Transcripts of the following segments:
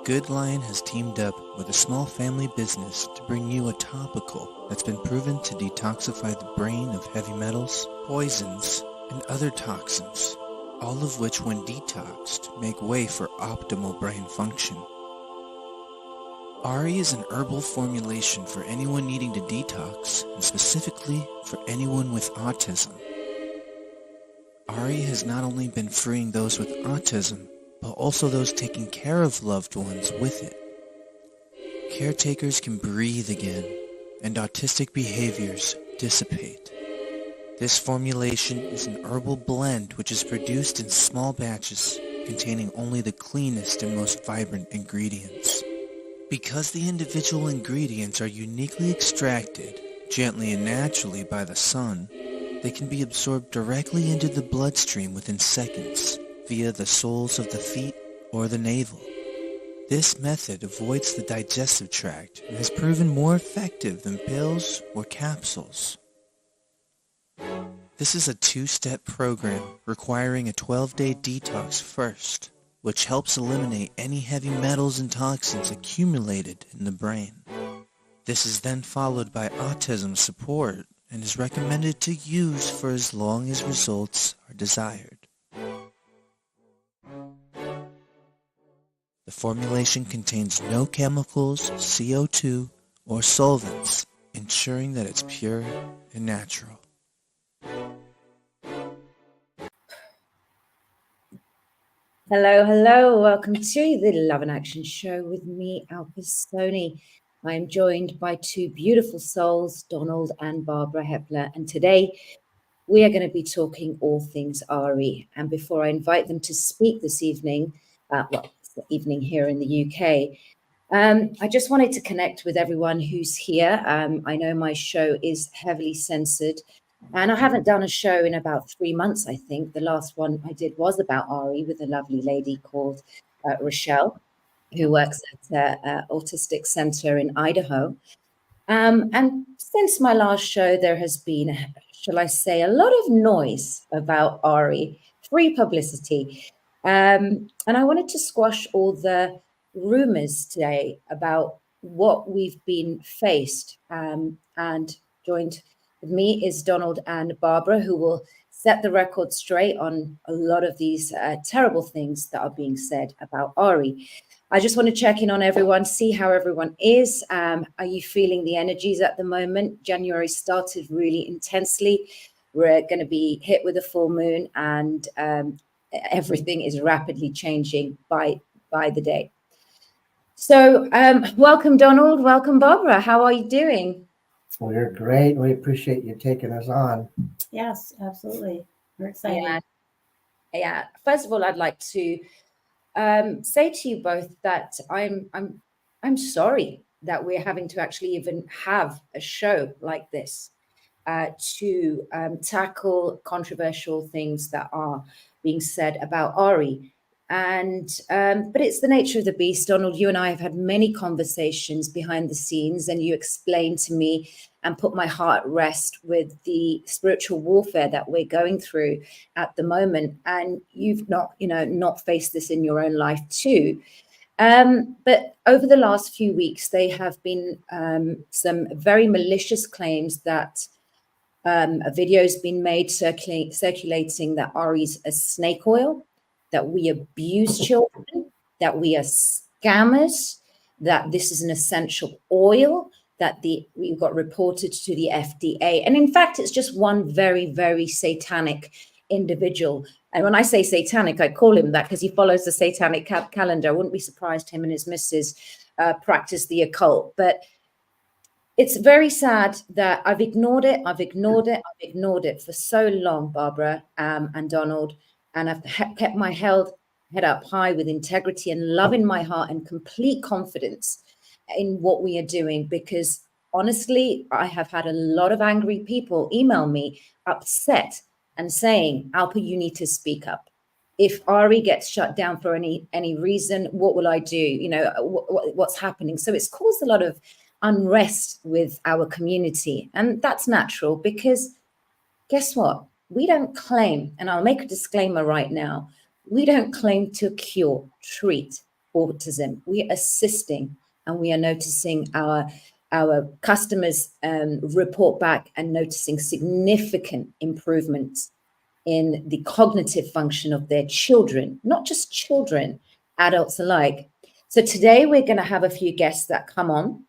Good Lion has teamed up with a small family business to bring you a topical that's been proven to detoxify the brain of heavy metals, poisons, and other toxins, all of which when detoxed make way for optimal brain function. Arii is an herbal formulation for anyone needing to detox, and specifically for anyone with autism. Arii has not only been freeing those with autism, but also those taking care of loved ones with it. Caretakers can breathe again, and autistic behaviors dissipate. This formulation is an herbal blend which is produced in small batches, containing only the cleanest and most vibrant ingredients. Because the individual ingredients are uniquely extracted, gently and naturally by the sun, they can be absorbed directly into the bloodstream within seconds, via the soles of the feet or the navel. This method avoids the digestive tract and has proven more effective than pills or capsules. This is a two-step program requiring a 12-day detox first, which helps eliminate any heavy metals and toxins accumulated in the brain. This is then followed by autism support and is recommended to use for as long as results are desired. The formulation contains no chemicals, CO2, or solvents, ensuring that it's pure and natural. Hello, welcome to the Love and Action Show with me, Alpa Stoney. I'm joined by two beautiful souls, Donald and Barbara Hepler, and today we are going to be talking all things Arii. And before I invite them to speak this evening, it's the evening here in the UK, I just wanted to connect with everyone who's here. I know my show is heavily censored, and I haven't done a show in about 3 months, I think. The last one I did was about Arii with a lovely lady called Rochelle, who works at an autistic center in Idaho. And since my last show, there has been, shall I say, a lot of noise about Arii, free publicity. And I wanted to squash all the rumors today about what we've been faced. And joined with me is Donald and Barbara, who will set the record straight on a lot of these terrible things that are being said about Arii. I just want to check in on everyone, see how everyone is. Are you feeling the energies at the moment? January started really intensely. We're going to be hit with a full moon, and everything is rapidly changing by the day. So welcome, Donald. Welcome, Barbara. How are you doing? We're great. We appreciate you taking us on. Yes, absolutely. We're excited. Yeah. First of all, I'd like to say to you both that I'm sorry that we're having to actually even have a show like this to tackle controversial things that are being said about Arii. And but it's the nature of the beast. Donald, you and I have had many conversations behind the scenes, and you explained to me and put my heart at rest with the spiritual warfare that we're going through at the moment. And you've not faced this in your own life too. But over the last few weeks, there have been some very malicious claims that a video has been made circulating that Arii's a snake oil, that we abuse children, that we are scammers, that this is an essential oil, that we got reported to the FDA. And in fact, it's just one very, very satanic individual. And when I say satanic, I call him that because he follows the satanic calendar. I wouldn't be surprised him and his missus practice the occult. But it's very sad that I've ignored it for so long, Barbara and Donald. And I've kept my head up high with integrity and love in my heart and complete confidence in what we are doing, because honestly, I have had a lot of angry people email me upset and saying, Alpa, you need to speak up. If Arii gets shut down for any reason, what will I do? What's happening? So it's caused a lot of unrest with our community. And that's natural, because guess what? We don't claim, and I'll make a disclaimer right now, we don't claim to cure, treat, autism. We are assisting, and we are noticing our customers report back and noticing significant improvements in the cognitive function of their children, not just children, adults alike. So today we're going to have a few guests that come on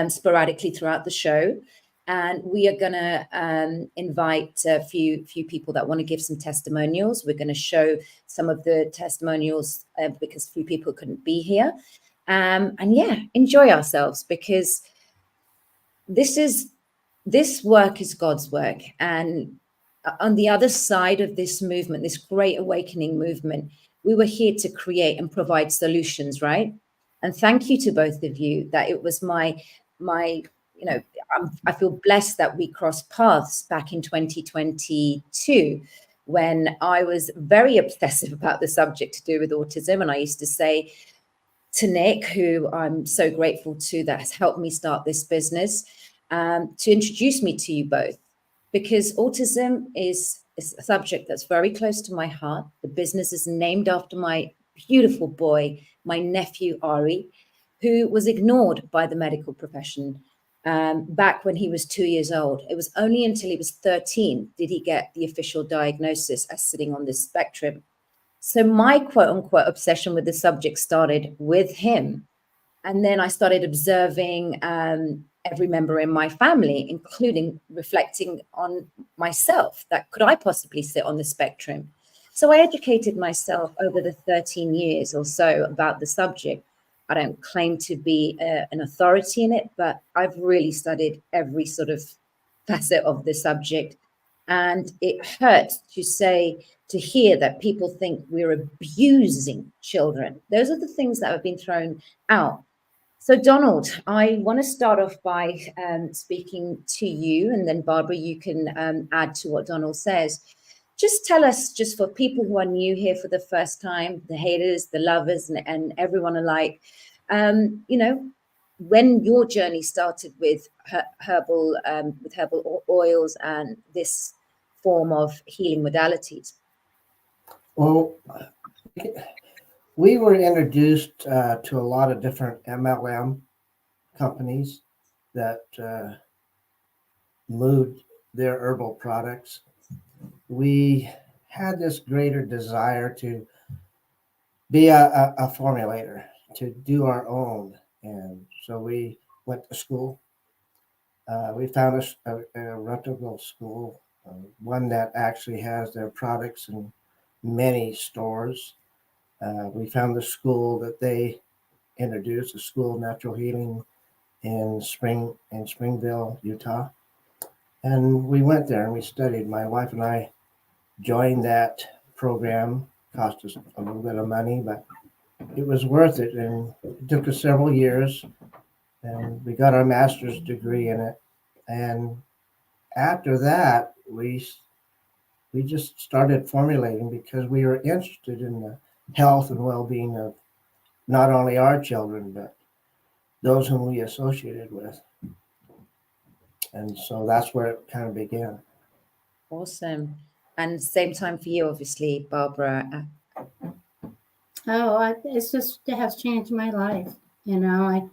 sporadically throughout the show. And we are going to invite a few people that want to give some testimonials. We're going to show some of the testimonials because a few people couldn't be here. And yeah, enjoy ourselves, because this work is God's work. And on the other side of this movement, this great awakening movement, we were here to create and provide solutions, right? And thank you to both of you. That it was my I feel blessed that we crossed paths back in 2022 when I was very obsessive about the subject to do with autism. And I used to say to Nick, who I'm so grateful to, that has helped me start this business, to introduce me to you both, because autism is a subject that's very close to my heart. The business is named after my beautiful boy, my nephew, Arii, who was ignored by the medical profession back when he was 2 years old. It was only until he was 13 did he get the official diagnosis as sitting on this spectrum. So my quote unquote obsession with the subject started with him. And then I started observing every member in my family, including reflecting on myself, that could I possibly sit on the spectrum? So I educated myself over the 13 years or so about the subject. I don't claim to be an authority in it, but I've really studied every sort of facet of the subject. And it hurts to hear that people think we're abusing children. Those are the things that have been thrown out. So, Donald, I want to start off by speaking to you, and then Barbara, you can add to what Donald says. Just tell us, just for people who are new here for the first time, the haters, the lovers, and everyone alike, when your journey started with herbal oils and this form of healing modalities. Well, we were introduced to a lot of different MLM companies that moved their herbal products. We had this greater desire to be a formulator, to do our own. And so we went to school. We found a reputable school, one that actually has their products in many stores. We found the school that they introduced, the School of Natural Healing in Springville, Utah. And we went there and we studied. My wife and I joined that program. Cost us a little bit of money, but it was worth it. And it took us several years, and we got our master's degree in it. And after that, we just started formulating because we were interested in the health and well-being of not only our children, but those whom we associated with. And so that's where it kind of began. Awesome. And same time for you, obviously, Barbara. It's just, it has changed my life. I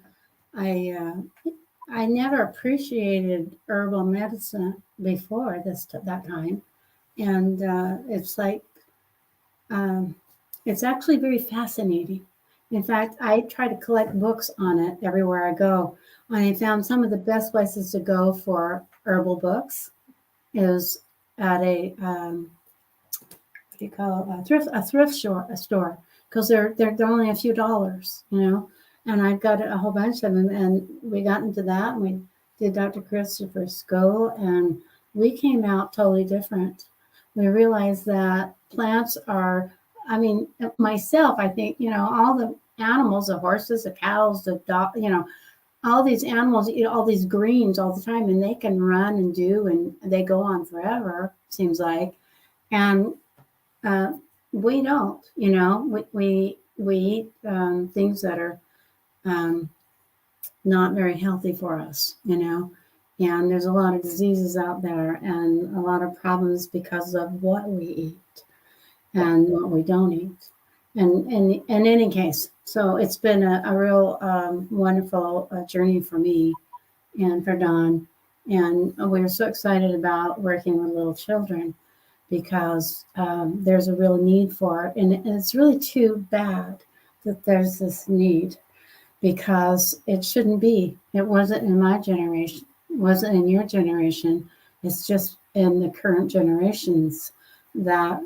never appreciated herbal medicine before that time. And it's like, it's actually very fascinating. In fact, I try to collect books on it everywhere I go. I found some of the best places to go for herbal books is at a thrift store, because they're only a few dollars, And I've got a whole bunch of them, and we got into that, and we did Dr. Christopher's school, and we came out totally different. We realized that plants are, myself, I think, all the animals, the horses, the cows, the dog, all these animals eat all these greens all the time, and they can run and do, and they go on forever, seems like. And we don't, we eat things that are not very healthy for us, and there's a lot of diseases out there and a lot of problems because of what we eat and what we don't eat. And in any case, so it's been a real wonderful journey for me and for Don. And we're so excited about working with little children because there's a real need for it. And it's really too bad that there's this need because it shouldn't be. It wasn't in my generation, it wasn't in your generation. It's just in the current generations that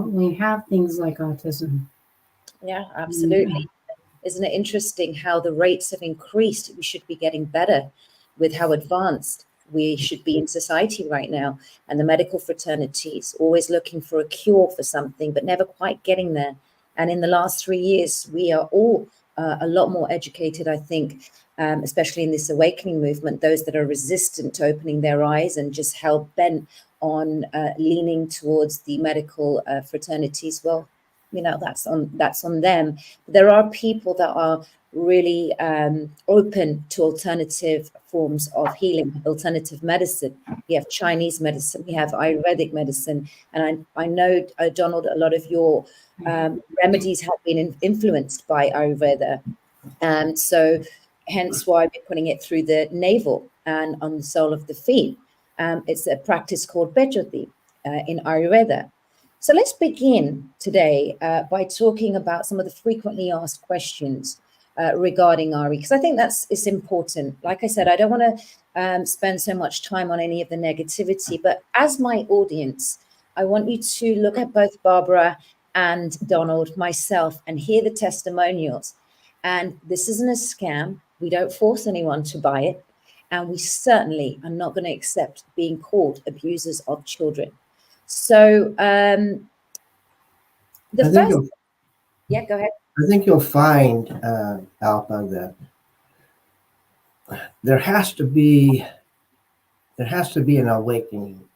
we have things like autism. Yeah, absolutely. Isn't it interesting how the rates have increased? We should be getting better with how advanced we should be in society right now. And the medical fraternities always looking for a cure for something, but never quite getting there. And in the last 3 years, we are all a lot more educated, I think, especially in this awakening movement, those that are resistant to opening their eyes and just hell bent on leaning towards the medical fraternities. Well, that's on them. There are people that are really open to alternative forms of healing, alternative medicine. We have Chinese medicine, we have Ayurvedic medicine, and I know, Donald, a lot of your remedies have been influenced by Ayurveda, and so hence why we're putting it through the navel and on the sole of the feet. It's a practice called Bejyoti in Ayurveda. So let's begin today by talking about some of the frequently asked questions regarding Arii, because I think it's important. Like I said, I don't want to spend so much time on any of the negativity, but as my audience, I want you to look at both Barbara and Donald, myself, and hear the testimonials. And this isn't a scam. We don't force anyone to buy it. And we certainly are not going to accept being called abusers of children. So yeah, go ahead. I think you'll find, Alpha, that there has to be an awakening.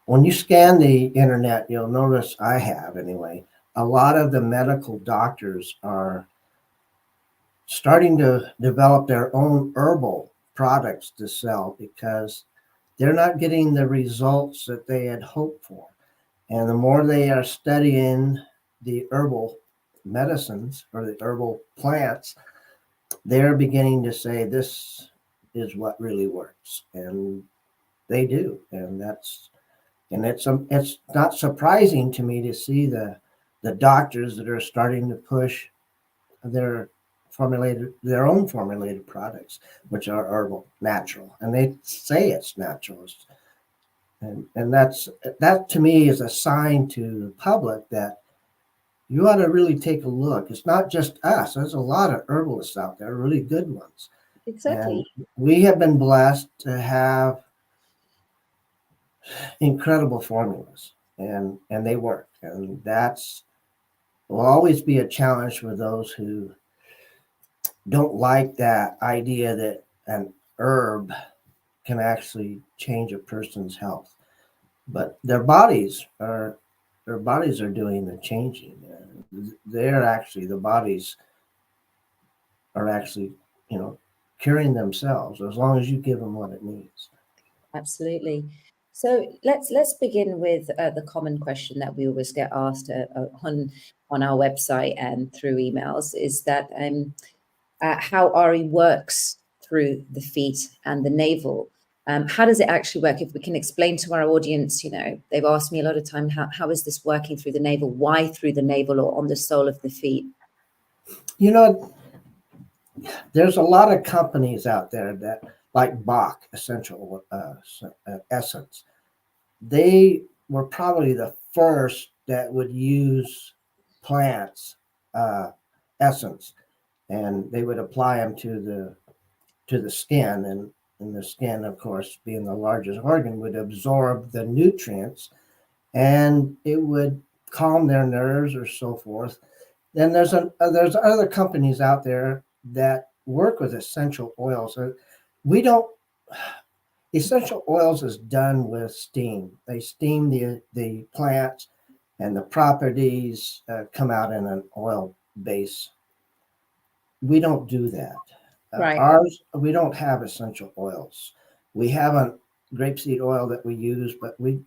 When you scan the internet, you'll notice, I have anyway, a lot of the medical doctors are starting to develop their own herbal products to sell because they're not getting the results that they had hoped for. And the more they are studying the herbal medicines or the herbal plants, they're beginning to say this is what really works. And they do. And it's not surprising to me to see the doctors that are starting to push their own formulated products, which are herbal, natural, and they say it's natural. And that to me is a sign to the public that you ought to really take a look. It's not just us. There's a lot of herbalists out there, really good ones. Exactly. And we have been blessed to have incredible formulas, and they work. And that's will always be a challenge for those who don't like that idea that an herb can actually change a person's health. But their bodies are doing the changing. The bodies are actually, curing themselves as long as you give them what it needs. Absolutely. So let's begin with the common question that we always get asked on our website and through emails is that how Arii works through the feet and the navel. How does it actually work? If we can explain to our audience, they've asked me a lot of time, how is this working through the navel? Why through the navel or on the sole of the feet? There's a lot of companies out there that, like Bach Essential Essence, they were probably the first that would use plants essence, and they would apply them to the skin, and the skin, of course, being the largest organ, would absorb the nutrients, and it would calm their nerves or so forth. Then there's other companies out there that work with essential oils. We don't. Essential oils is done with steam. They steam the plants, and the properties come out in an oil base. We don't do that. Right. We don't have essential oils. We have a grapeseed oil that we use, but we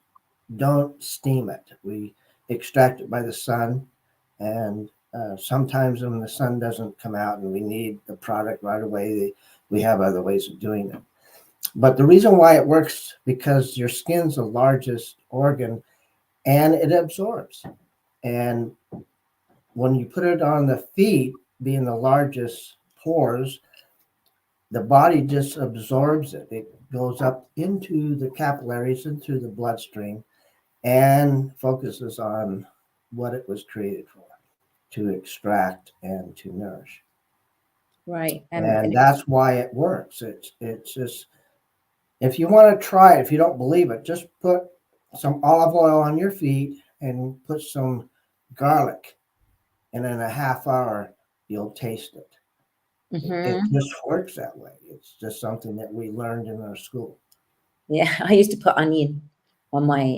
don't steam it. We extract it by the sun, And sometimes when the sun doesn't come out and we need the product right away, we have other ways of doing it. But the reason why it works, because your skin's the largest organ and it absorbs. And when you put it on the feet, being the largest pores, the body just absorbs it. It goes up into the capillaries, into the bloodstream, and focuses on what it was created for, to extract and to nourish. Right. And that's why it works. It's just, if you want to try it, if you don't believe it, just put some olive oil on your feet and put some garlic, and in a half hour, you'll taste it. It just works that way. It's just something that we learned in our school. Yeah, I used to put onion on my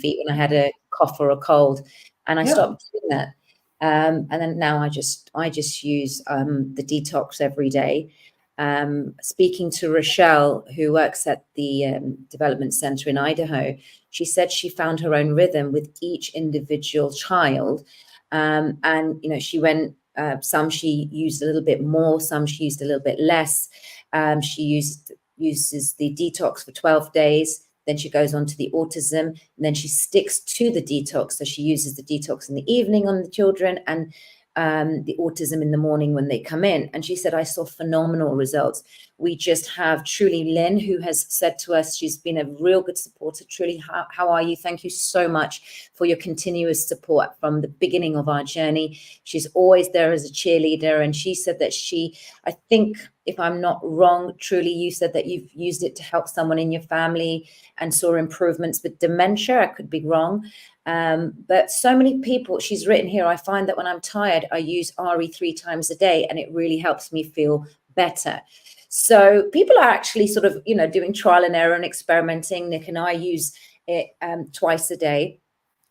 feet when I had a cough or a cold, and I stopped doing that. And then now I just use the detox every day. Speaking to Rochelle, who works at the development center in Idaho, she said she found her own rhythm with each individual child. And, you know, she went, some she used a little bit more, some she used a little bit less. She uses the detox for 12 days. Then she goes on to the autism, and then she sticks to the detox. So she uses the detox in the evening on the children and the autism in the morning when they come in. And she said, I saw phenomenal results. We just have Truly Lynn, who has said to us, she's been a real good supporter. Truly, how are you? Thank you so much for your continuous support from the beginning of our journey. She's always there as a cheerleader. And she said that I think, if I'm not wrong, Truly, you said that you've used it to help someone in your family and saw improvements with dementia. I could be wrong. But so many people, she's written here, I find that when I'm tired, I use Arii 3 times a day, and it really helps me feel better. So people are actually sort of, you know, doing trial and error and experimenting. Nick and I use it twice a day.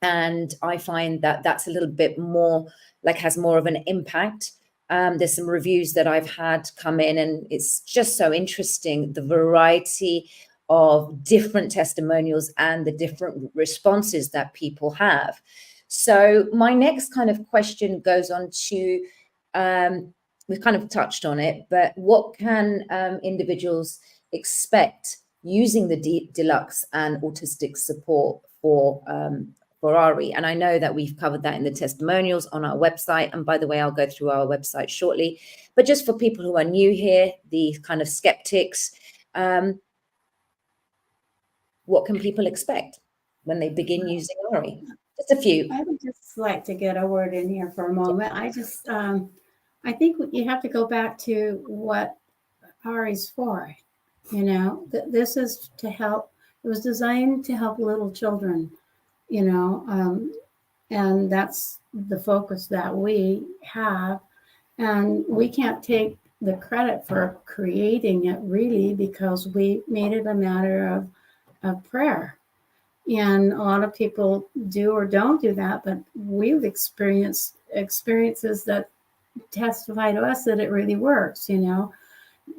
And I find that that's a little bit more, like, has more of an impact. There's some reviews that I've had come in, and it's just so interesting, the variety of different testimonials and the different responses that people have. So my next kind of question goes on to, we've kind of touched on it, but what can individuals expect using the deluxe and autistic support for Arii? And I know that we've covered that in the testimonials on our website. And by the way, I'll go through our website shortly. But just for people who are new here, the kind of skeptics, what can people expect when they begin using Arii? Just a few. I would just like to get a word in here for a moment. I think you have to go back to what Arii's for. You know, this is to help. It was designed to help little children, you know, and that's the focus that we have. And we can't take the credit for creating it, really, because we made it a matter of prayer. And a lot of people do or don't do that, but we've experienced experiences that testify to us that it really works. You know,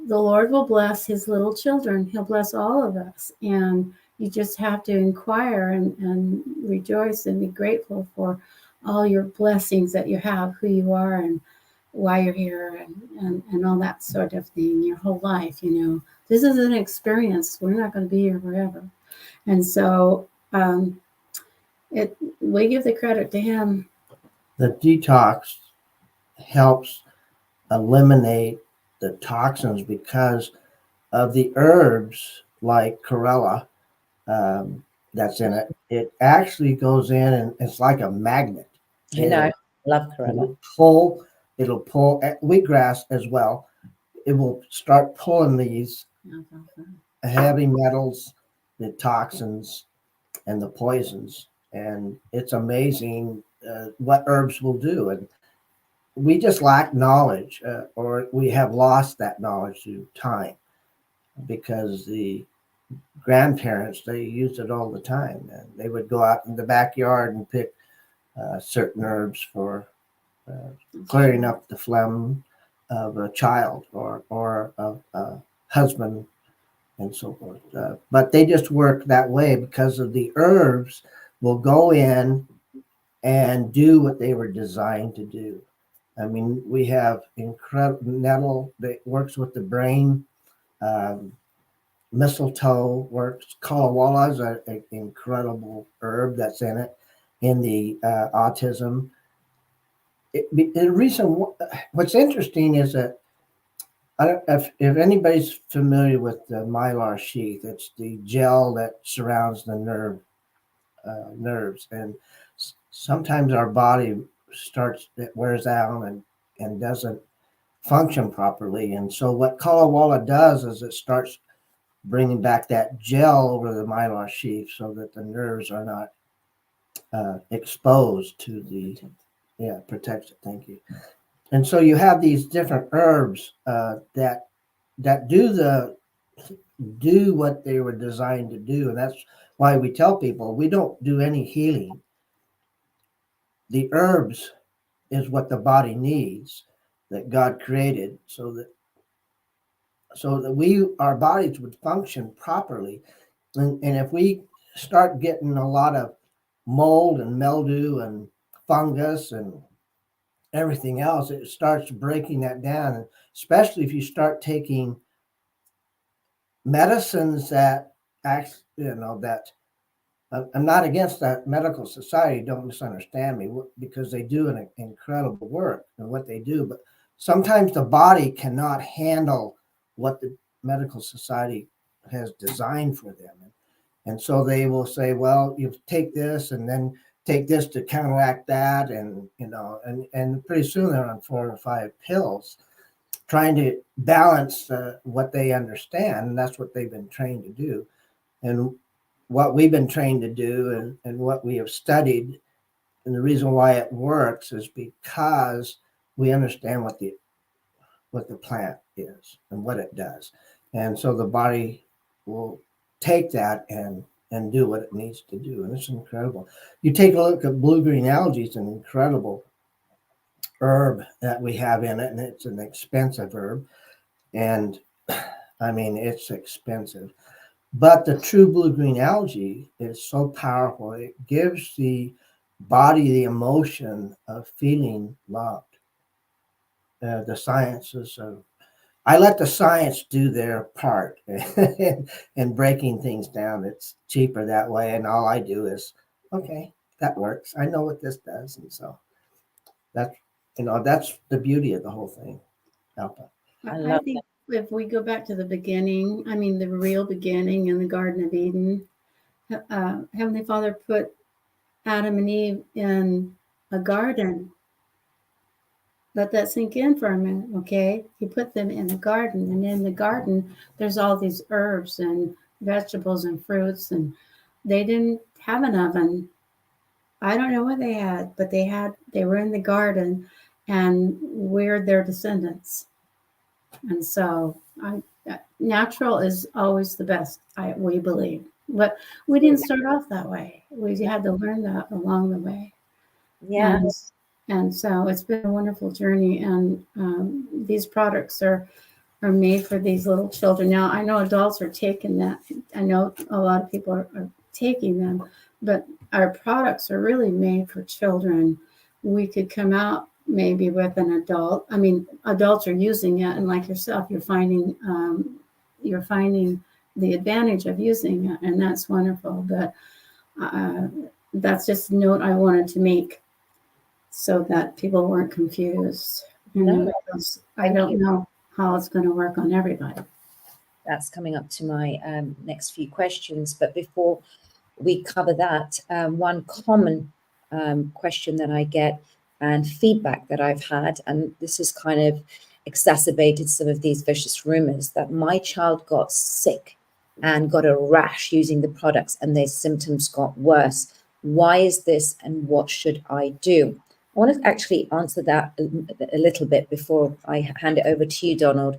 the Lord will bless his little children. He'll bless all of us. And you just have to inquire and rejoice and be grateful for all your blessings that you have, who you are and why you're here, and all that sort of thing, your whole life. You know, this is an experience. We're not going to be here forever. And so we give the credit to him. The detox helps eliminate the toxins because of the herbs like chlorella that's in it. It actually goes in and it's like a magnet. You know, I love chlorella. It'll pull wheatgrass as well. It will start pulling these heavy metals, the toxins, and the poisons. And it's amazing what herbs will do. And we just lack knowledge, or we have lost that knowledge through time, because the grandparents, they used it all the time. And they would go out in the backyard and pick certain herbs for clearing up the phlegm of a child or a husband and so forth. But they just work that way because of the herbs will go in and do what they were designed to do. I mean, we have incredible nettle that works with the brain. Mistletoe works. Kalawala is an incredible herb that's in it in the autism. The reason, what's interesting is that I don't, if anybody's familiar with the mylar sheath, it's the gel that surrounds the nerves, and sometimes our body it wears out and doesn't function properly. And so what Kalawala does is it starts bringing back that gel over the mylar sheath so that the nerves are not exposed to the protects it. Thank you. And so you have these different herbs that do what they were designed to do, and that's why we tell people we don't do any healing. The herbs is what the body needs, that God created, so that our bodies would function properly. And if we start getting a lot of mold and mildew and fungus and everything else, it starts breaking that down. And especially if you start taking medicines that that I'm not against that medical society. Don't misunderstand me, because they do an incredible work in what they do. But sometimes the body cannot handle what the medical society has designed for them. And so they will say, well, you take this and then take this to counteract that. And pretty soon they're on 4 or 5 pills trying to balance what they understand. And that's what they've been trained to do. And what we've been trained to do and what we have studied, and the reason why it works is because we understand what the plant is and what it does. And so the body will take that and do what it needs to do. And it's incredible. You take a look at blue-green algae, it's an incredible herb that we have in it, and it's an expensive herb. And I mean, it's expensive. But the true blue-green algae is so powerful. It gives the body the emotion of feeling loved. The sciences of, I let the science do their part in breaking things down. It's cheaper that way. And all I do is, okay, that works. I know what this does. And so that's the beauty of the whole thing. Alpha. I think if we go back to the beginning, I mean, the real beginning in the Garden of Eden, Heavenly Father put Adam and Eve in a garden. Let that sink in for a minute, okay? He put them in a garden, and in the garden, there's all these herbs and vegetables and fruits, and they didn't have an oven. I don't know what they had, but they were in the garden, and we're their descendants. And so natural is always the best, we believe. But we didn't start off that way. We had to learn that along the way. Yeah. And so it's been a wonderful journey. And these products are made for these little children. Now, I know adults are taking that. I know a lot of people are taking them. But our products are really made for children. We could come out maybe with an adult. I mean, adults are using it, and like yourself, you're finding the advantage of using it, and that's wonderful. But that's just a note I wanted to make so that people weren't confused. Because I don't know how it's going to work on everybody. That's coming up to my next few questions. But before we cover that, one common question that I get and feedback that I've had, and this has kind of exacerbated some of these vicious rumors, that my child got sick and got a rash using the products and their symptoms got worse. Why is this, and what should I do? I want to actually answer that a little bit before I hand it over to you, Donald.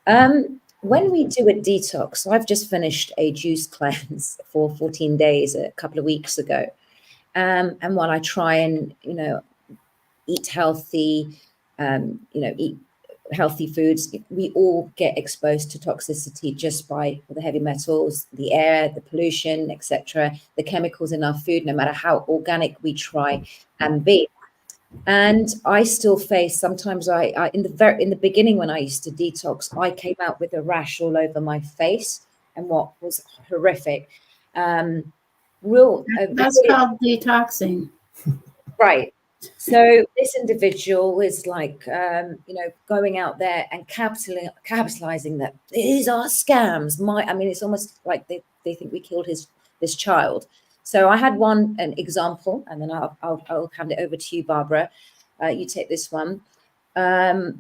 When we do a detox, so I've just finished a juice cleanse for 14 days a couple of weeks ago. And while I try and, eat healthy, eat healthy foods. We all get exposed to toxicity just by the heavy metals, the air, the pollution, etc., the chemicals in our food, no matter how organic we try and be. And I still face, sometimes I in the beginning when I used to detox, I came out with a rash all over my face, and what was horrific. That's called detoxing. Right. So this individual is like, going out there and capitalizing that these are scams. I mean, it's almost like they think we killed this child. So I had an example, and then I'll hand it over to you, Barbara. You take this one. A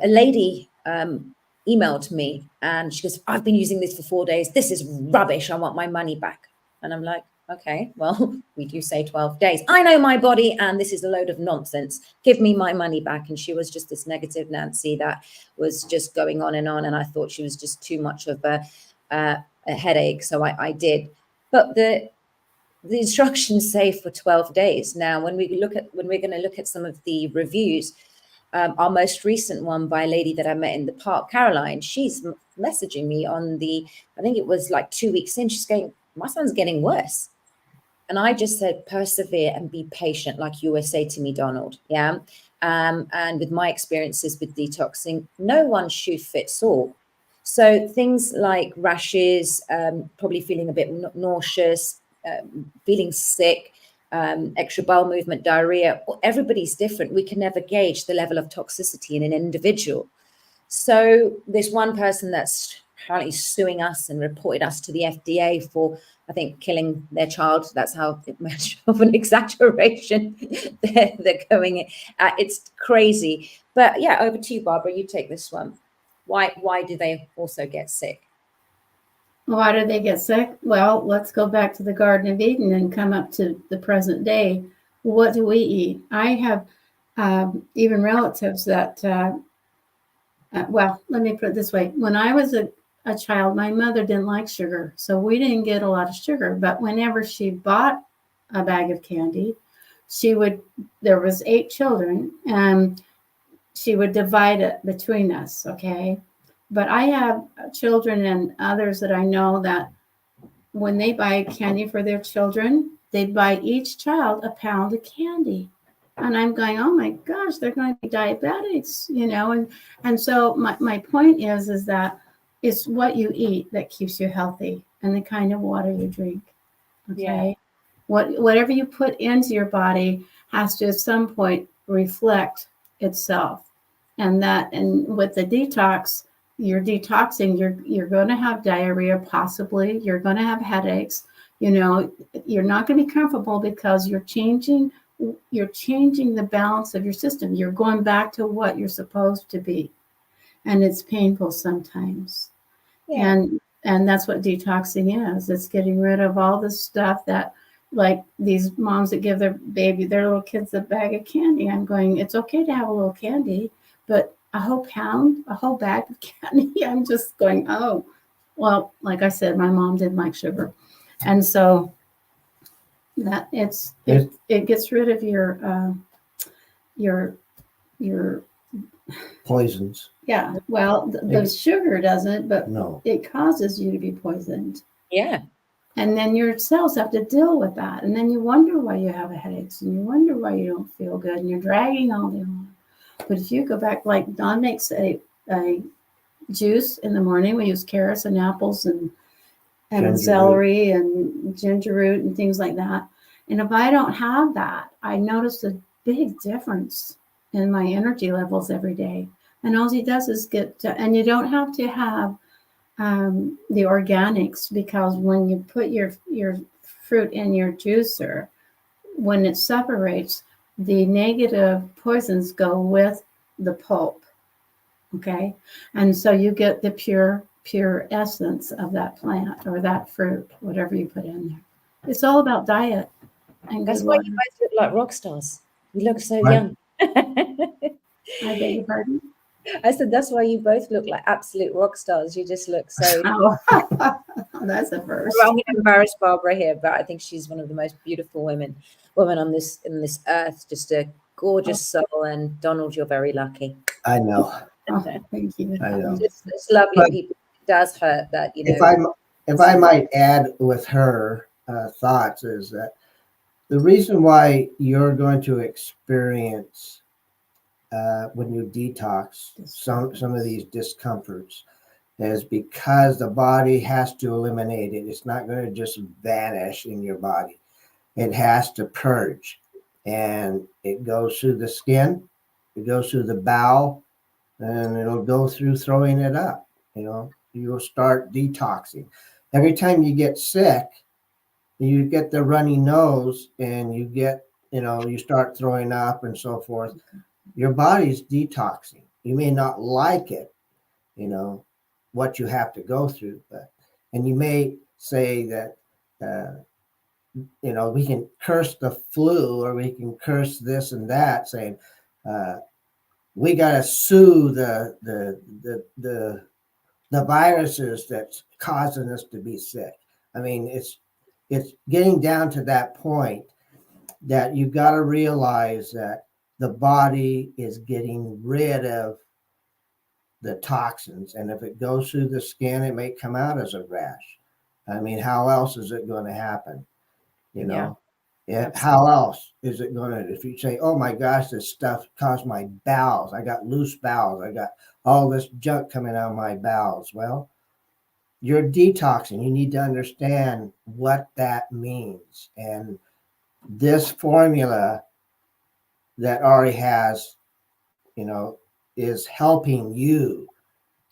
lady emailed me, and she goes, "I've been using this for 4 days. This is rubbish. I want my money back." And I'm like, okay, well, we do say 12 days. I know my body, and this is a load of nonsense. Give me my money back. And she was just this negative Nancy that was just going on. And I thought she was just too much of a headache. So I did. But the instructions say for 12 days. Now, when we're going to look at some of the reviews, our most recent one by a lady that I met in the park, Caroline, she's messaging me I think it was like 2 weeks in. She's going, "My son's getting worse." And I just said, persevere and be patient, like you always say to me, Donald. Yeah. And with my experiences with detoxing, no one shoe fits all. So things like rashes, probably feeling a bit nauseous, feeling sick, extra bowel movement, diarrhea, everybody's different. We can never gauge the level of toxicity in an individual. So there's one person that's apparently suing us and reported us to the FDA for, I think, killing their child. That's how much of an exaggeration they're going in. It's crazy. But yeah, over to you, Barbara. You take this one. Why do they also get sick? Why do they get sick? Well, let's go back to the Garden of Eden and come up to the present day. What do we eat? I have even relatives that, well, let me put it this way. When I was a child, my mother didn't like sugar, so we didn't get a lot of sugar. But whenever she bought a bag of candy, there was 8 children, and she would divide it between us, okay? But I have children and others that I know that when they buy candy for their children, they buy each child a pound of candy. And I'm going, oh my gosh, they're going to be diabetics, And so my point is that it's what you eat that keeps you healthy, and the kind of water you drink, okay? Yeah. Whatever you put into your body has to at some point reflect itself. And with the detox, you're detoxing, you're going to have diarrhea, possibly. You're going to have headaches. You're not going to be comfortable because you're changing the balance of your system. You're going back to what you're supposed to be. And it's painful sometimes. Yeah. And that's what detoxing is. It's getting rid of all the stuff that, like these moms that give their little kids a bag of candy. I'm going, it's okay to have a little candy, but a whole bag of candy. I'm just going, oh, well, like I said, my mom didn't like sugar. And so that it gets rid of your poisons. Yeah. Well, the sugar doesn't, but no, it causes you to be poisoned. Yeah. And then your cells have to deal with that. And then you wonder why you have headaches, and you wonder why you don't feel good, and you're dragging all day long. But if you go back, like Don makes a juice in the morning, we use carrots and apples and celery and ginger root and things like that. And if I don't have that, I notice a big difference in my energy levels every day. And all he does is and you don't have to have the organics, because when you put your fruit in your juicer, when it separates, the negative poisons go with the pulp, okay? And so you get the pure essence of that plant or that fruit, whatever you put in there. It's all about diet. And that's why you guys look like rock stars. You look so young. I beg your pardon? I said, that's why you both look like absolute rock stars. You just look so... Oh, that's a first. Well, I'm going to embarrass Barbara here, but I think she's one of the most beautiful women on this earth. Just a gorgeous soul. And Donald, you're very lucky. I know. Oh, thank you. I know. It's lovely, But people. It does hurt that, if I might add with her thoughts is that the reason why you're going to experience when you detox some of these discomforts is because the body has to eliminate it. It's not going to just vanish in your body. It has to purge, and it goes through the skin, it goes through the bowel, and it'll go through throwing it up. You'll start detoxing. Every time you get sick, you get the runny nose and you get, you start throwing up and so forth. Your body's detoxing. You may not like it, what you have to go through, and you may say that, we can curse the flu or we can curse this and that, saying, we got to sue the viruses that's causing us to be sick. I mean, it's getting down to that point that you've got to realize that the body is getting rid of the toxins. And if it goes through the skin, it may come out as a rash. I mean, how else is it going to happen? Yeah. How else is it going to, if you say, oh my gosh, this stuff caused my bowels. I got loose bowels. I got all this junk coming out of my bowels. Well, you're detoxing. You need to understand what that means. And this formula that Arii has, is helping you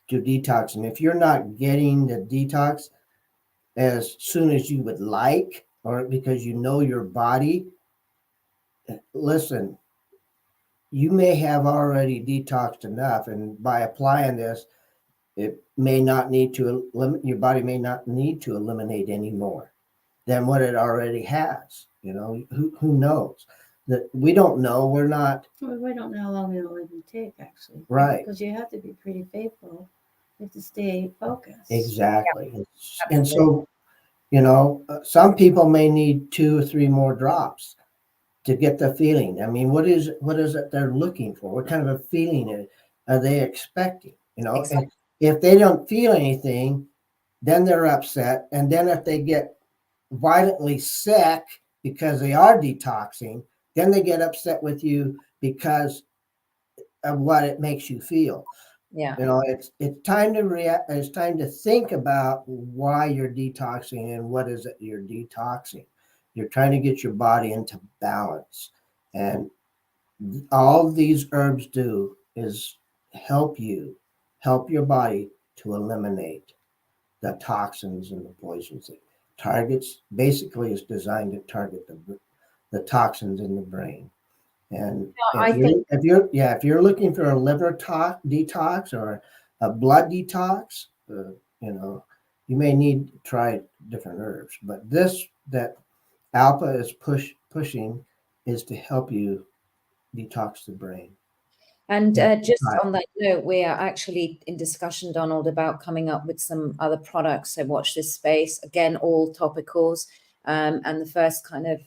to detox. And if you're not getting the detox as soon as you would like, or because your body, listen, you may have already detoxed enough, and by applying this, it may not need to your body may not need to eliminate any more than what it already has. Who knows? That we don't know. We're not. Well, we don't know how long it'll even take, actually. Right. Because you have to be pretty faithful. You have to stay focused. Exactly. Yeah. And so, some people may need 2 or 3 more drops to get the feeling. I mean, what is it they're looking for? What kind of a feeling are they expecting? Exactly. If they don't feel anything, then they're upset. And then if they get violently sick because they are detoxing, then they get upset with you because of what it makes you feel. Yeah. It's time to react. It's time to think about why you're detoxing and what is it you're detoxing. You're trying to get your body into balance. And all these herbs do is help your body to eliminate the toxins and the poisons. Basically is designed to target the toxins in the brain. And if you're looking for a liver detox or a blood detox, you may need to try different herbs. But that Alpha is pushing is to help you detox the brain. And just on that note, we are actually in discussion, Donald, about coming up with some other products. So watch this space. Again, all topicals. And the first kind of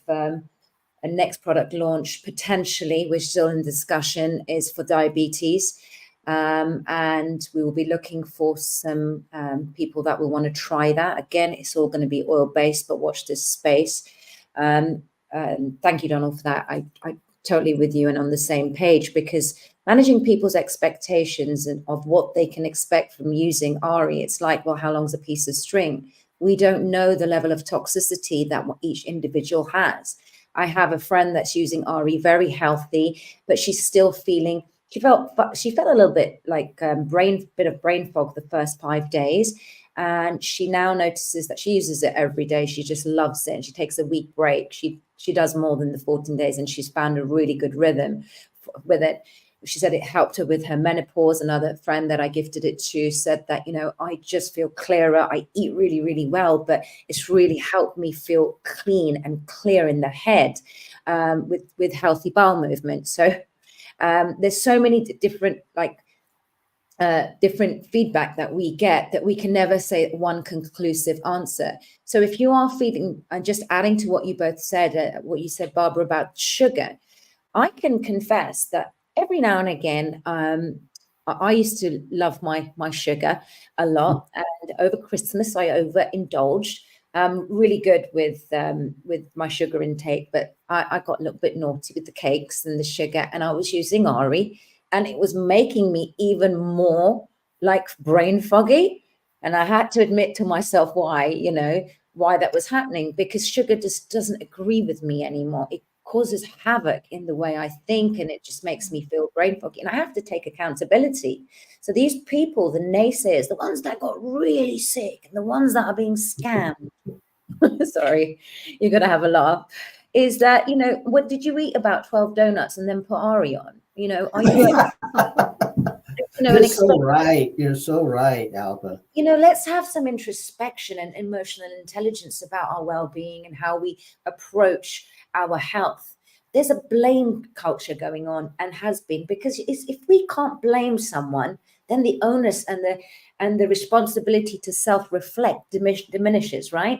a next product launch, potentially, we're still in discussion, is for diabetes. And we will be looking for some people that will want to try that. Again, it's all going to be oil-based, but watch this space. Thank you, Donald, for that. I totally with you and on the same page, because managing people's expectations of what they can expect from using Arii, it's like, well, how long's a piece of string? We don't know the level of toxicity that each individual has. I have a friend that's using Arii, very healthy, but she's still feeling, she felt a little bit like bit of brain fog the first 5 days. And she now notices that she uses it every day. She just loves it. And she takes a week break. She does more than the 14 days, and she's found a really good rhythm with it. She said it helped her with her menopause. Another friend that I gifted it to said that, I just feel clearer. I eat really, really well, but it's really helped me feel clean and clear in the head with healthy bowel movement. So there's so many different different feedback that we get that we can never say one conclusive answer. So if you are feeling, just adding to what you both said, what you said, Barbara, about sugar, I can confess that every now and again, I used to love my sugar a lot, and over Christmas I overindulged. Really good with my sugar intake, but I got a little bit naughty with the cakes and the sugar, and I was using Arii, and it was making me even more like brain foggy. And I had to admit to myself why that was happening, because sugar just doesn't agree with me anymore. It causes havoc in the way I think, and it just makes me feel brain foggy. And I have to take accountability. So these people, the naysayers, the ones that got really sick, and the ones that are being scammed, sorry, you're going to have a laugh, is that, what did you eat about 12 donuts and then put Arii on? Are you, You're so right. You're so right, Alba. let's have some introspection and emotional intelligence about our well-being and how we approach our health. There's a blame culture going on, and has been, because if we can't blame someone, then the onus and the responsibility to self-reflect diminishes, right?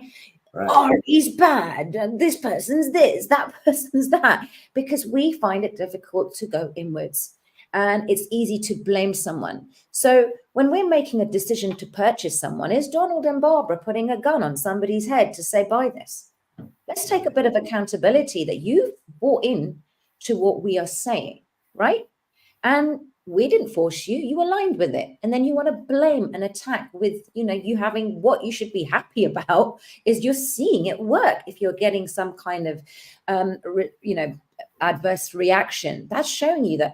Right. Oh, he's bad, and this person's this, that person's that, because we find it difficult to go inwards. And it's easy to blame someone. So when we're making a decision to purchase someone, is Donald and Barbara putting a gun on somebody's head to say, buy this? Let's take a bit of accountability that you've bought in to what we are saying, right? And we didn't force you, you aligned with it. And then you want to blame and attack with, you having what you should be happy about is you're seeing it work. If you're getting some kind of, adverse reaction, that's showing you that,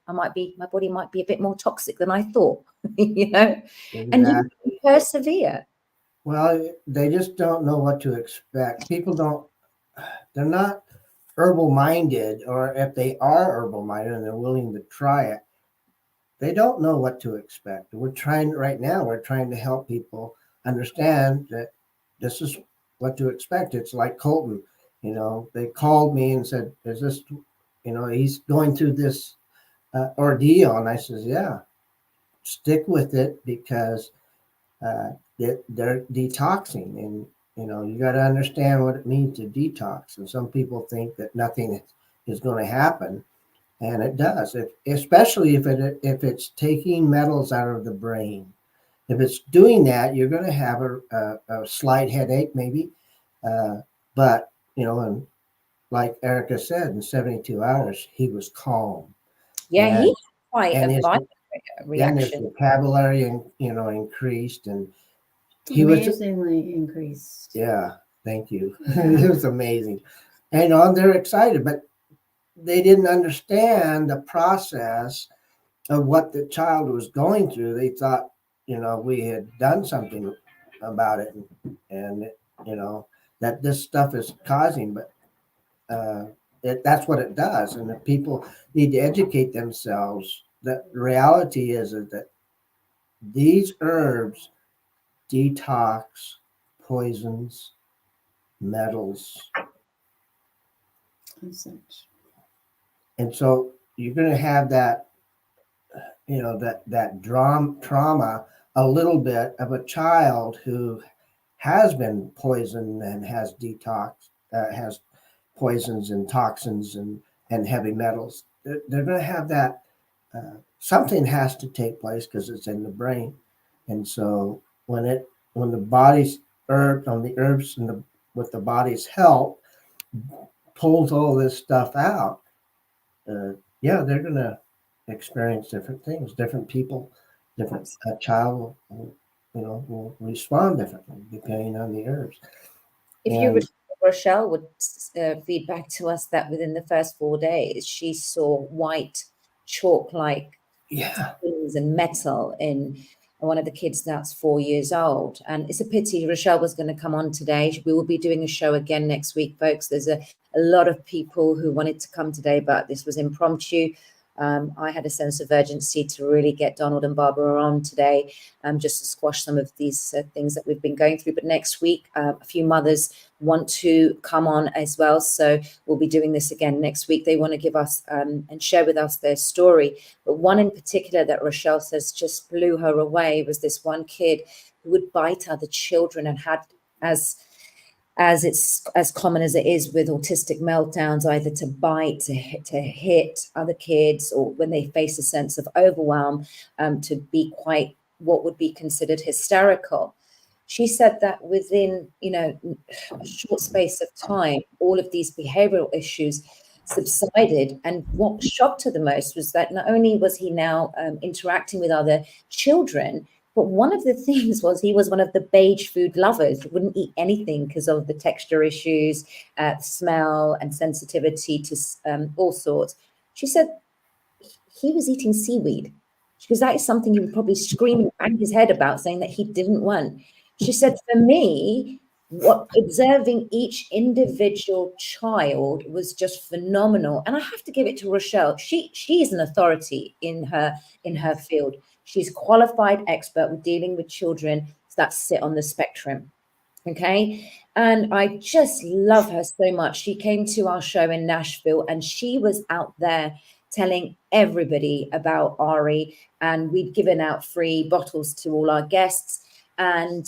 my body might be a bit more toxic than I thought, Exactly. and you persevere. Well, they just don't know what to expect. They're not herbal minded, or if they are herbal minded and they're willing to try it, they don't know what to expect. We're trying to help people understand that this is what to expect. It's like Colton, they called me and said, is this, he's going through this ordeal. And I says, yeah, stick with it, because they're detoxing, and you got to understand what it means to detox. And some people think that nothing is going to happen, and it does. Especially if it's taking metals out of the brain. If it's doing that, you're going to have a slight headache, maybe. But and like Erica said, in 72 hours, he was calm. Yeah, he's quite a violent and his reaction. vocabulary increased, and he amazingly increased. Yeah, thank you. It was amazing. And they're excited, but they didn't understand the process of what the child was going through. They thought, we had done something about it, and that this stuff is causing, but that's what it does. And if people need to educate themselves, the reality is that these herbs detox poisons, metals, and such. And so you're going to have that, that trauma, a little bit of a child who has been poisoned and has has poisons and toxins and heavy metals. They're going to have that. Something has to take place because it's in the brain, and so when the body's herbs and with the body's help pulls all this stuff out, they're going to experience different things. Different people, different child will respond differently depending on the herbs. Rochelle would feed back to us that within the first 4 days, she saw white chalk-like things and metal in one of the kids that's 4 years old. And it's a pity Rochelle was going to come on today. We will be doing a show again next week, folks. There's a lot of people who wanted to come today, but this was impromptu. I had a sense of urgency to really get Donald and Barbara on today, just to squash some of these things that we've been going through. But next week, a few mothers want to come on as well. So we'll be doing this again next week. They want to give us and share with us their story. But one in particular that Rochelle says just blew her away was this one kid who would bite other children and had as as it's as common as it is with autistic meltdowns, either to bite, to hit other kids, or when they face a sense of overwhelm, to be quite what would be considered hysterical. She said that within, a short space of time, all of these behavioral issues subsided. And what shocked her the most was that not only was he now interacting with other children, but one of the things was he was one of the beige food lovers, wouldn't eat anything because of the texture issues, smell, and sensitivity to all sorts. She said he was eating seaweed because that is something he would probably scream and bang his head about, saying that he didn't want. She said, for me, what observing each individual child was just phenomenal. And I have to give it to Rochelle. She's an authority in her field. She's a qualified expert with dealing with children that sit on the spectrum. Okay. And I just love her so much. She came to our show in Nashville and she was out there telling everybody about Arii, and we'd given out free bottles to all our guests. And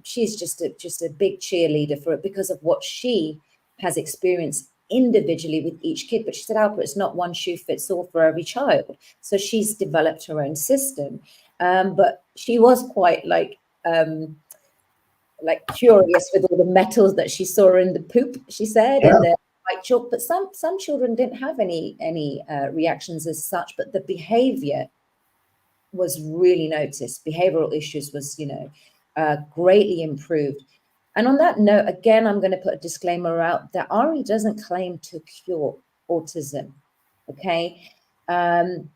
she's just a big cheerleader for it because of what she has experienced individually with each kid. But she said, Albert, it's not one shoe fits all for every child. So she's developed her own system. But she was quite like curious with all the metals that she saw in the poop, she said, and the white chalk. But some children didn't have any reactions as such, but the behavior was really noticed. Behavioral issues was, greatly improved. And on that note, again, I'm going to put a disclaimer out that Arii doesn't claim to cure autism, okay?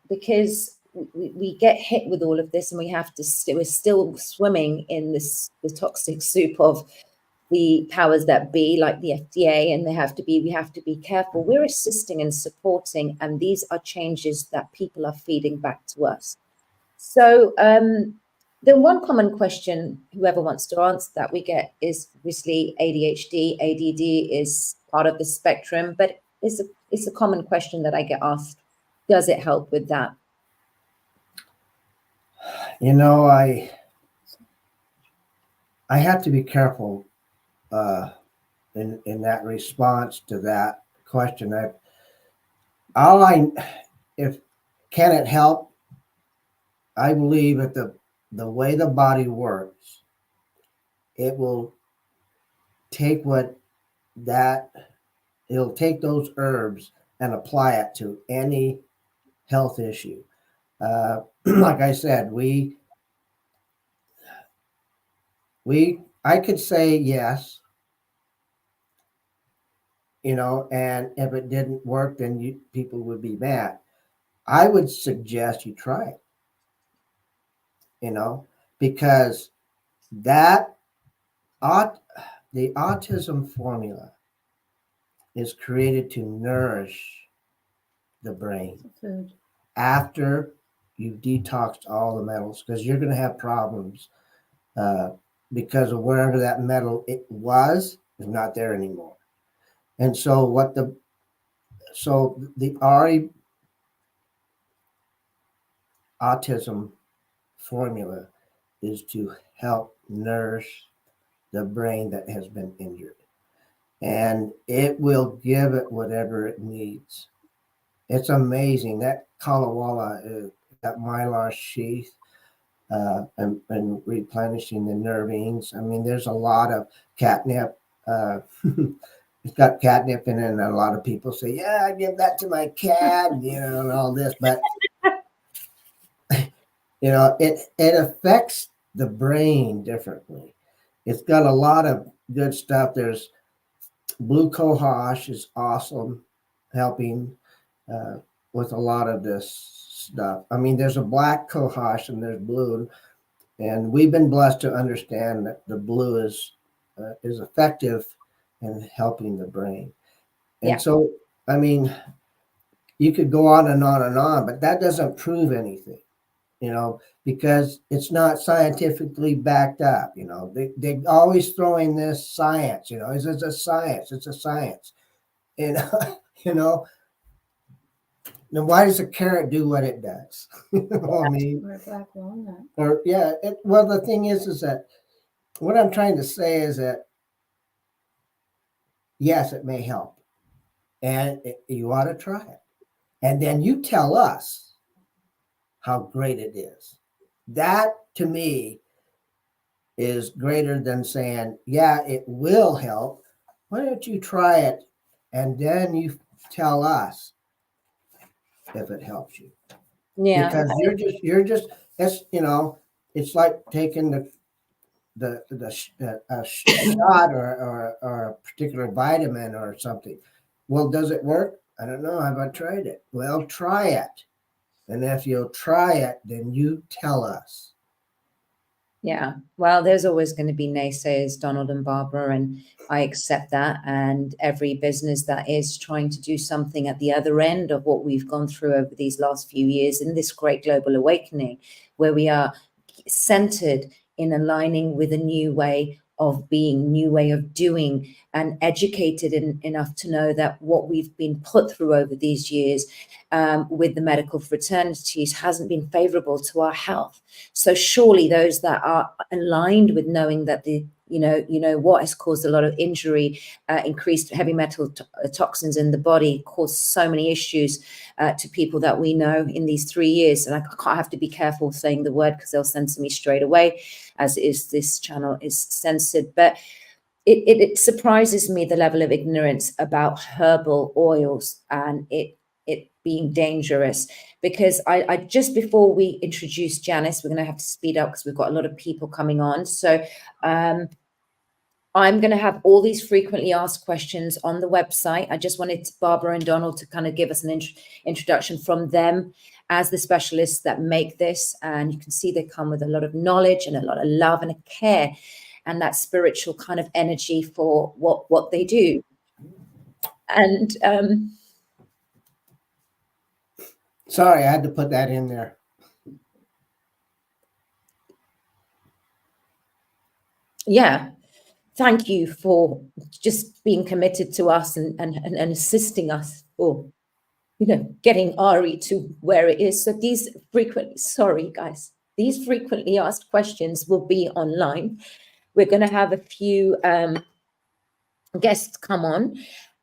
Because we get hit with all of this, and we have to. We're still swimming in the toxic soup of the powers that be, like the FDA, and we have to be careful. We're assisting and supporting, and these are changes that people are feeding back to us. So the one common question, whoever wants to answer that, we get is obviously ADHD. ADD is part of the spectrum, but it's a common question that I get asked. Does it help with that? I have to be careful in that response to that question. If can it help? I believe that the way the body works, it will take it'll take those herbs and apply it to any health issue. Like I said, I could say yes, and if it didn't work, then people would be mad. I would suggest you try it, because the autism formula is created to nourish the brain Food. after you've detoxed all the metals, because you're going to have problems because of wherever that metal it was is not there anymore. And so the Arii autism formula is to help nourish the brain that has been injured, and it will give it whatever it needs. It's amazing that Kalawala, that mylar sheath, and replenishing the nervines. I mean, there's a lot of catnip. It's got catnip in it, and a lot of people say, "Yeah, I give that to my cat," and all this, but it affects the brain differently. It's got a lot of good stuff. There's blue cohosh is awesome, helping with a lot of this stuff. I mean, there's a black cohosh and there's blue, and we've been blessed to understand that the blue is effective in helping the brain. And so, I mean, you could go on and on and on, but that doesn't prove anything, because it's not scientifically backed up. They always throw in this science, it's a science, and then why does a carrot do what it does? I mean, Or black walnut. well, the thing is that what I'm trying to say is that yes, it may help. And you ought to try it. And then you tell us how great it is. That, to me, is greater than saying, yeah, it will help. Why don't you try it? And then you tell us if it helps you. Yeah. Because you're just, it's, it's like taking a shot or a particular vitamin or something. Well, does it work? I don't know. Have I tried it? Well, try it. And if you'll try it, then you tell us. Yeah. Well, there's always going to be naysayers, Donald and Barbara, and I accept that. And every business that is trying to do something at the other end of what we've gone through over these last few years in this great global awakening, where we are centered in aligning with a new way of being, new way of doing, and educated enough to know that what we've been put through over these years with the medical fraternities hasn't been favorable to our health. So surely those that are aligned with knowing that what has caused a lot of injury, increased heavy metal toxins in the body, caused so many issues to people that we know in these 3 years. And I have to be careful saying the word because they'll censor me straight away, as is this channel is censored. But it surprises me the level of ignorance about herbal oils and it being dangerous, because I just before we introduce Janice, we're going to have to speed up because we've got a lot of people coming on. So I'm going to have all these frequently asked questions on the website. I just wanted Barbara and Donald to kind of give us an introduction from them as the specialists that make this. And you can see they come with a lot of knowledge and a lot of love and a care and that spiritual kind of energy for what they do. And sorry, I had to put that in there. yeah, thank you for just being committed to us and assisting us for, getting Arii to where it is. So these frequently asked questions will be online. We're going to have a few guests come on,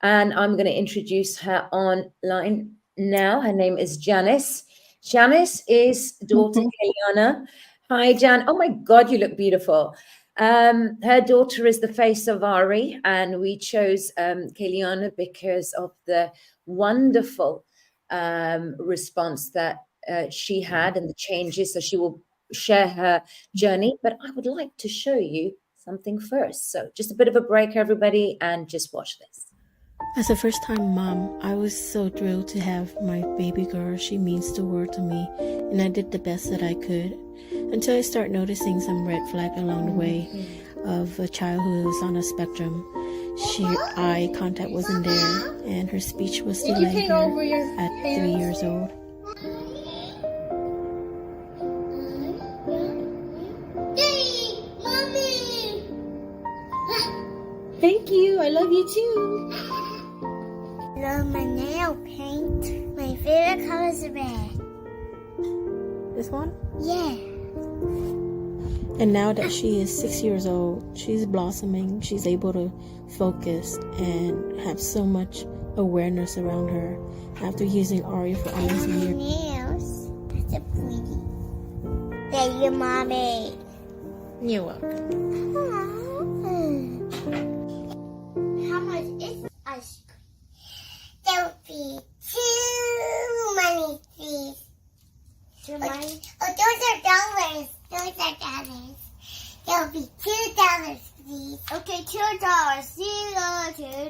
and I'm going to introduce her online now. Her name is Janice. Janice is daughter Kayana. Hi, Jan. Oh my God, you look beautiful. Her daughter is the face of Arii, and we chose Kayana because of the wonderful response that she had and the changes. So she will share her journey, but I would like to show you something first. So just a bit of a break, everybody, and just watch this. As a first-time mom, I was so thrilled to have my baby girl. She means the world to me, and I did the best that I could until I start noticing some red flag along the way of a child who was on a spectrum. Eye contact wasn't there, and her speech was delayed at 3 years old. Thank you. I love you too. I love my nail paint. My favorite color is red. This one? Yeah. And now that she is 6 years old, she's blossoming. She's able to focus and have so much awareness around her after using Arii for almost a year. Nails. That's so pretty. Thank you, Mommy. You're welcome. How much is ice cream? Don't be too many, please. Too many? Oh, those are dollars. Those are dollars. There'll be $2, please. Okay, $2.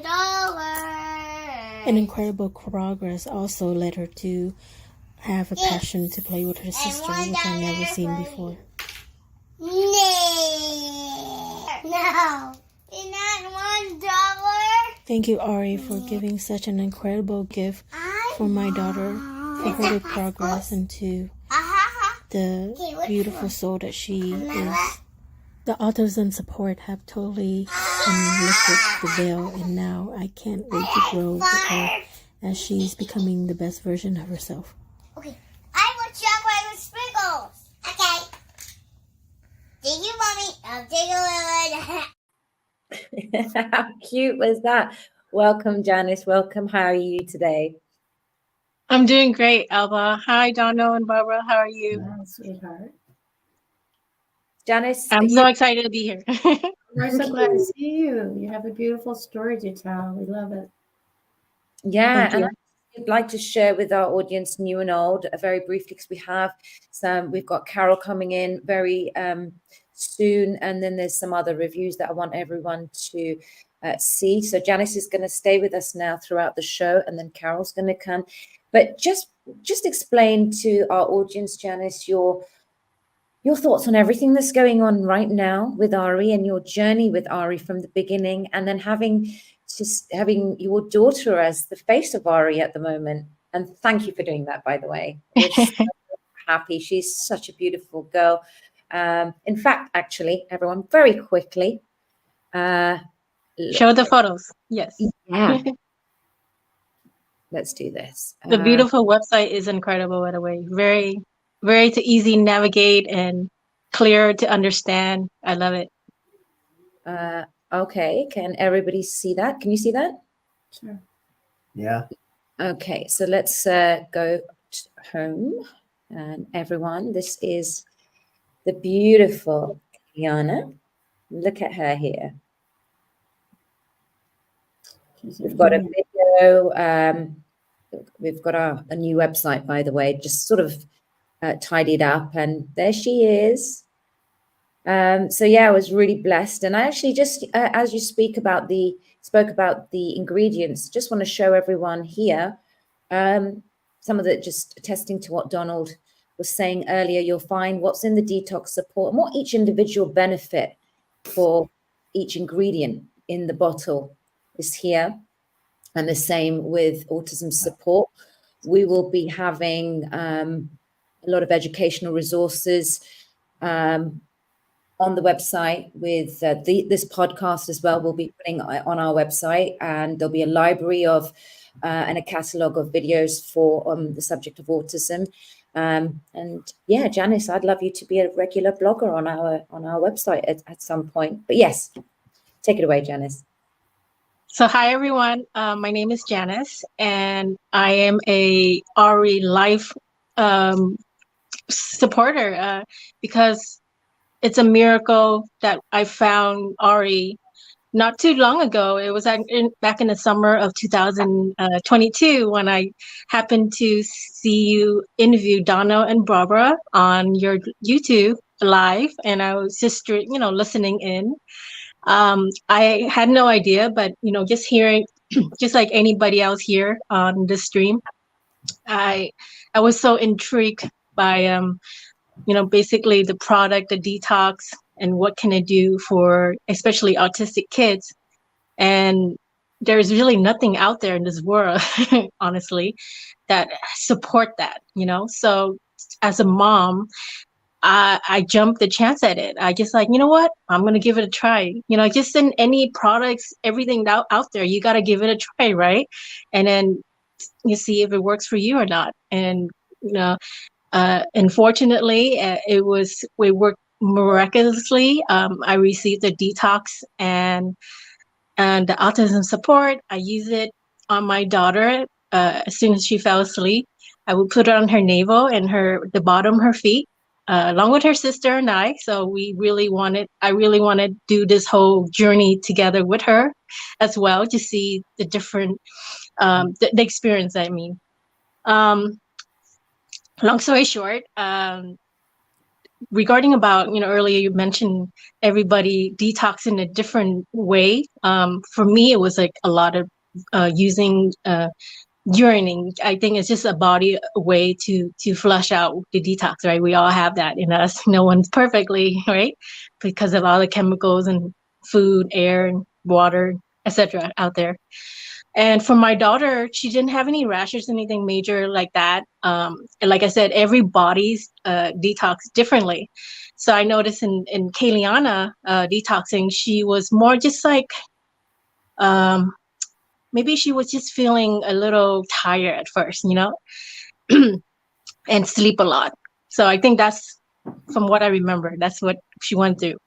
$2. An incredible progress also led her to have a passion to play with her sister, which I've never seen before. No. It's not $1. Thank you, Arii, for giving such an incredible gift for my daughter, for her to progress into the beautiful soul that she is. The autism support have totally lifted the veil, and now I can't wait to grow with her as she's becoming the best version of herself. Okay, I want chocolate with sprinkles. Okay. Thank you, Mommy. I'll take a little. How cute was that? Welcome, Janice. Welcome. How are you today? I'm doing great, Alba. Hi, Dono and Barbara. How are you? Hi, sweetheart. Janice, I'm so excited to be here. We're so glad to see you. You have a beautiful story to tell. We love it. yeah, Thank and you. I'd like to share with our audience, new and old, very briefly, because we've got Carol coming in very soon, and then there's some other reviews that I want everyone to see. So Janice is going to stay with us now throughout the show, and then Carol's going to come. But just explain to our audience, Janice, your thoughts on everything that's going on right now with Arii and your journey with Arii from the beginning, and then having your daughter as the face of Arii at the moment. And thank you for doing that, by the way. We're so happy. She's such a beautiful girl. In fact, actually, everyone, very quickly. Show the photos. Yes. Yeah. Let's do this. The beautiful website is incredible, by the way. Very, very easy to navigate and clear to understand. I love it. Okay. Can everybody see that? Can you see that? Sure. Yeah. Okay. So let's go home. And everyone, this is the beautiful Kiana. Look at her here. We've got a video. We've got a new website, by the way, just sort of tidied up, and there she is. So yeah, I was really blessed, and I actually just as you spoke about the ingredients, just want to show everyone here some of the, just attesting to what Donald was saying earlier. You'll find what's in the detox support and what each individual benefit for each ingredient in the bottle is here. And the same with autism support. We will be having a lot of educational resources on the website with this podcast as well. We'll be putting on our website, and there'll be a library of and a catalogue of videos for the subject of autism. And yeah, Janice, I'd love you to be a regular blogger on our website at some point. But yes, take it away, Janice. So hi, everyone. My name is Janice, and I am a Arii life supporter because it's a miracle that I found Arii not too long ago. It was back in the summer of 2022 when I happened to see you interview Donna and Barbara on your YouTube live, and I was just listening in. I had no idea, but just hearing, just like anybody else here on the stream, I was so intrigued by basically the product, the detox, and what can it do for especially autistic kids. And there's really nothing out there in this world, honestly, that support that. So as a mom, I jumped the chance at it. I just like, you know what? I'm going to give it a try. Just in any products, everything out there, you got to give it a try, right? And then you see if it works for you or not. And, unfortunately, it worked miraculously. I received the detox and the autism support. I use it on my daughter as soon as she fell asleep. I would put it on her navel and the bottom of her feet. Along with her sister and I. So I really want to do this whole journey together with her as well, to see the different, the experience, I mean. Long story short, regarding about, earlier you mentioned everybody detox in a different way. For me, it was like a lot of using urinating. I think it's just a body way to flush out the detox, right? We all have that in us. No one's perfectly, right? Because of all the chemicals and food, air, and water, etc. out there. And for my daughter, she didn't have any rashes, anything major like that. And like I said, every body's detox differently. So I noticed in Kaliana detoxing, she was more just like, maybe she was just feeling a little tired at first, and sleep a lot. So I think that's, from what I remember, that's what she went through.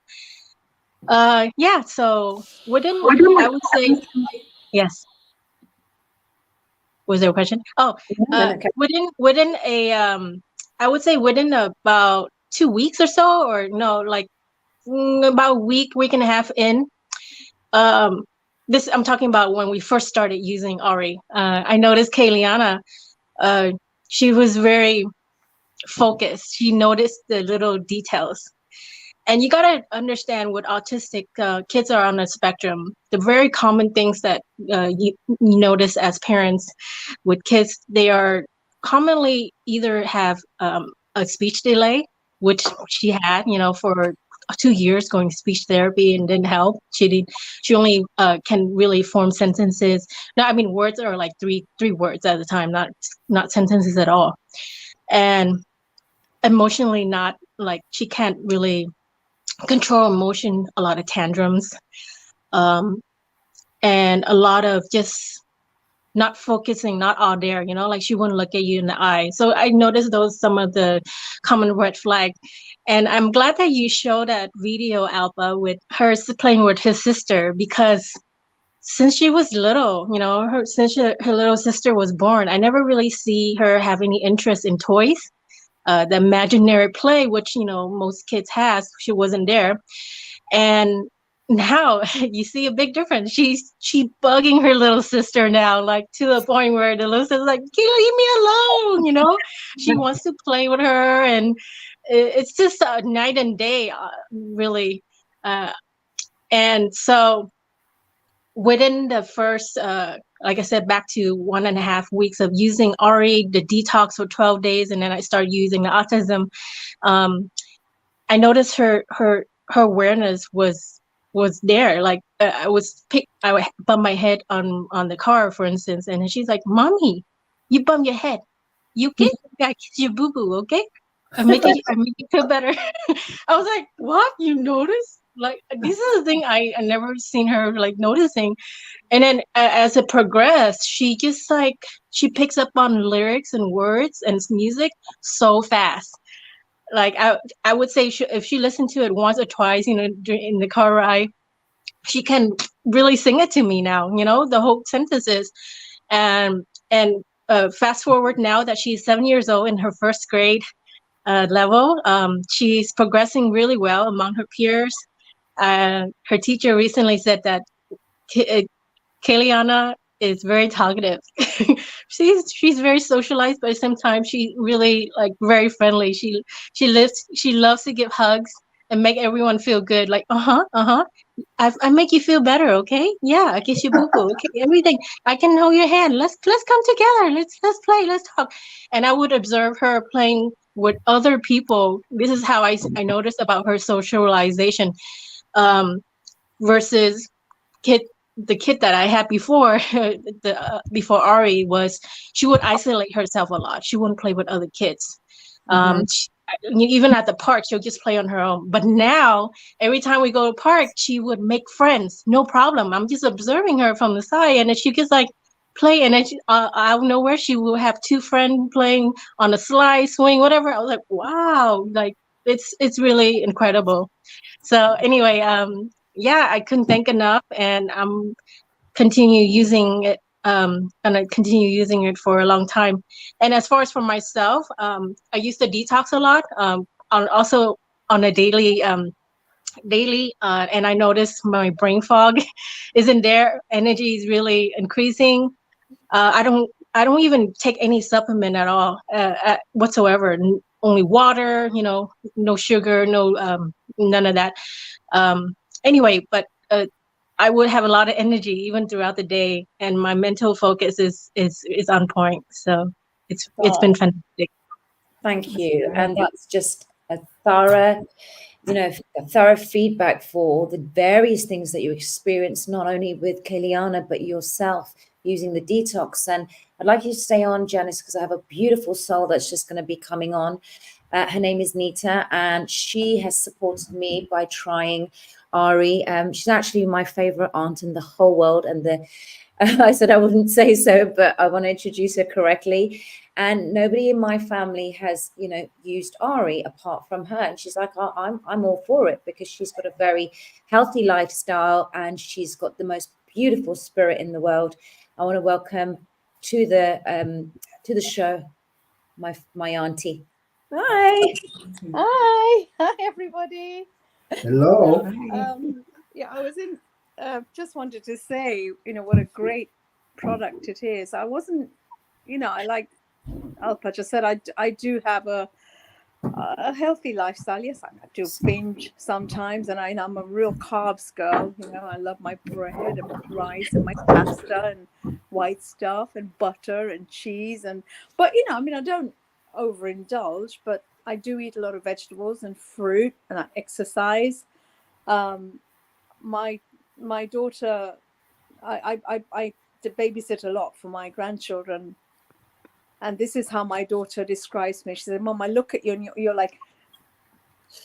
Yeah. So I would say, yes. Was there a question? Oh, Okay. within a I would say within about 2 weeks or so, or no, like about a week and a half in. This I'm talking about when we first started using Arii. I noticed Kayliana, she was very focused. She noticed the little details. And you got to understand with autistic kids are on the spectrum, the very common things that you notice as parents with kids, they are commonly either have a speech delay, which she had, for 2 years going to speech therapy and didn't help. She only can really form sentences. No, I mean, words are like three words at a time, not sentences at all. And emotionally not, like, she can't really control emotion, a lot of tantrums, and a lot of just not focusing, not all there, like she wouldn't look at you in the eye. So I noticed those some of the common red flag. And I'm glad that you showed that video, Alba, with her playing with his sister, because since she was little, since her little sister was born, I never really see her have any interest in toys. The imaginary play, which, most kids has, she wasn't there. And now you see a big difference. She's bugging her little sister now, like to the point where the little sister's like, "Can you leave me alone?" She wants to play with her, and it's just a night and day, really. And so within the first, like I said, back to 1.5 weeks of using Arii, the detox for 12 days, and then I started using the autism. I noticed her awareness was there. Like I would bump my head on the car, for instance, and she's like, "Mommy, you bump your head. You okay? I kiss your boo boo, okay? I make you feel better." I was like, "What? You notice?" Like, this is the thing I never seen her like noticing. And then as it progressed, she just like, she picks up on lyrics and words and music so fast. Like I would say if she listened to it once or twice, in the car ride, she can really sing it to me now, the whole sentences. And fast forward now that she's 7 years old in her first grade level, she's progressing really well among her peers. Her teacher recently said that Kayliana is very talkative. she's very socialized, but at the same time, she really like very friendly. She loves to give hugs and make everyone feel good. Like, I make you feel better, okay? Yeah, I kiss you boo boo, okay? Everything. I can hold your hand. Let's come together. Let's play. Let's talk. And I would observe her playing with other people. This is how I noticed about her socialization, versus the kid that I had before, before Arii, was she would isolate herself a lot. She wouldn't play with other kids. Even at the park, she'll just play on her own. But now, every time we go to the park, she would make friends. No problem. I'm just observing her from the side, and then she just like play, and then out of nowhere, she will have 2 friends playing on a slide, swing, whatever. I was like, wow, like it's really incredible. So anyway, yeah, I couldn't thank enough, and I'm continue using it. And I continue using it for a long time. And as far as for myself, I used to detox a lot, also on a daily, and I noticed my brain fog isn't there. Energy is really increasing. I don't even take any supplement at all, whatsoever. Only water, no sugar, no none of that. Anyway, but I would have a lot of energy even throughout the day, and my mental focus is on point. So it's been fantastic. Thank you. And that's just a thorough, thorough feedback for the various things that you experience, not only with Kayliana, but yourself using the detox. And I'd like you to stay on, Janice, because I have a beautiful soul that's just going to be coming on. Her name is Nita, and she has supported me by trying Arii. She's actually my favorite aunt in the whole world. And I said I wouldn't say so, but I want to introduce her correctly. And nobody in my family has, used Arii apart from her. And she's like, I'm all for it, because she's got a very healthy lifestyle and she's got the most beautiful spirit in the world. I want to welcome to the show. My auntie. Hi. Hi, everybody. Hello. Yeah, I was in. Just wanted to say, what a great product it is. I wasn't, I like Alpa just said. I do have a healthy lifestyle. Yes, I do binge sometimes, and I'm a real carbs girl. I love my bread and my rice and my pasta and white stuff and butter and cheese but I don't overindulge, but I do eat a lot of vegetables and fruit, and I exercise. My daughter, I babysit a lot for my grandchildren, and this is how my daughter describes me. She said, "Mom, I look at you and you're like,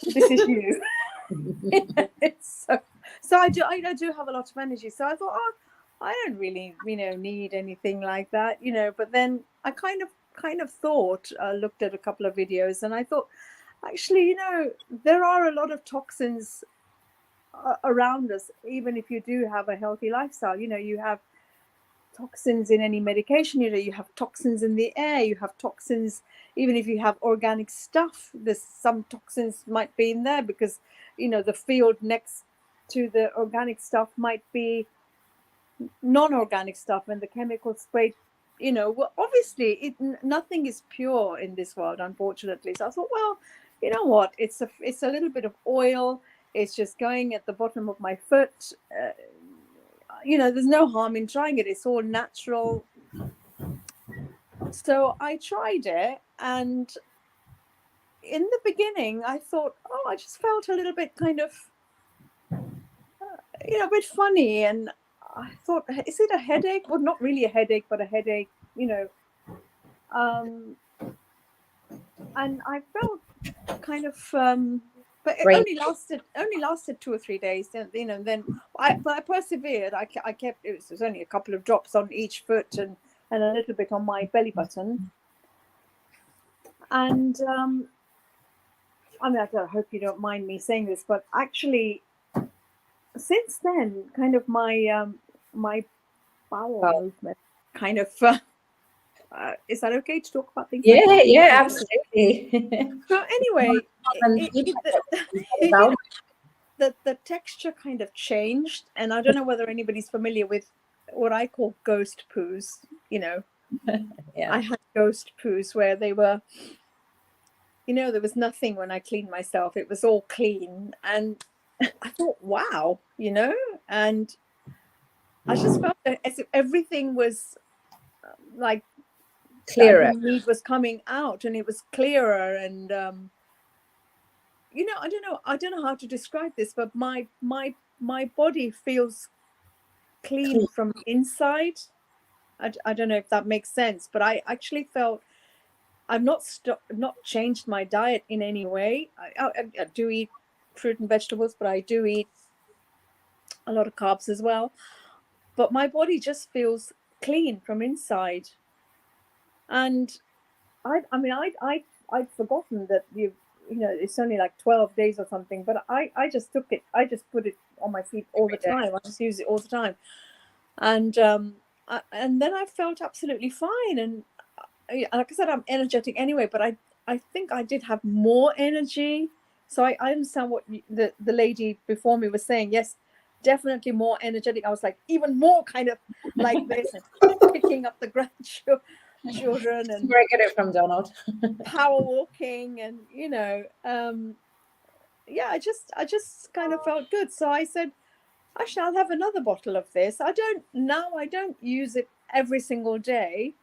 this is you." so I do have a lot of energy. So I thought, I don't really, need anything like that, But then I kind of thought, looked at a couple of videos, and I thought, actually, there are a lot of toxins around us, even if you do have a healthy lifestyle. You have toxins in any medication, you have toxins in the air, you have toxins even if you have organic stuff. There's some toxins might be in there because the field next to the organic stuff might be non-organic stuff, and the chemical sprayed, well, obviously nothing is pure in this world, unfortunately. So I thought, well, you know what, it's a little bit of oil, it's just going at the bottom of my foot. There's no harm in trying it. It's all natural. So I tried it, and in the beginning I thought, I just felt a little bit kind of, a bit funny, and I thought, is it a headache? Well, not really a headache, but a headache, and I felt kind of, but it only lasted 2 or 3 days. Then I persevered. I kept. It was only a couple of drops on each foot and a little bit on my belly button. And I hope you don't mind me saying this, but actually, since then, kind of my my bowel movement kind of. Is that okay to talk about things? Yeah, absolutely. So anyway, the texture kind of changed, and I don't know whether anybody's familiar with what I call ghost poos. Yeah. I had ghost poos where they were, there was nothing when I cleaned myself. It was all clean, and I thought, wow, and I just felt as if everything was like clearer. Meat was coming out, and it was clearer, and I don't know how to describe this, but my body feels clean from inside. I don't know if that makes sense, but I actually felt I've not changed my diet in any way. I do eat fruit and vegetables, but I do eat a lot of carbs as well. But my body just feels clean from inside. And I'd forgotten that it's only like 12 days or something, but I just took it. I just put it on my feet all the time. I just use it all the time. And then I felt absolutely fine. And like I said, I'm energetic anyway, but I think I did have more energy. So I understand what the lady before me was saying. Yes, definitely more energetic. I was like even more kind of like this, and picking up the grandchildren and where I get it from, Donald. power walking, and I just kind of felt good. So I said, actually, I'll have another bottle of this. I don't use it every single day.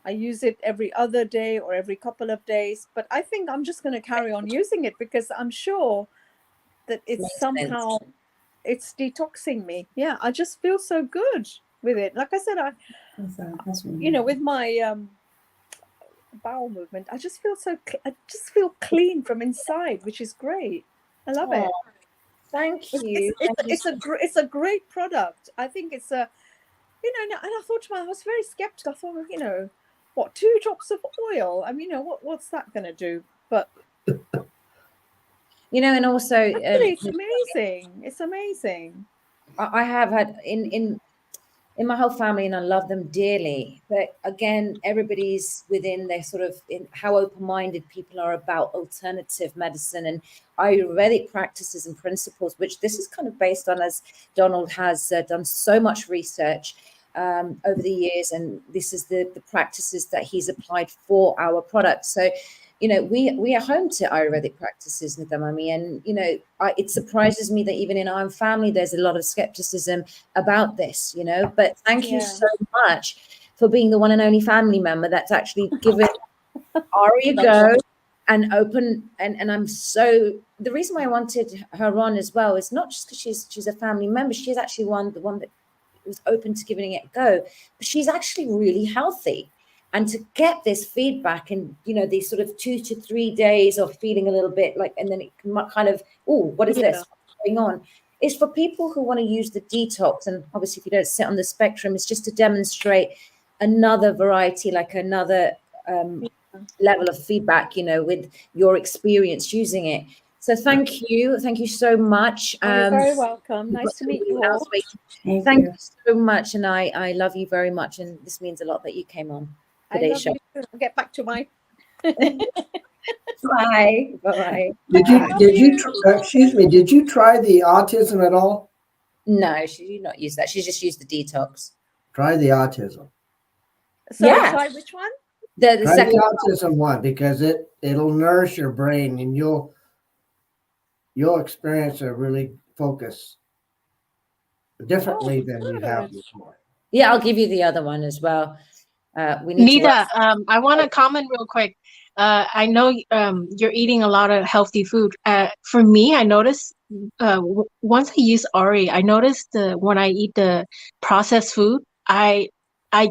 I use it every other day or every couple of days, but I think I'm just going to carry on using it because I'm sure that it's somehow it's detoxing me. Yeah, I just feel so good with it. Like I said, with my bowel movement, I just feel clean from inside, which is great. I love it. Thank you. It's a great product. I think it's a, and I thought to myself, I was very skeptical. I thought, what, 2 drops of oil? I mean, what's that going to do? But and also actually, it's amazing. It's amazing. I have had in in my whole family, and I love them dearly. But again, everybody's within their sort of in how open-minded people are about alternative medicine and Ayurvedic practices and principles, which this is kind of based on, as Donald has done so much research over the years, and this is the practices that he's applied for our products. So, you know, we are home to Ayurvedic practices, Nidamami, and you know, it surprises me that even in our own family, there's a lot of skepticism about this. You know, but thank you so much for being the one and only family member that's actually given Arii a go and open. And I'm so, the reason why I wanted her on as well is not just because she's a family member. She's actually the one that was open to giving it a go, but she's actually really healthy. And to get this feedback and, you know, these sort of 2 to 3 days of feeling a little bit like, and then it can kind of, oh, what is this? What's going on? Is for people who want to use the detox. And obviously, if you don't sit on the spectrum, it's just to demonstrate another variety, like another level of feedback, you know, with your experience using it. So thank you so much. You're very welcome. Nice to meet you all. Thank you so much, and I love you very much, and this means a lot that you came on today's show. I'll get back to my. Bye. Bye. Did you excuse me? Did you try the autism at all? No, she did not use that. She just used the detox. Try the autism. Sorry, which one? The Try second the autism one, because it'll nourish your brain and you'll experience a really focus differently than you have before. Yeah, I'll give you the other one as well. We need Nita, I want to comment real quick. I know you're eating a lot of healthy food. For me, I noticed once I use Arii, I noticed when I eat the processed food, I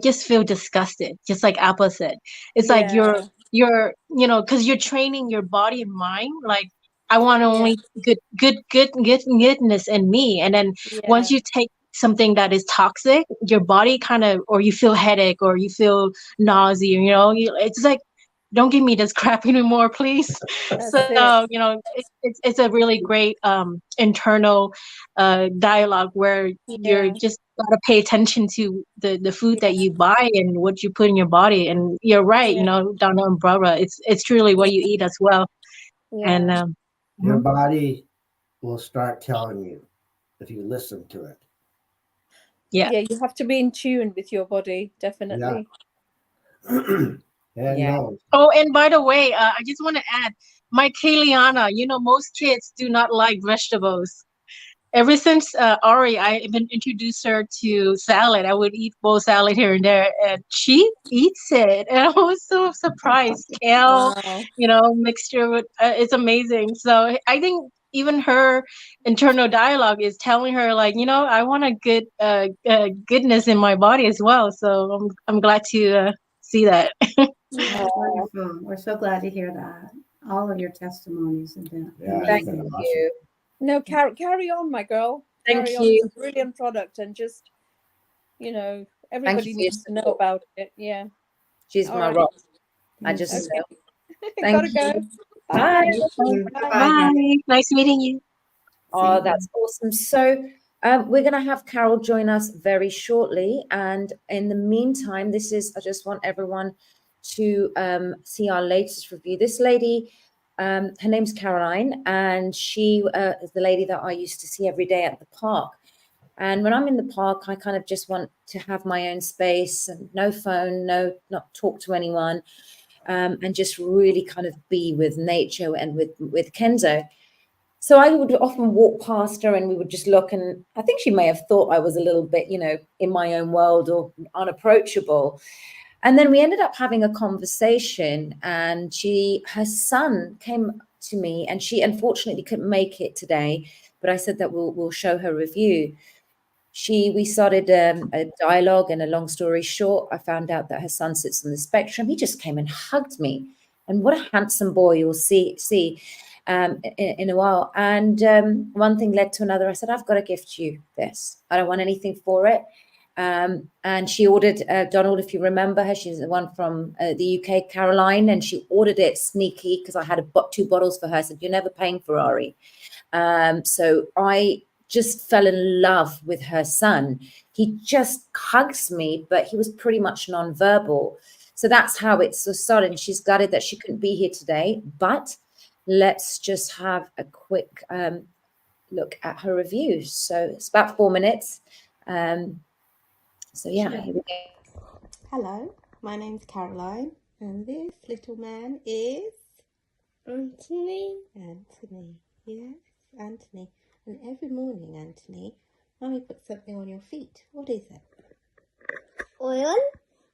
just feel disgusted, just like Appa said. It's like you're you know, because you're training your body and mind. Like, I want only goodness in me, and then once you take something that is toxic, your body kind of, or you feel headache, or you feel nausea, you know, it's like, don't give me this crap anymore, please. So you know, it's a really great internal dialogue where you're just gotta pay attention to the food that you buy and what you put in your body. And you're right, you know, Donna and Barbara, it's truly what you eat as well. And your body will start telling you if you listen to it. Yeah, you have to be in tune with your body, definitely. No. Oh, and by the way, I just want to add, my Kayliana, you know, most kids do not like vegetables. Ever since Arii, I've been introduced her to salad. I would eat bowl salad here and there, and she eats it. And I was so surprised. Kale, you know, mixture with it's amazing. So I think even her internal dialogue is telling her, like, you know, I want a good goodness in my body as well. So I'm glad to see that. Wonderful. We're so glad to hear that. All of your testimonies have been Thank amazing. you. No, carry on, my girl. Thank Carry on. you. It's a brilliant product, and just, you know, everybody needs to know about it. Yeah. She's my rock. I just Gotta go. Bye. Bye. Nice meeting you. Oh, that's awesome. So we're going to have Carol join us very shortly. And in the meantime, I just want everyone to see our latest review. This lady, her name's Caroline, and she is the lady that I used to see every day at the park. And when I'm in the park, I kind of just want to have my own space and no phone, not talk to anyone, and just really kind of be with nature and with Kenzo. So I would often walk past her and we would just look, and I think she may have thought I was a little bit, you know, in my own world or unapproachable. And then we ended up having a conversation, and her son came to me, and she unfortunately couldn't make it today, but I said that we'll show her review. We started a dialogue, and a long story short, I found out that her son sits on the spectrum. He just came and hugged me, and what a handsome boy you'll see in a while. And one thing led to another. I said, I've got to gift you this. I don't want anything for it. And she ordered, Donald, if you remember her, she's the one from the UK, Caroline, and she ordered it sneaky because I had 2 bottles for her. I said, you're never paying for Arii. So I just fell in love with her son. he just hugs me, but he was pretty much non-verbal. So that's how it started. And she's gutted that she couldn't be here today, but let's just have a quick look at her review. So it's about 4 minutes. So yeah, here we go. Hello, my name's Caroline, and this little man is Anthony. Anthony. Yes, Anthony. And every morning, Anthony, Mummy puts something on your feet. What is it? Oil.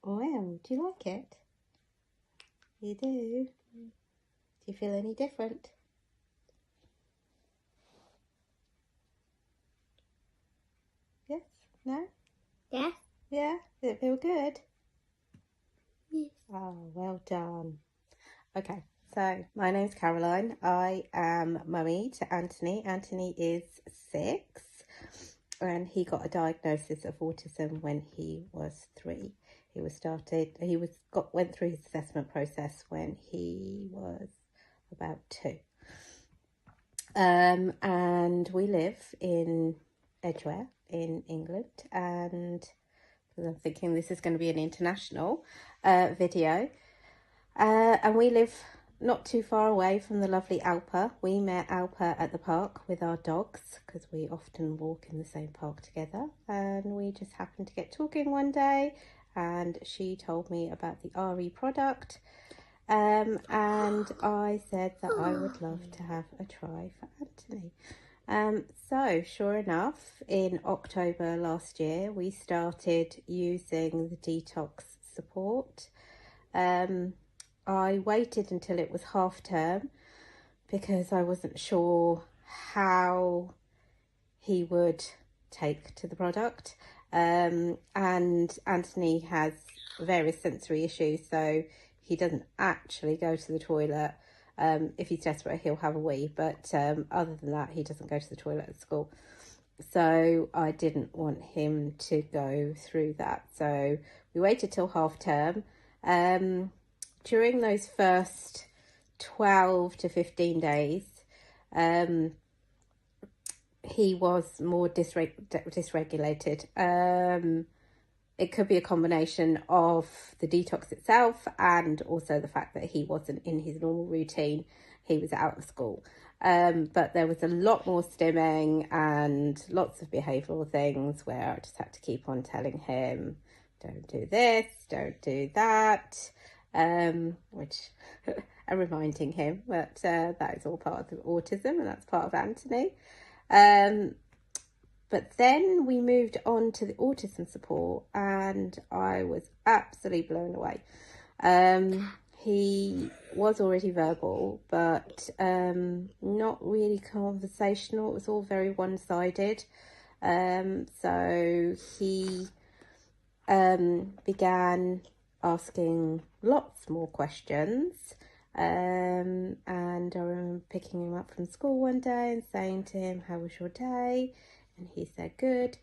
Oil. Do you like it? You do? Do you feel any different? Yes? No? Yeah. Yeah? Does it feel good? Yes. Oh, well done. Okay, so my name's Caroline. I am mummy to Anthony. Anthony is 6 and he got a diagnosis of autism when he was 3. Went through his assessment process when he was about 2. And we live in Edgware in England, and I'm thinking this is going to be an international video. And we live not too far away from the lovely Alpa. We met Alpa at the park with our dogs because we often walk in the same park together. And we just happened to get talking one day, and she told me about the Arii product. And I said that I would love to have a try for Anthony. So sure enough, in October last year, we started using the detox support. I waited until it was half term because I wasn't sure how he would take to the product. And Anthony has various sensory issues, so he doesn't actually go to the toilet. If he's desperate, he'll have a wee, but other than that, he doesn't go to the toilet at school. So I didn't want him to go through that. So we waited till half term. During those first 12 to 15 days, he was more dysregulated. It could be a combination of the detox itself and also the fact that he wasn't in his normal routine. He was out of school. But there was a lot more stimming and lots of behavioural things where I just had to keep on telling him, don't do this, don't do that, which I'm reminding him that that is all part of autism and that's part of Anthony. But then we moved on to the autism support and I was absolutely blown away. He was already verbal, but not really conversational. It was all very one-sided. So he began asking lots more questions. And I remember picking him up from school one day and saying to him, how was your day? And he said, good.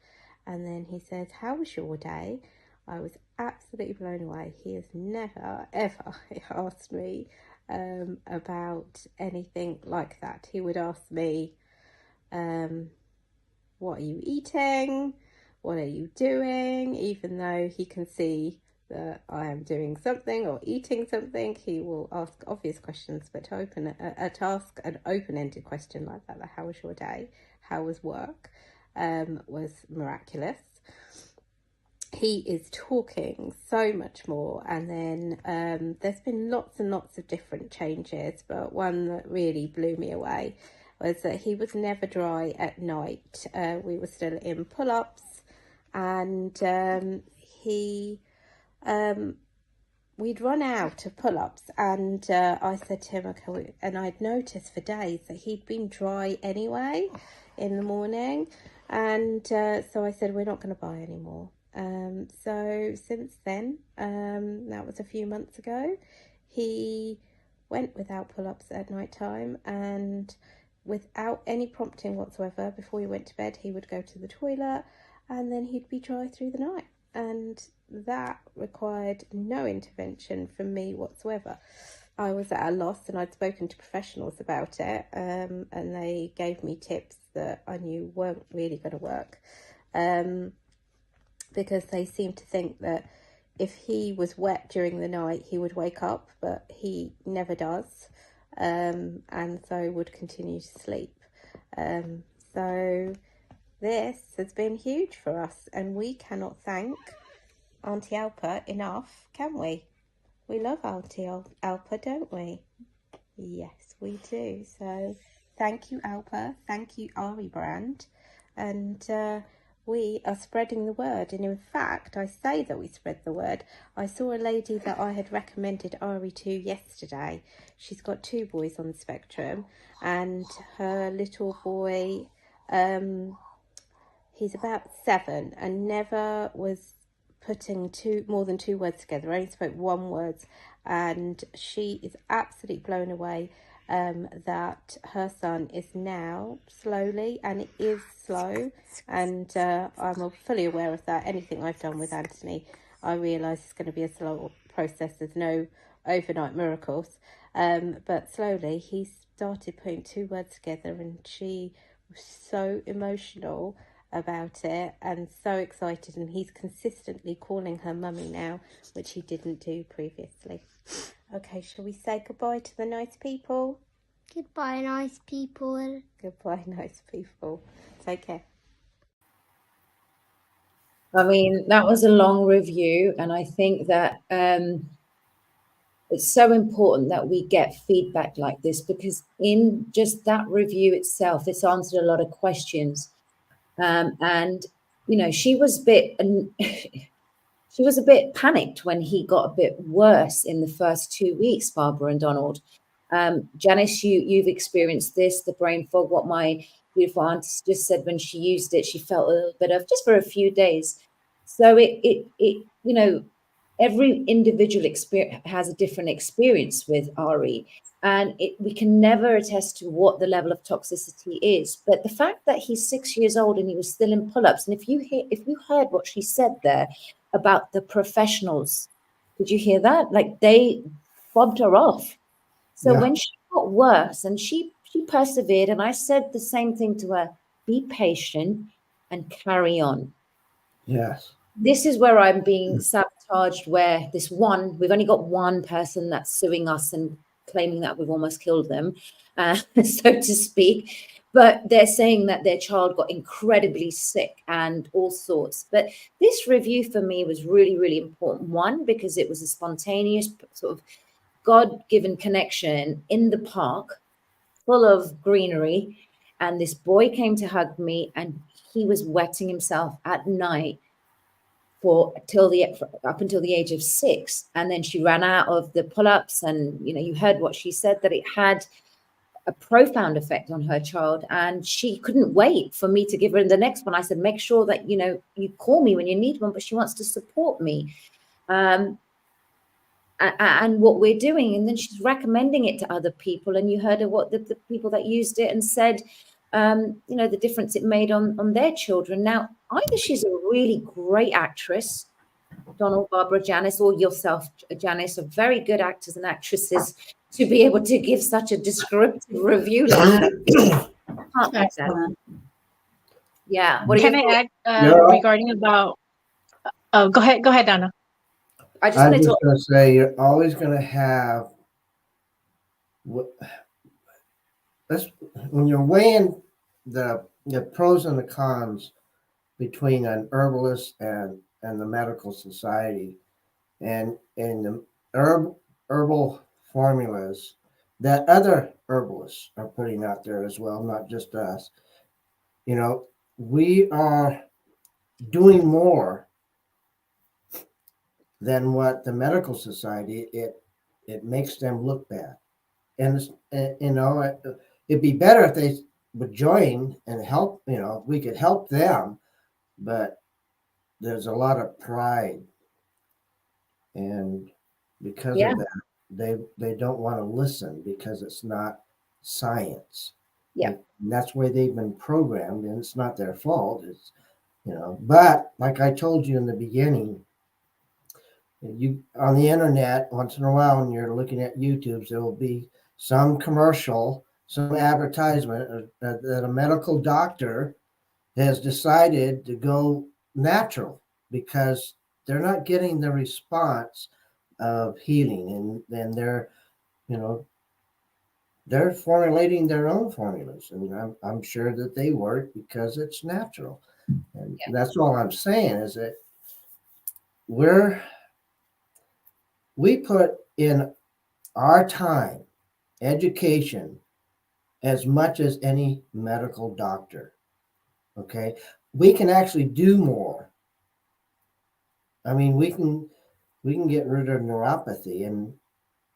And then he says, how was your day? I was absolutely blown away. He has never, ever asked me about anything like that. He would ask me, what are you eating? What are you doing? Even though he can see that I am doing something or eating something, he will ask obvious questions. But to open ask an open-ended question like that, like, how was your day? How was work? Was miraculous. He is talking so much more, and then there's been lots and lots of different changes, but one that really blew me away was that he was never dry at night. We were still in pull-ups, and we'd run out of pull-ups, and I said to him, okay, and I'd noticed for days that he'd been dry anyway in the morning, and so I said, we're not going to buy any more. So since then, that was a few months ago, he went without pull-ups at night time, and without any prompting whatsoever, before he went to bed, he would go to the toilet, and then he'd be dry through the night. And that required no intervention from me whatsoever. I was at a loss, and I'd spoken to professionals about it, and they gave me tips that I knew weren't really going to work. because they seem to think that if he was wet during the night, he would wake up, but he never does, and so would continue to sleep. So this has been huge for us, and we cannot thank Auntie Alpa enough, can we? We love Auntie Alpa, don't we? Yes, we do. So thank you, Alpa. Thank you, Arii brand. And we are spreading the word. And in fact, I say that we spread the word. I saw a lady that I had recommended Arii to yesterday. She's got 2 boys on the spectrum, and her little boy, he's about 7 and never was putting more than 2 words together. Only spoke 1 word, and she is absolutely blown away that her son is now slowly, and it is slow, and I'm fully aware of that. Anything I've done with Anthony, I realise it's going to be a slow process. There's no overnight miracles, but slowly he started putting 2 words together, and she was so emotional about it and so excited, and he's consistently calling her mummy now, which he didn't do previously. Okay, shall we say goodbye to the nice people? Goodbye, nice people. Goodbye, nice people. Take care. I mean, that was a long review, and I think that it's so important that we get feedback like this, because in just that review itself, it's answered a lot of questions. And you know, she was a bit panicked when he got a bit worse in the first 2 weeks, Barbara and Donald. Janice, you've experienced this, the brain fog. What my beautiful auntie just said, when she used it, she felt a little bit of, just for a few days. So it you know, every individual experience has a different experience with Arii, and we can never attest to what the level of toxicity is. But the fact that he's 6 years old and he was still in pull-ups, and if you heard what she said there about the professionals, did you hear that? Like, they fobbed her off. So when she got worse, and she persevered, and I said the same thing to her: be patient and carry on. Yes. This is where I'm being sabotaged, where we've only got one person that's suing us and claiming that we've almost killed them, so to speak. But they're saying that their child got incredibly sick and all sorts. But this review for me was really, really important. One, because it was a spontaneous sort of God-given connection in the park, full of greenery. And this boy came to hug me, and he was wetting himself at night up until the age of 6. And then she ran out of the pull-ups, and you know, you heard what she said, that it had a profound effect on her child, and she couldn't wait for me to give her the next one. I said, make sure that, you know, you call me when you need one, but she wants to support me. And what we're doing, and then she's recommending it to other people, and you heard of what the people that used it and said, you know, the difference it made on their children. Now, either she's a really great actress, Donald, Barbara, Janice, or yourself, Janice, are very good actors and actresses to be able to give such a descriptive review like that. Can't like that. Yeah. What Can I add regarding about? Oh, go ahead, Donna. I was just going to say, you're always going to have, when you're weighing the pros and the cons between an herbalist and the medical society, and the herbal formulas that other herbalists are putting out there as well, not just us. You know, we are doing more than what the medical society, it makes them look bad. And you know, it'd be better if they would join and help. You know, we could help them, but there's a lot of pride, and because of that, they don't want to listen, because it's not science. Yeah, and that's why they've been programmed, and it's not their fault. It's, you know, but like I told you in the beginning, you on the internet, once in a while when you're looking at YouTube, there will be some commercial, some advertisement that a medical doctor has decided to go natural. because they're not getting the response of healing, and then they're, you know, they're formulating their own formulas, and I'm sure that they work because it's natural. And that's all I'm saying is that we put in our time, education, as much as any medical doctor. Okay, we can actually do more. I mean, we can get rid of neuropathy, and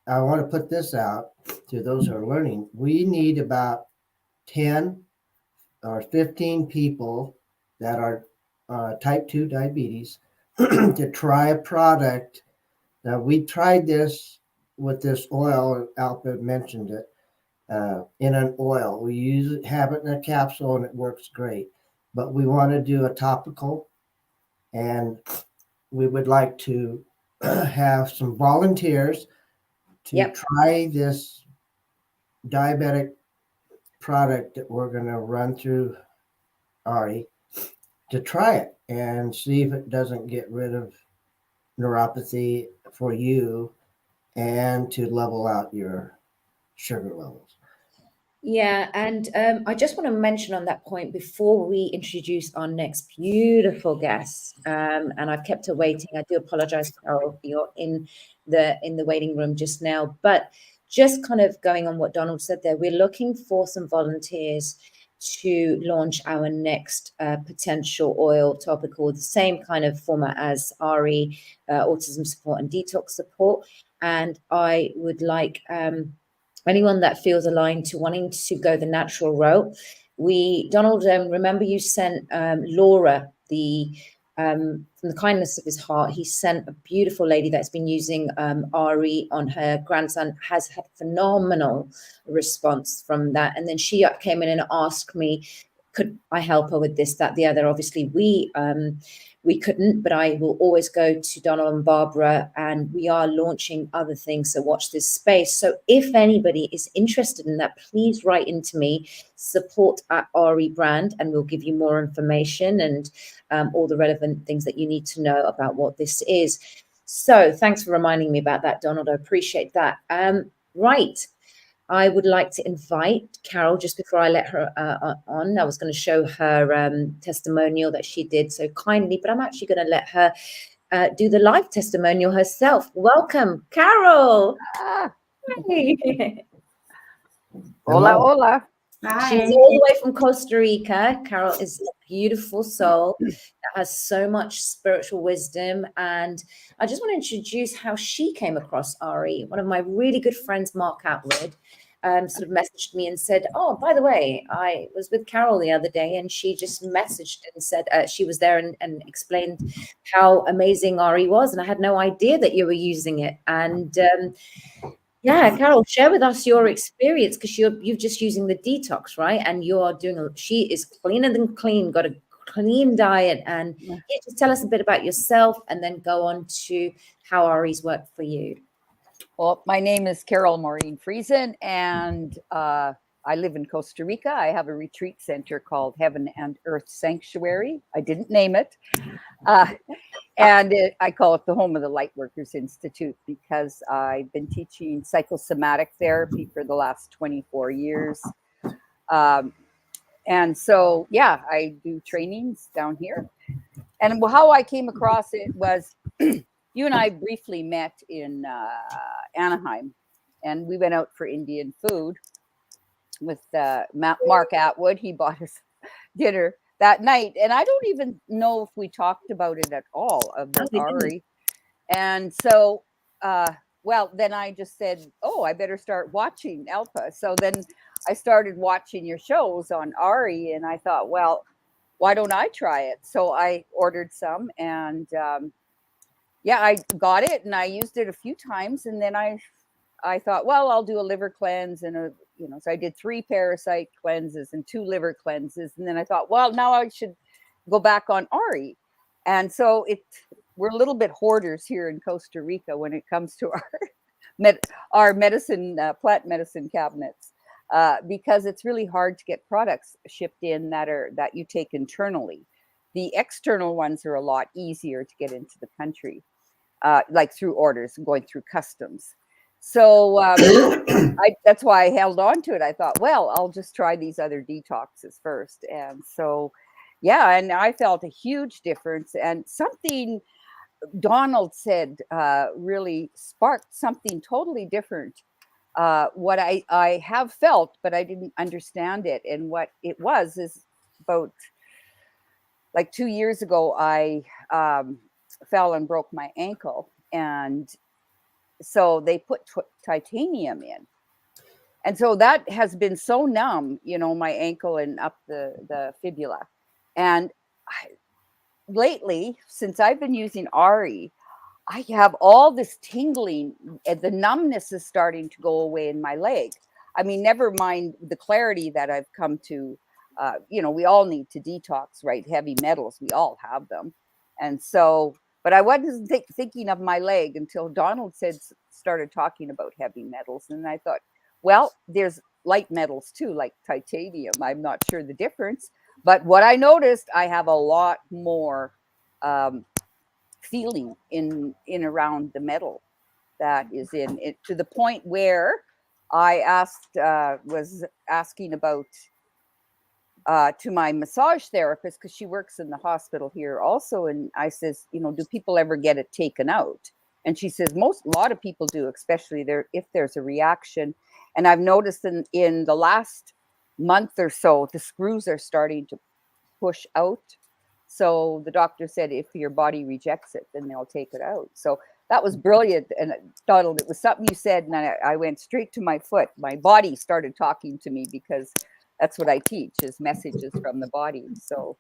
I want to put this out to those who are learning. We need about 10 or 15 people that are type 2 diabetes to try a product. Now, we tried this with this oil, Alpa mentioned it, in an oil. We have it in a capsule and it works great. But we want to do a topical, and we would like to have some volunteers to try this diabetic product that we're going to run through Arii, to try it and see if it doesn't get rid of neuropathy for you and to level out your sugar levels. Yeah, and I just want to mention on that point before we introduce our next beautiful guest, and I've kept her waiting. I do apologize, Carol, you're in the waiting room just now, but just kind of going on what Donald said there, we're looking for some volunteers to launch our next potential oil topical, the same kind of format as Arii, autism support and detox support, and I would like anyone that feels aligned to wanting to go the natural route. Donald, remember you sent Laura from the kindness of his heart, he sent a beautiful lady that's been using Arii on her grandson, has had phenomenal response from that. And then she came in and asked me, could I help her with this, that, the other? Obviously, we couldn't, but I will always go to Donald and Barbara, and we are launching other things. So watch this space. So if anybody is interested in that, please write into me, support@Arii brand, and we'll give you more information and all the relevant things that you need to know about what this is. So thanks for reminding me about that, Donald. I appreciate that. Right. I would like to invite Carol, just before I let her on. I was going to show her testimonial that she did so kindly, but I'm actually going to let her do the live testimonial herself. Welcome, Carol. Hey. Hola, hola. Hi. She's all the way from Costa Rica. Carol is a beautiful soul that has so much spiritual wisdom. And I just want to introduce how she came across Arii. One of my really good friends, Mark Atwood, sort of messaged me and said, oh, by the way, I was with Carol the other day, and she just messaged and said she was there and explained how amazing Arii was. And I had no idea that you were using it. And yeah, Carol, share with us your experience, because you're just using the detox, right? And you're she is cleaner than clean, got a clean diet. And yeah, just tell us a bit about yourself and then go on to how Arii's worked for you. Well, my name is Carol Maureen Friesen, and I live in Costa Rica. I have a retreat center called Heaven and Earth Sanctuary. I didn't name it. I call it the home of the Lightworkers Institute, because I've been teaching psychosomatic therapy for the last 24 years. And so, yeah, I do trainings down here. And how I came across it was you and I briefly met in Anaheim, and we went out for Indian food with Mark Atwood. He bought us dinner that night, and I don't even know if we talked about it at all, about Arii. And so, well, then I just said, oh, I better start watching Alpa. So then I started watching your shows on Arii, and I thought, well, why don't I try it? So I ordered some, and yeah, I got it, and I used it a few times, and then I thought, well, I'll do a liver cleanse and so I did 3 parasite cleanses and 2 liver cleanses. And then I thought, well, now I should go back on Arii. And so we're a little bit hoarders here in Costa Rica when it comes to our medicine, plant medicine cabinets, because it's really hard to get products shipped in that you take internally. The external ones are a lot easier to get into the country, like through orders, going through customs. So that's why I held on to it. I thought, well, I'll just try these other detoxes first. And so, yeah, and I felt a huge difference. And something Donald said really sparked something totally different. What I have felt, but I didn't understand it. And what it was is about like 2 years ago, I fell and broke my ankle. And so they put titanium in. And so that has been so numb, you know, my ankle and up the fibula. And lately, since I've been using Arii, I have all this tingling, and the numbness is starting to go away in my leg. I mean, never mind the clarity that I've come to. You know, we all need to detox, right? Heavy metals, we all have them. And so, but I wasn't thinking of my leg until Donald started talking about heavy metals. And I thought, well, there's light metals too, like titanium. I'm not sure the difference. But what I noticed, I have a lot more feeling in around the metal that is in it, to the point where I was asking about to my massage therapist, because she works in the hospital here also, and I says, you know, do people ever get it taken out? And she says a lot of people do, especially if there's a reaction. And I've noticed in the last month or so, the screws are starting to push out. So the doctor said, if your body rejects it, then they'll take it out. So that was brilliant. And Donald, it was something you said, and I went straight to my foot. My body started talking to me, because that's what I teach, is messages from the body. So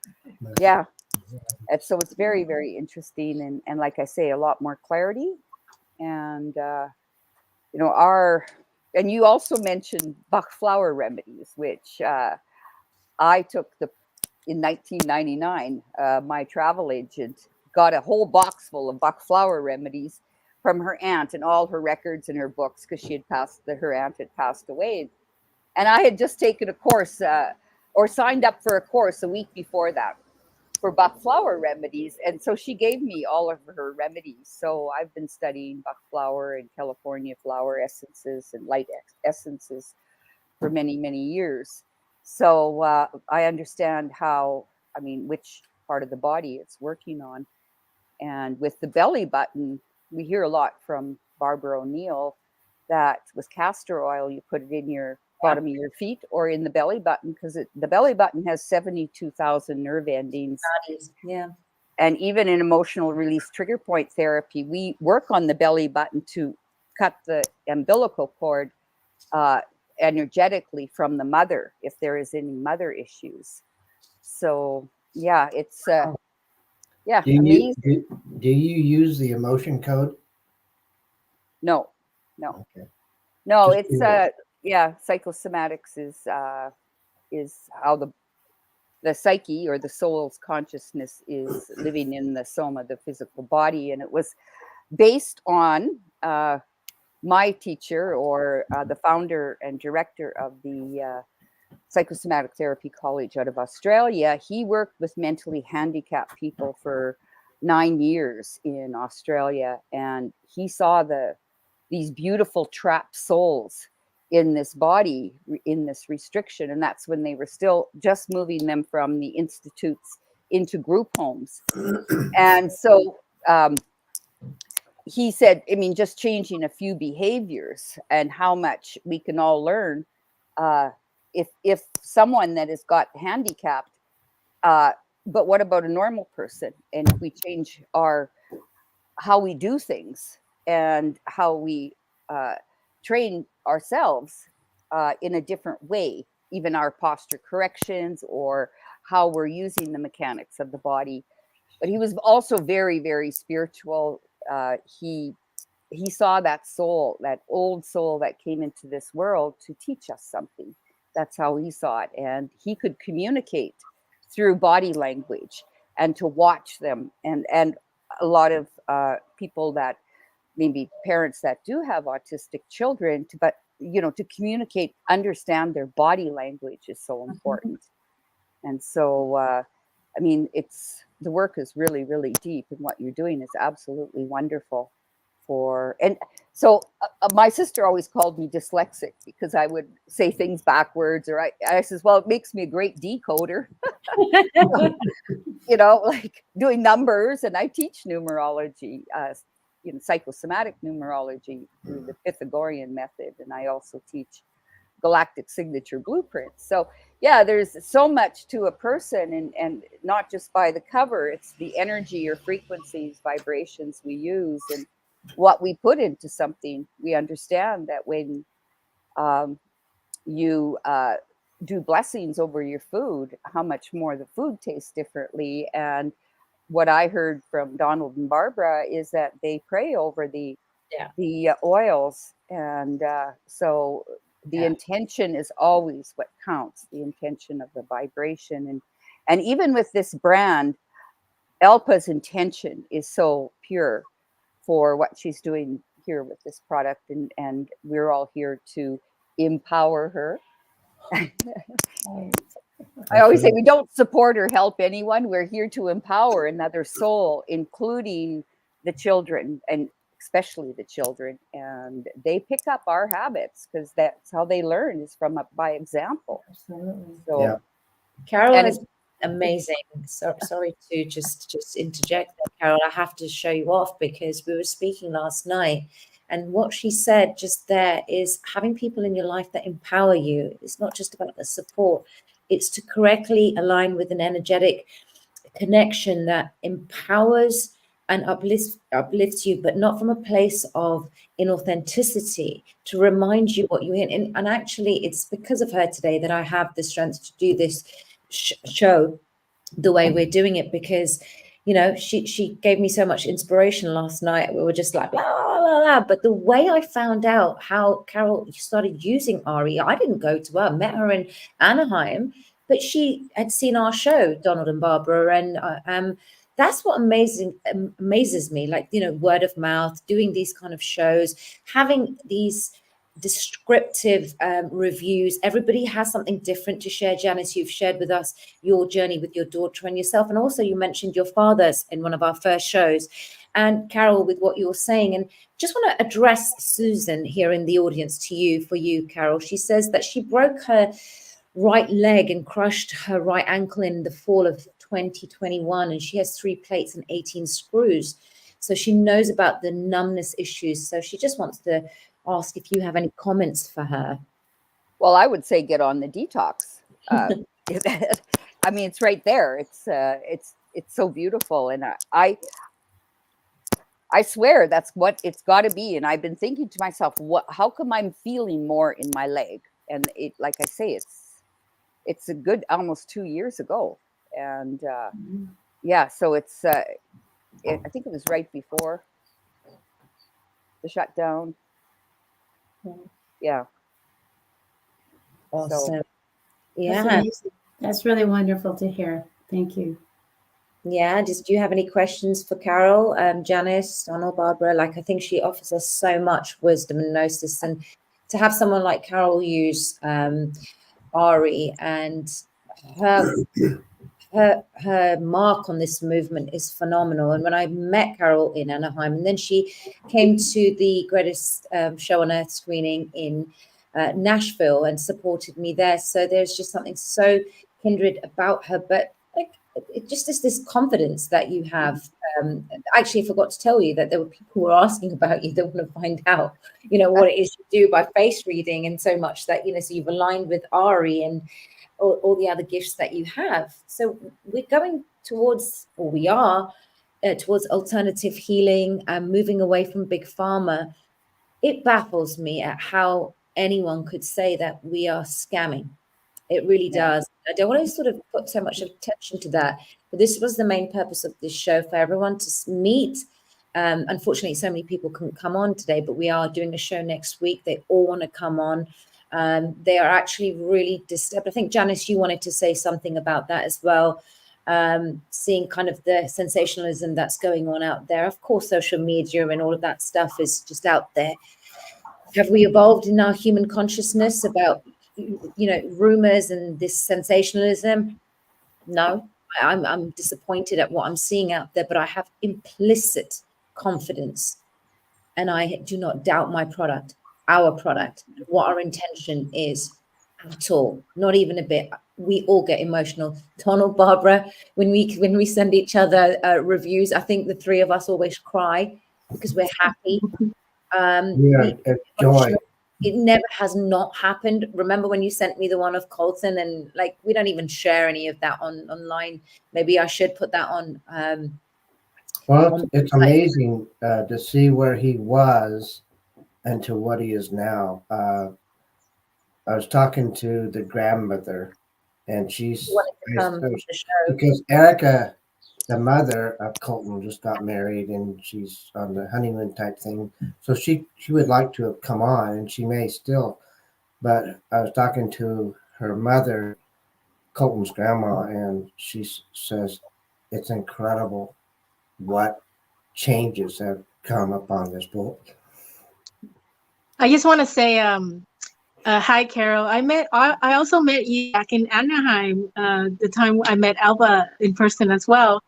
yeah. And so it's very, very interesting. And like I say, a lot more clarity. And, you know, and you also mentioned Bach flower remedies, which I took in 1999, my travel agent got a whole box full of Bach flower remedies from her aunt, and all her records and her books, because her aunt had passed away. And I had just taken a course or signed up for a course a week before that for Bach flower remedies. And so she gave me all of her remedies. So I've been studying Bach flower and California flower essences and light essences for many, many years. So I understand which part of the body it's working on. And with the belly button, we hear a lot from Barbara O'Neill that with castor oil, you put it in your bottom of your feet or in the belly button, because the belly button has 72,000 nerve endings. Yeah. And even in emotional release trigger point therapy, we work on the belly button to cut the umbilical cord energetically from the mother, if there is any mother issues. So yeah, it's amazing. Do you use the emotion code? No. Okay. No, Just it's psychosomatics is how the psyche or the soul's consciousness is living in the soma, the physical body. And it was based on my teacher, or the founder and director of the Psychosomatic Therapy College out of Australia. He worked with mentally handicapped people for 9 years in Australia, and he saw these beautiful trapped souls in this body, in this restriction. And that's when they were still just moving them from the institutes into group homes. And so he said, I mean, just changing a few behaviors and how much we can all learn. If someone that has got handicapped, but what about a normal person? And if we change how we do things and how we train ourselves in a different way, even our posture corrections or how we're using the mechanics of the body. But he was also very, very spiritual. He saw that soul, that old soul that came into this world to teach us something. That's how he saw it. And he could communicate through body language and to watch them. And a lot of people that maybe parents that do have autistic children, to communicate, understand their body language is so important. And so, I mean, the work is really, really deep, and what you're doing is absolutely wonderful. And so my sister always called me dyslexic because I would say things backwards, or I says, well, it makes me a great decoder. Like doing numbers, and I teach numerology, psychosomatic numerology through the Pythagorean method, and I also teach galactic signature blueprints. So yeah, there's so much to a person, and not just by the cover. It's the energy or frequencies, vibrations we use, and what we put into something. We understand that when you do blessings over your food, how much more the food tastes differently. And what I heard from Donald and Barbara is that they pray over the oils, and so the intention is always what counts, the intention of the vibration. And even with this brand, Elpa's intention is so pure for what she's doing here with this product, and we're all here to empower her. I always say we don't support or help anyone. We're here to empower another soul, including the children, and especially the children. And they pick up our habits because that's how they learn, is by example. Absolutely. So, Carol is amazing. Sorry to just interject there, Carol. I have to show you off because we were speaking last night, and what she said just there is having people in your life that empower you. It's not just about the support. It's to correctly align with an energetic connection that empowers and uplifts you, but not from a place of inauthenticity, to remind you what you hear. And actually, it's because of her today that I have the strength to do this show the way we're doing it, because she gave me so much inspiration last night. We were just like, la, la, la, la. But the way I found out how Carol started using Arii, I didn't go to her, I met her in Anaheim, but she had seen our show, Donald and Barbara, and that's what amazes me, like, word of mouth, doing these kind of shows, having these descriptive reviews. Everybody has something different to share. Janice, you've shared with us your journey with your daughter and yourself, and also you mentioned your father's in one of our first shows. And Carol, with what you're saying, and just want to address Susan here in the audience for you, Carol. She says that she broke her right leg and crushed her right ankle in the fall of 2021, and she has 3 plates and 18 screws. So she knows about the numbness issues. So she just wants to ask if you have any comments for her. Well, I would say get on the detox. I mean, it's right there. It's so beautiful, and I swear that's what it's got to be. And I've been thinking to myself, how come I'm feeling more in my leg? And it, like I say, it's a good almost 2 years ago, and so it's I think it was right before the shutdown. Yeah. Awesome. Yeah. That's really wonderful to hear. Thank you. Yeah. Do you have any questions for Carol, Janice, Donald, Barbara? Like, I think she offers us so much wisdom and gnosis, and to have someone like Carol use Arii, and her mark on this movement is phenomenal. And when I met Carol in Anaheim, and then she came to the Greatest Show on Earth screening in Nashville and supported me there. So there's just something so kindred about her, but like, it just is this confidence that you have. Actually, I forgot to tell you that there were people who were asking about you that want to find out, what it is you do by face reading, and so much that, so you've aligned with Arii and all the other gifts that you have. So we're going towards, or we are towards alternative healing and moving away from big pharma. It baffles me at how anyone could say that we are scamming. It really does. I don't want to sort of put so much attention to that, but this was the main purpose of this show, for everyone to meet. Unfortunately, so many people couldn't come on today, but we are doing a show next week. They all want to come on. They are actually really disturbed. I think, Janice, you wanted to say something about that as well. Seeing kind of the sensationalism that's going on out there. Of course, social media and all of that stuff is just out there. Have we evolved in our human consciousness about, rumors and this sensationalism? No, I'm disappointed at what I'm seeing out there, but I have implicit confidence, and I do not doubt my product, our product, what our intention is at all, not even a bit. We all get emotional. Donald, Barbara, when we send each other reviews, I think the three of us always cry because we're happy. Joy. It never has not happened. Remember when you sent me the one of Colton, and like we don't even share any of that online. Maybe I should put that on. Well, it's amazing to see where he was and to what he is now. I was talking to the grandmother, and she's because Erica, the mother of Colton, just got married, and she's on the honeymoon type thing. So she would like to have come on, and she may still. But I was talking to her mother, Colton's grandma, and she says it's incredible what changes have come upon this book. I just want to say, hi, Carol. I also met you back in Anaheim, the time I met Alba in person as well.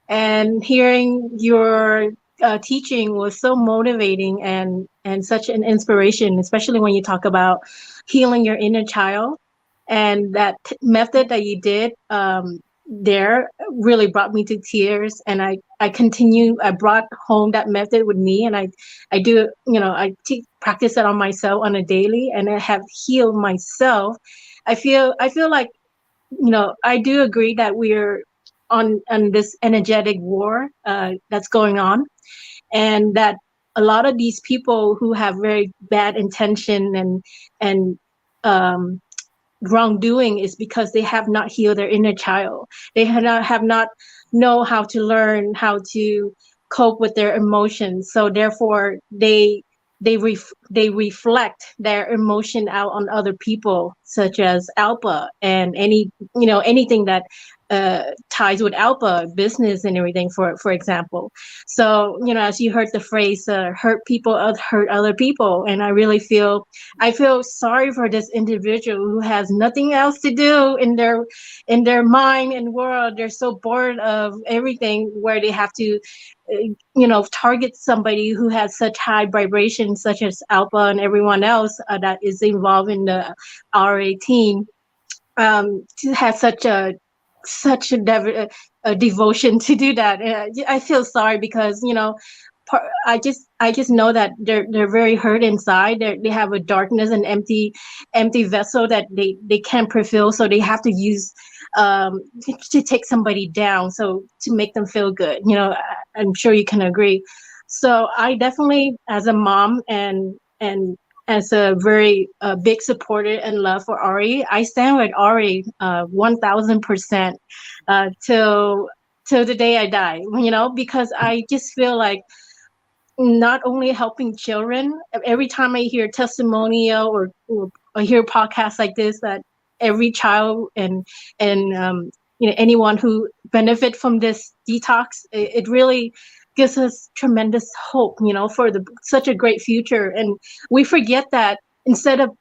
And hearing your teaching was so motivating and such an inspiration, especially when you talk about healing your inner child. And that method that you did there really brought me to tears. And I brought home that method with me, and I do, I practice it on myself on a daily, and I have healed myself. I feel like, I do agree that we're on this energetic war that's going on, and that a lot of these people who have very bad intention and wrongdoing is because they have not healed their inner child. They have not know how to learn how to cope with their emotions. So therefore they reflect their emotion out on other people, such as Alpa and anything that ties with Alpa, business and everything, for example. So, as you heard the phrase, hurt people hurt other people. And I really feel sorry for this individual who has nothing else to do in their mind and world. They're so bored of everything, where they have to target somebody who has such high vibrations, such as Alpa and everyone else that is involved in the Arii team, to have such a devotion to do that. I feel sorry because I just know that they're very hurt inside. They have a darkness and empty vessel that they can't fulfill, so they have to use to take somebody down, so to make them feel good. I'm sure you can agree. So I definitely, as a mom and as a very big supporter and love for Arii, I stand with Arii 1000% till the day I die. Because I just feel like not only helping children. Every time I hear testimonial or I hear podcasts like this, that every child and anyone who benefit from this detox, it really gives us tremendous hope, for such a great future. And we forget that instead of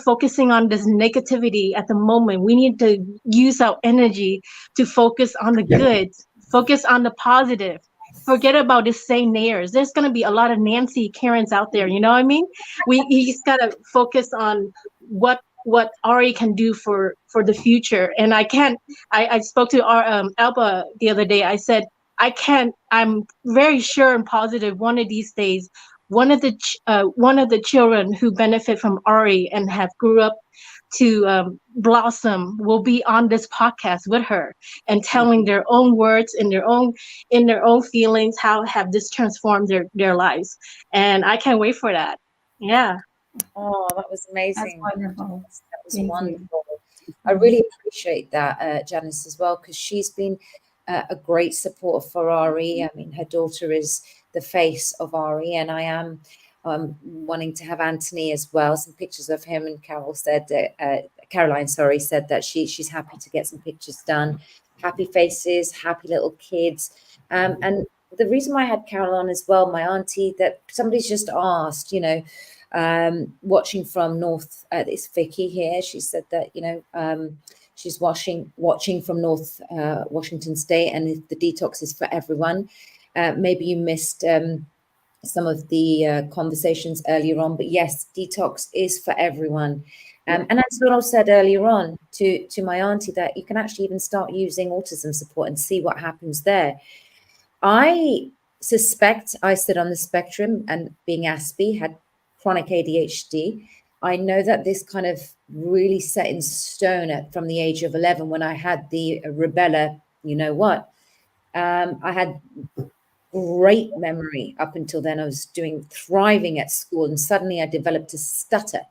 focusing on this negativity at the moment, we need to use our energy to focus on the good, focus on the positive. Forget about the same nayers. There's going to be a lot of Nancy Karens out there. You know what I mean? He's got to focus on what Arii can do for the future. And I spoke to Alba the other day. I said, I'm very sure and positive one of these days, one of the children who benefit from Arii and have grew up to blossom will be on this podcast with her and telling their own words in their own feelings, how have this transformed their lives. And I can't wait for that. Yeah. Oh, that was amazing. That's wonderful. That was Thank wonderful. I really appreciate that, Janice, as well, because she's been a great support for Arii. I mean, her daughter is the face of Arii, and I am wanting to have Anthony as well, some pictures of him. And Caroline said that she's happy to get some pictures done. Happy faces, happy little kids. And the reason why I had Carol on as well, my auntie, that somebody's just asked, watching from North, it's Vicky here. She said that, She's watching from North Washington State, and the detox is for everyone. Maybe you missed some of the conversations earlier on, but yes, detox is for everyone. And as Donald said earlier on to my auntie, that you can actually even start using autism support and see what happens there. I suspect I sit on the spectrum, and being Aspie, had chronic ADHD. I know that this kind of really set in stone from the age of 11 when I had the rubella, you know what. I had great memory up until then. I was thriving at school, and suddenly I developed a stutter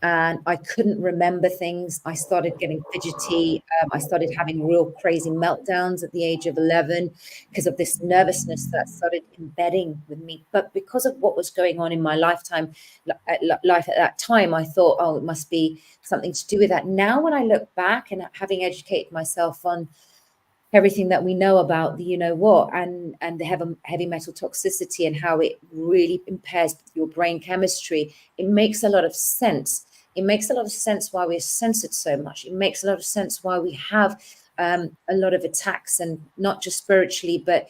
and I couldn't remember things. I started getting fidgety. I started having real crazy meltdowns at the age of 11 because of this nervousness that started embedding with me. But because of what was going on in my life at that time, I thought, oh, it must be something to do with that. Now, when I look back and having educated myself on everything that we know about the and the heavy metal toxicity and how it really impairs your brain chemistry, it makes a lot of sense. It makes a lot of sense why we're censored so much. It makes a lot of sense why we have a lot of attacks, and not just spiritually, but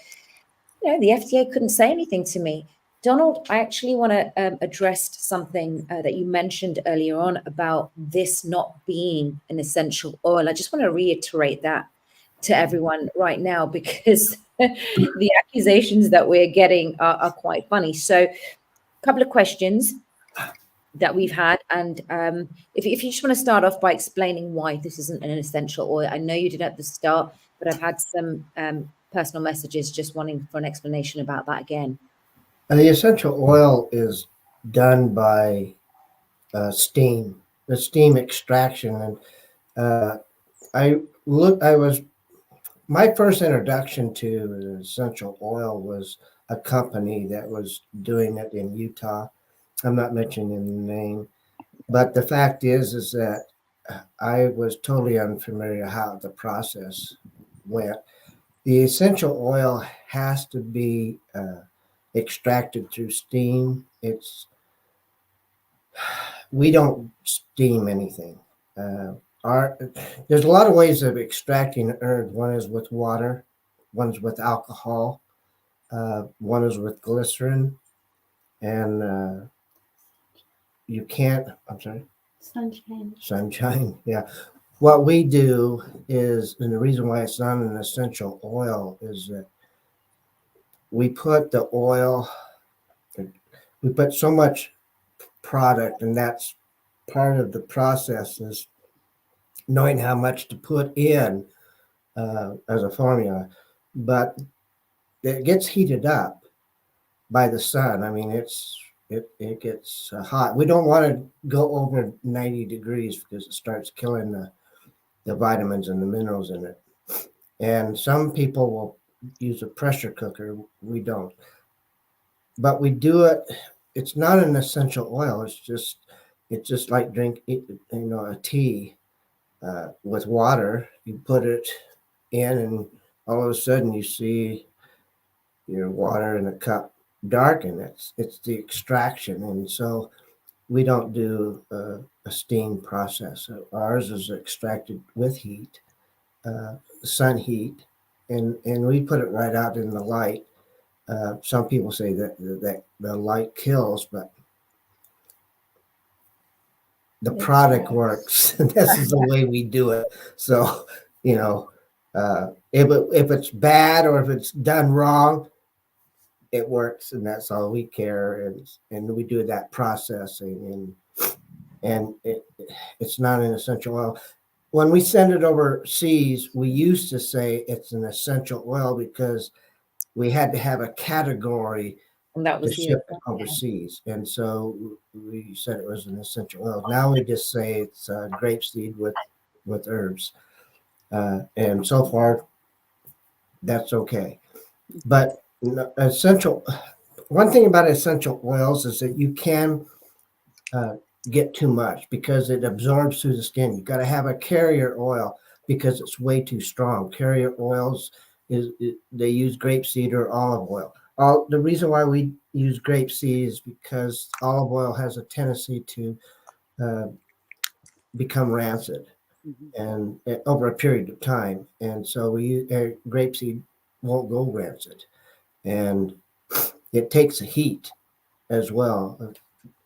the FDA couldn't say anything to me. Donald, I actually want to address something that you mentioned earlier on about this not being an essential oil. I just want to reiterate that to everyone right now, because the accusations that we're getting are quite funny. So a couple of questions that we've had, and if you just want to start off by explaining why this isn't an essential oil. I know you did at the start, but I've had some personal messages just wanting for an explanation about that again. The essential oil is done by steam, the steam extraction. And my first introduction to essential oil was a company that was doing it in Utah. I'm not mentioning the name, but the fact is that I was totally unfamiliar how the process went. The essential oil has to be extracted through steam. We don't steam anything. There's a lot of ways of extracting herbs. One is with water, one's with alcohol, one is with glycerin, and you can't. I'm sorry. Sunshine. Yeah. What we do is, and the reason why it's not an essential oil is that we put the oil. We put so much product, and that's part of the process is knowing how much to put in as a formula, but it gets heated up by the sun. I mean, it gets hot. We don't want to go over 90 degrees because it starts killing the vitamins and the minerals in it. And some people will use a pressure cooker. We don't. But we do it. It's not an essential oil. It's just like a tea with water. You put it in, and all of a sudden you see your water in a cup darken. It's the extraction, and so we don't do a steam process. So ours is extracted with heat, sun heat, and we put it right out in the light. Some people say that the light kills, but the product works. This is the way we do it. So, if it's bad or if it's done wrong, it works, and that's all we care. And we do that processing, and it's not an essential oil. When we send it overseas, we used to say it's an essential oil because we had to have a category to ship it overseas. And so we said it was an essential oil. Now we just say it's grapeseed with herbs. And so far, that's okay. But one thing about essential oils is that you can get too much because it absorbs through the skin. You've got to have a carrier oil because it's way too strong. Carrier oils they use grapeseed or olive oil. The reason why we use grapeseed is because olive oil has a tendency to become rancid. and over a period of time. And so grapeseed won't go rancid, and it takes the heat as well.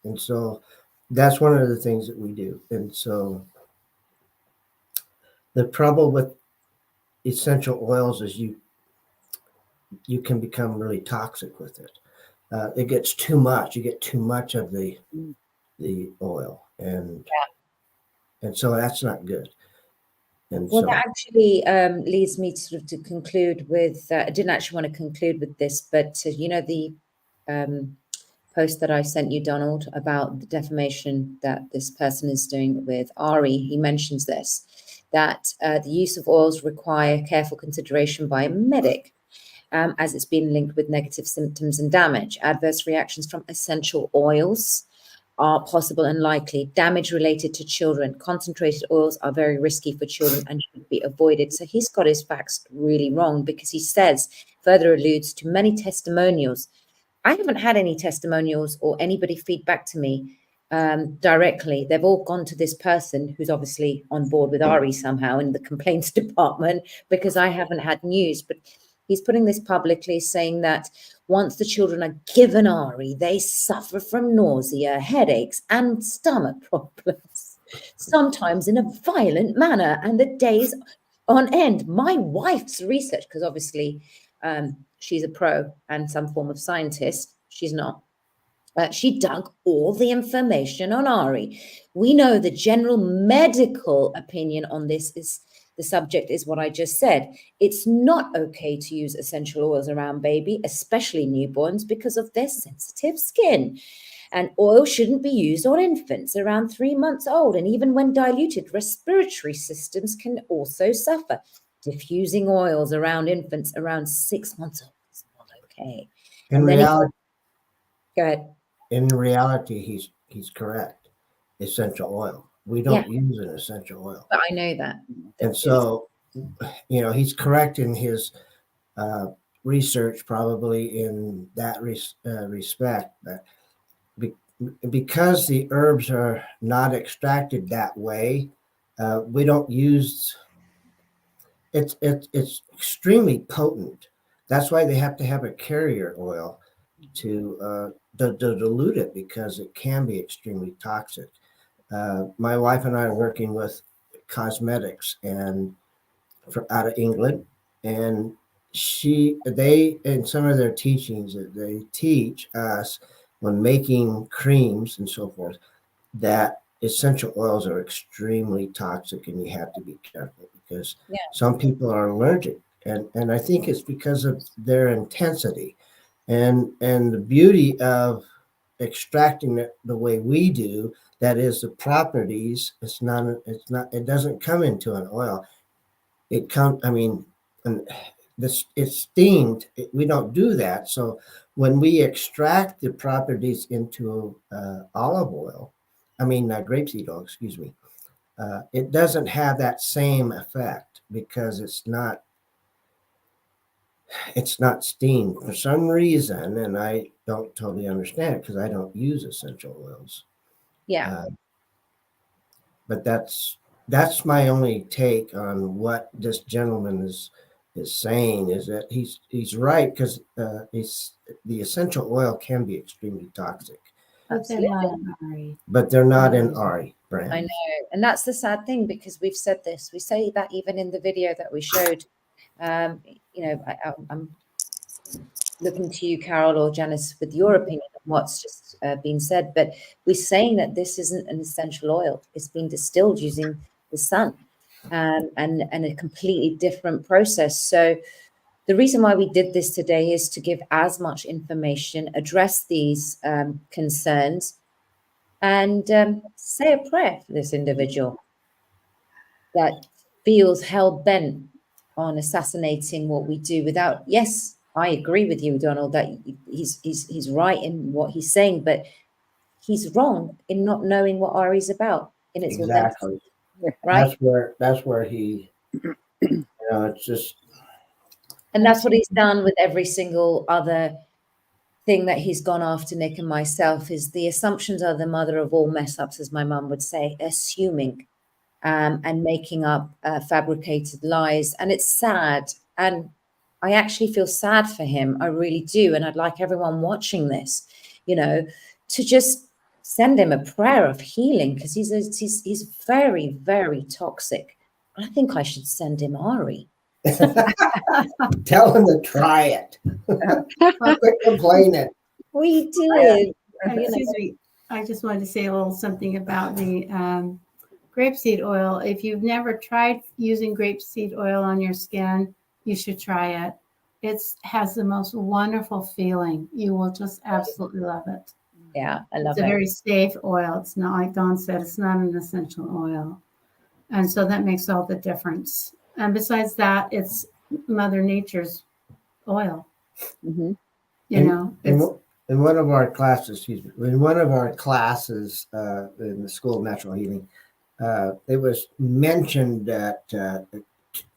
And so that's one of the things that we do. And so the trouble with essential oils is you can become really toxic with it. It gets too much. You get too much of the oil, and so that's not good. And Well, so that actually leads me to conclude with, I didn't actually want to conclude with this, but the post that I sent you, Donald, about the defamation that this person is doing with Arii, he mentions this, that the use of oils require careful consideration by a medic, as it's been linked with negative symptoms and damage. Adverse reactions from essential oils are possible and likely. Damage related to children. Concentrated oils are very risky for children and should be avoided. So he's got his facts really wrong, because he says, further alludes to many testimonials. I haven't had any testimonials or anybody feedback to me directly. They've all gone to this person who's obviously on board with Arii somehow in the complaints department, because I haven't had news. But he's putting this publicly, saying that once the children are given Arii, they suffer from nausea, headaches, and stomach problems, sometimes in a violent manner, and the days on end. My wife's research, because obviously she's a pro and some form of scientist. She's not. She dug all the information on Arii. We know the general medical opinion on this is the subject is what I just said. It's not okay to use essential oils around baby, especially newborns, because of their sensitive skin. And oil shouldn't be used on infants around 3 months old. And even when diluted, respiratory systems can also suffer. Diffusing oils around infants around 6 months old is not okay. in reality, go ahead. In reality, he's correct. Essential oil. We don't use an essential oil. But I know that. And so, he's correct in his research, probably in that respect. But because the herbs are not extracted that way, we don't use. It's extremely potent. That's why they have to have a carrier oil to dilute it, because it can be extremely toxic. My wife and I are working with cosmetics and out of England, and they in some of their teachings, they teach us when making creams and so forth that essential oils are extremely toxic, and you have to be careful, because some people are allergic, and I think it's because of their intensity. And the beauty of extracting it the way we do, that is the properties, it doesn't come into an oil. It's steamed. We don't do that. So when we extract the properties into olive oil, grapeseed oil, excuse me, it doesn't have that same effect, because it's not steamed for some reason, and I don't totally understand it because I don't use essential oils. But that's my only take on what this gentleman is saying, is that he's right, because the essential oil can be extremely toxic. But they're not in Arii brand. I know, and that's the sad thing, because we've said this. We say that even in the video that we showed. I'm looking to you, Carol or Janice, with your opinion on what's just been said. But we're saying that this isn't an essential oil. It's been distilled using the sun, and a completely different process. So the reason why we did this today is to give as much information, address these concerns, and say a prayer for this individual that feels hell-bent on assassinating what we do without. Yes, I agree with you, Donald, that he's right in what he's saying, but he's wrong in not knowing what Arii's about in its exactly authenticity, right? That's where he, it's just. And that's what he's done with every single other thing that he's gone after Nick and myself. Is the assumptions are the mother of all mess ups, as my mum would say. Assuming and making up fabricated lies. And it's sad. And I actually feel sad for him. I really do. And I'd like everyone watching this, you know, to just send him a prayer of healing, because he's very, very toxic. I think I should send him Arii. Tell him to try it. Quit complaining. We did. Excuse me. I just wanted to say a little something about the grapeseed oil. If you've never tried using grapeseed oil on your skin, you should try it. It has the most wonderful feeling. You will just absolutely love it. Yeah, I love It's it. a very safe oil. It's not, like Dawn said, it's not an essential oil. And so that makes all the difference. And besides that, it's Mother Nature's oil. Mm-hmm. You know, in one of our classes, in the School of Natural Healing, it was mentioned that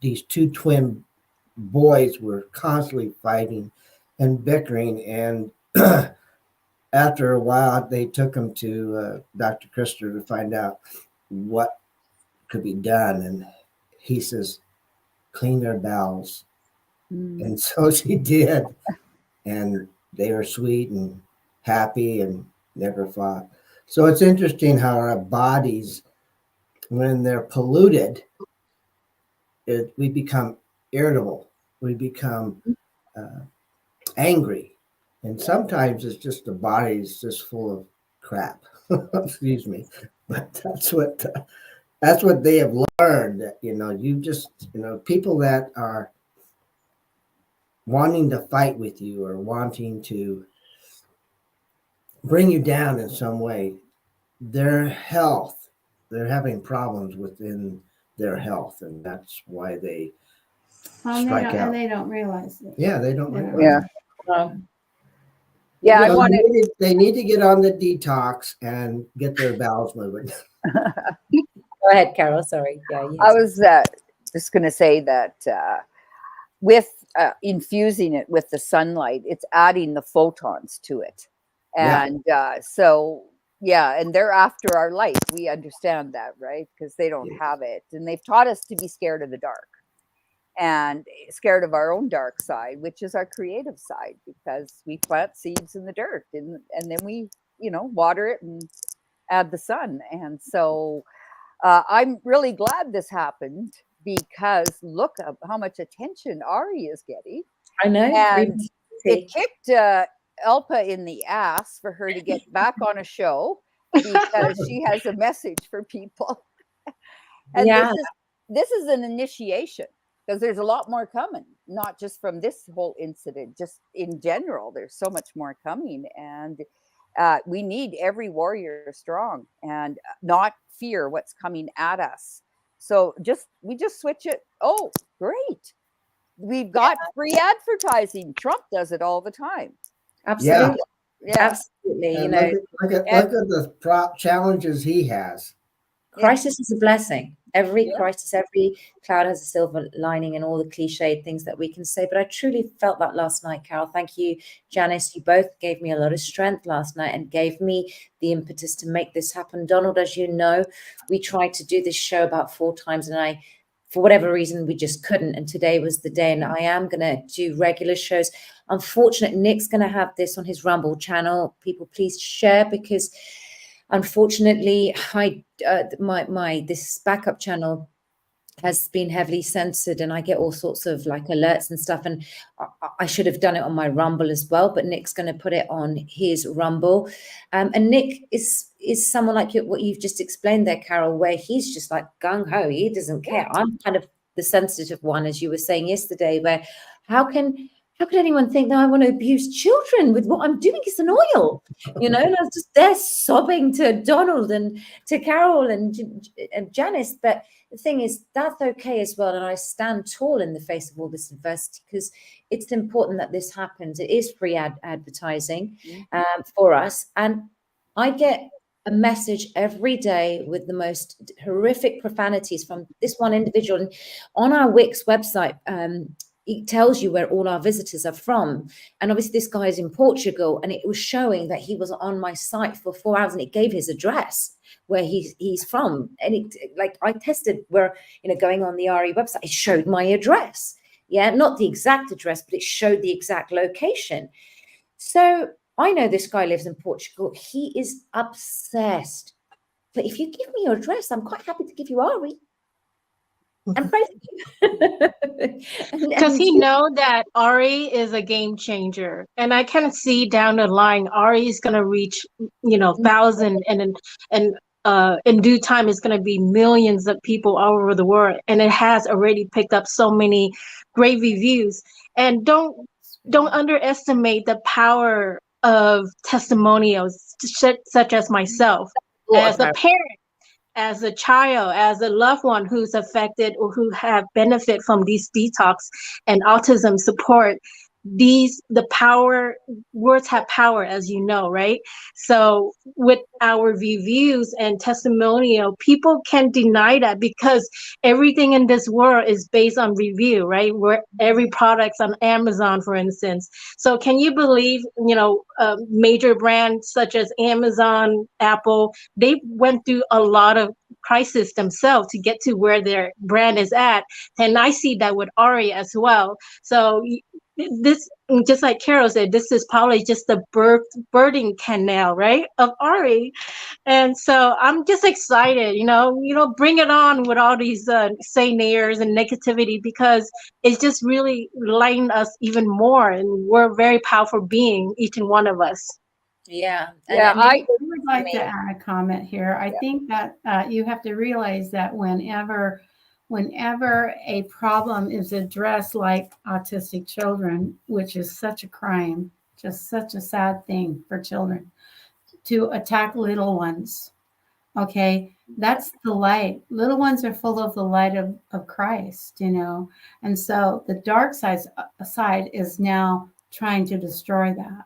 these two twin boys were constantly fighting and bickering, and after a while, they took them to Dr. Christopher to find out what could be done, and he says, clean their bowels. And so she did, and they were sweet and happy and never fought. So it's interesting how our bodies, when they're polluted, we become irritable, we become angry, and sometimes it's just the body's just full of crap. Excuse me, but that's what they have learned. That, people that are wanting to fight with you or wanting to bring you down in some way, their health, they're having problems within their health, and that's why they strike out. And they don't realize it. Yeah, they don't realize Yeah. it. Yeah, So I wanted. they need to get on the detox and get their bowels moving. Go ahead, Carol. Sorry. Yeah, I was just going to say that with infusing it with the sunlight, it's adding the photons to it. And so, yeah, and they're after our light. We understand that, right? Because they don't have it. And they've taught us to be scared of the dark and scared of our own dark side, which is our creative side, because we plant seeds in the dirt and then we, water it and add the sun. And so I'm really glad this happened, because look at how much attention Arii is getting. I know. And it kicked Elpa in the ass for her to get back on a show, because she has a message for people. And this is an initiation, because there's a lot more coming, not just from this whole incident, just in general. There's so much more coming, and we need every warrior strong and not fear what's coming at us. So we just switch it. Oh, great. We've got free advertising. Trump does it all the time. Absolutely. Yeah. Absolutely. And look at the challenges he has. Crisis is a blessing. Every crisis, every cloud has a silver lining, and all the cliched things that we can say. But I truly felt that last night, Carol. Thank you, Janice. You both gave me a lot of strength last night and gave me the impetus to make this happen. Donald, as you know, we tried to do this show about 4 times, and for whatever reason, we just couldn't. And today was the day, and I am going to do regular shows. Unfortunately, Nick's going to have this on his Rumble channel. People, please share, because unfortunately, this backup channel has been heavily censored, and I get all sorts of alerts and stuff. And I should have done it on my Rumble as well, but Nick's going to put it on his Rumble. And Nick is someone like what you've just explained there, Carol, where he's just like gung ho. He doesn't care. I'm kind of the sensitive one, as you were saying yesterday, where how could anyone think that I want to abuse children with what I'm doing? It's an oil, and I was just there sobbing to Donald and to Carol and Janice. But the thing is, that's okay as well. And I stand tall in the face of all this adversity, because it's important that this happens. It is free advertising for us. And I get a message every day with the most horrific profanities from this one individual. And on our Wix website, it tells you where all our visitors are from. And obviously this guy is in Portugal, and it was showing that he was on my site for 4 hours, and it gave his address where he's from. And it, like, I tested where, going on the Arii website, it showed my address. Yeah, not the exact address, but it showed the exact location. So I know this guy lives in Portugal. He is obsessed. But if you give me your address, I'm quite happy to give you Arii. And pray for you. Does he know that Arii is a game changer? And I kind of see down the line, Arii is going to reach, 1,000, and in due time, it's going to be millions of people all over the world. And it has already picked up so many great reviews. And don't underestimate the power of testimonials, such as myself, as a parent, as a child, as a loved one who's affected or who have benefit from these detox and autism support. The power, words have power, as you know, right? So with our reviews and testimonial, people can deny that, because everything in this world is based on review, right? Where every product's on Amazon, for instance. So can you believe, major brands such as Amazon, Apple, they went through a lot of crisis themselves to get to where their brand is at. And I see that with Arii as well. So this, just like Carol said, this is probably just the birthing canal, right, of Arii. And so I'm just excited, bring it on with all these naysayers and negativity, because it's just really lighting us even more, and we're a very powerful being, each and one of us. Yeah. I would like to add a comment here. I think that you have to realize that whenever a problem is addressed, like autistic children, which is such a crime, just such a sad thing for children, to attack little ones. Okay, that's the light. Little ones are full of the light of Christ, and so the dark side is now trying to destroy that.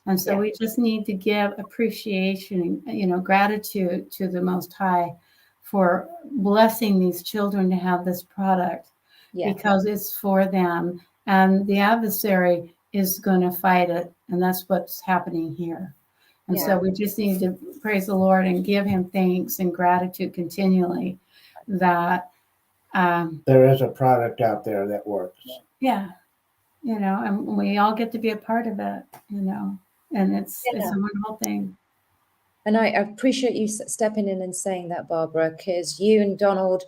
And so we just need to give appreciation, gratitude to the Most High for blessing these children to have this product, because it's for them, and the adversary is going to fight it, and that's what's happening here. And so we just need to praise the Lord and give him thanks and gratitude continually that there is a product out there that works. Yeah, and we all get to be a part of it, and it's a wonderful thing. And I appreciate you stepping in and saying that, Barbara, because you and Donald,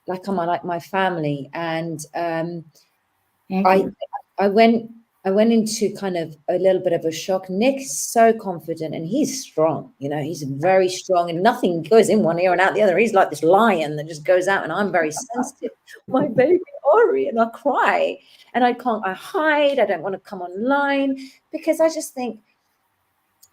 like my family, and I went into kind of a little bit of a shock. Nick's so confident, and he's strong. He's very strong, and nothing goes in one ear and out the other. He's like this lion that just goes out, and I'm very sensitive. My baby Arii, and I cry, and I hide. I don't want to come online, because I just think,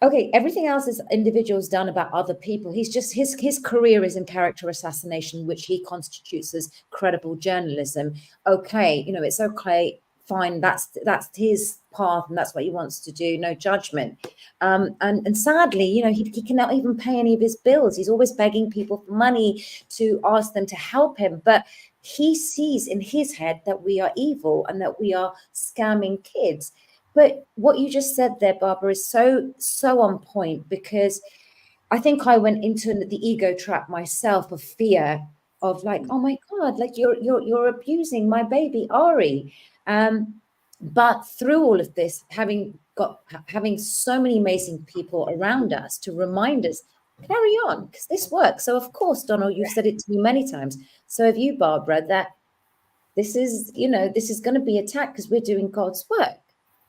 okay, everything else is individuals done about other people. He's just, his career is in character assassination, which he constitutes as credible journalism. Okay, it's okay, fine. That's his path, and that's what he wants to do. No judgment. And sadly, he cannot even pay any of his bills. He's always begging people for money to ask them to help him. But he sees in his head that we are evil and that we are scamming kids. But what you just said there, Barbara, is so on point, because I think I went into the ego trap myself of fear of like, oh my God, like you're abusing my baby Arii. But through all of this, having so many amazing people around us to remind us, carry on, because this works. So of course, Donald, you've said it to me many times. So have you, Barbara, that this is going to be attacked because we're doing God's work.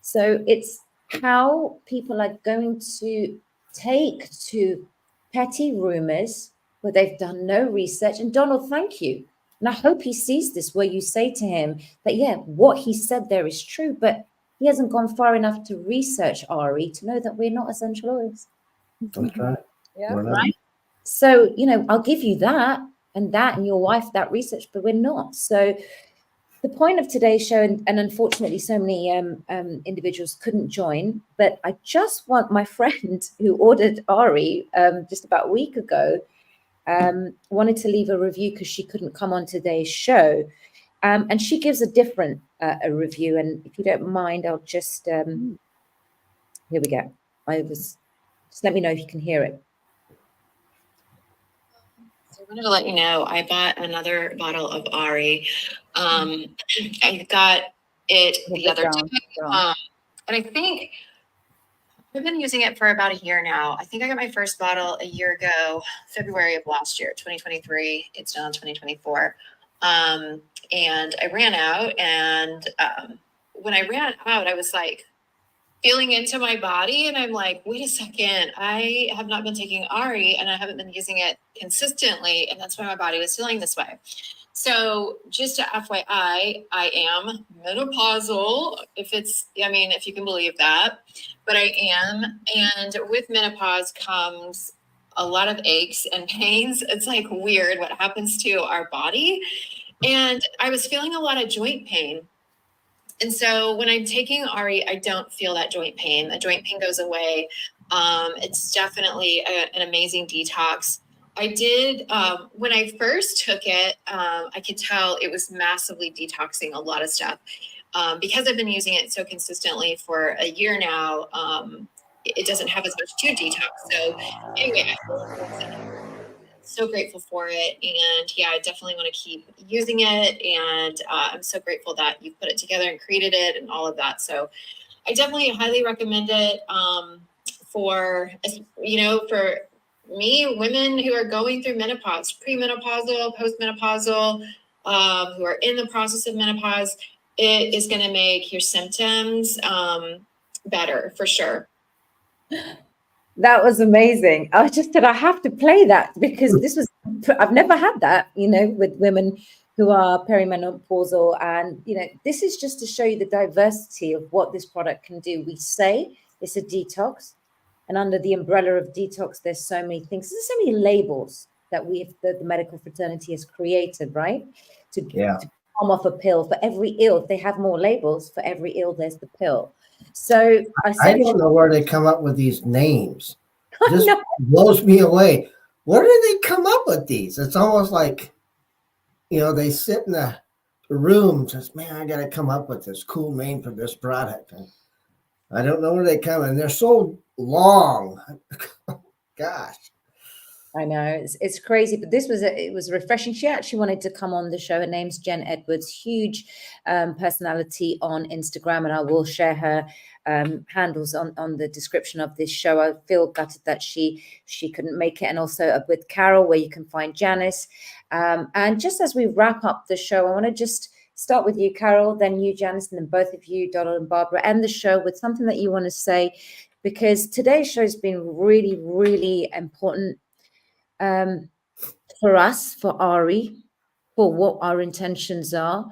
So it's how people are going to take to petty rumors where they've done no research. And Donald, thank you. And I hope he sees this, where you say to him that, what he said there is true, but he hasn't gone far enough to research Arii to know that we're not essential oils. That's right. Yeah. Right. So, I'll give you that and your wife that research, but we're not. So the point of today's show, and unfortunately so many individuals couldn't join, but I just want my friend who ordered Arii just about a week ago, wanted to leave a review because she couldn't come on today's show. And she gives a different a review. And if you don't mind, I'll just here we go. Just let me know if you can hear it. So I wanted to let you know I bought another bottle of Arii. I got it the other day, and I think I've been using it for about a year now. I think I got my first bottle a year ago, February of last year, 2023. It's now 2024. And I ran out, and when I ran out, I was like feeling into my body, and I'm like, wait a second, I have not been taking Arii, and I haven't been using it consistently, and that's why my body was feeling this way. So just to FYI, I am menopausal, if you can believe that, but I am. And with menopause comes a lot of aches and pains. It's like weird what happens to our body. And I was feeling a lot of joint pain. And so when I'm taking Arii, I don't feel that joint pain. The joint pain goes away. It's definitely an amazing detox. I did, when I first took it, I could tell it was massively detoxing a lot of stuff. Because I've been using it so consistently for a year now, it doesn't have as much to detox. So anyway, so grateful for it. And yeah, I definitely want to keep using it. And I'm so grateful that you put it together and created it and all of that. So I definitely highly recommend it for me, women who are going through menopause, premenopausal, postmenopausal, who are in the process of menopause. It is going to make your symptoms better for sure. That was amazing. I just said I have to play that because I've never had that, with women who are perimenopausal. And, this is just to show you the diversity of what this product can do. We say it's a detox, and under the umbrella of detox, there's so many things. There's so many labels that the medical fraternity has created, right? To come off a pill for every ill. If they have more labels for every ill, there's the pill. So I don't know where they come up with these names. This blows me away. Where do they come up with these? It's almost like, they sit in the room, just, man, I got to come up with this cool name for this product. And I don't know where they come, and they're so long. Gosh. I know it's crazy, but it was refreshing. She actually wanted to come on the show. Her name's Jen Edwards, huge personality on Instagram, and I will share her handles on the description of this show. I feel gutted that she couldn't make it, and also with Carol, where you can find Janice. And just as we wrap up the show, I want to just start with you, Carol, then you, Janice, and then both of you, Donald and Barbara, end the show with something that you want to say, because today's show has been really, really important. For us, for Arii, for what our intentions are.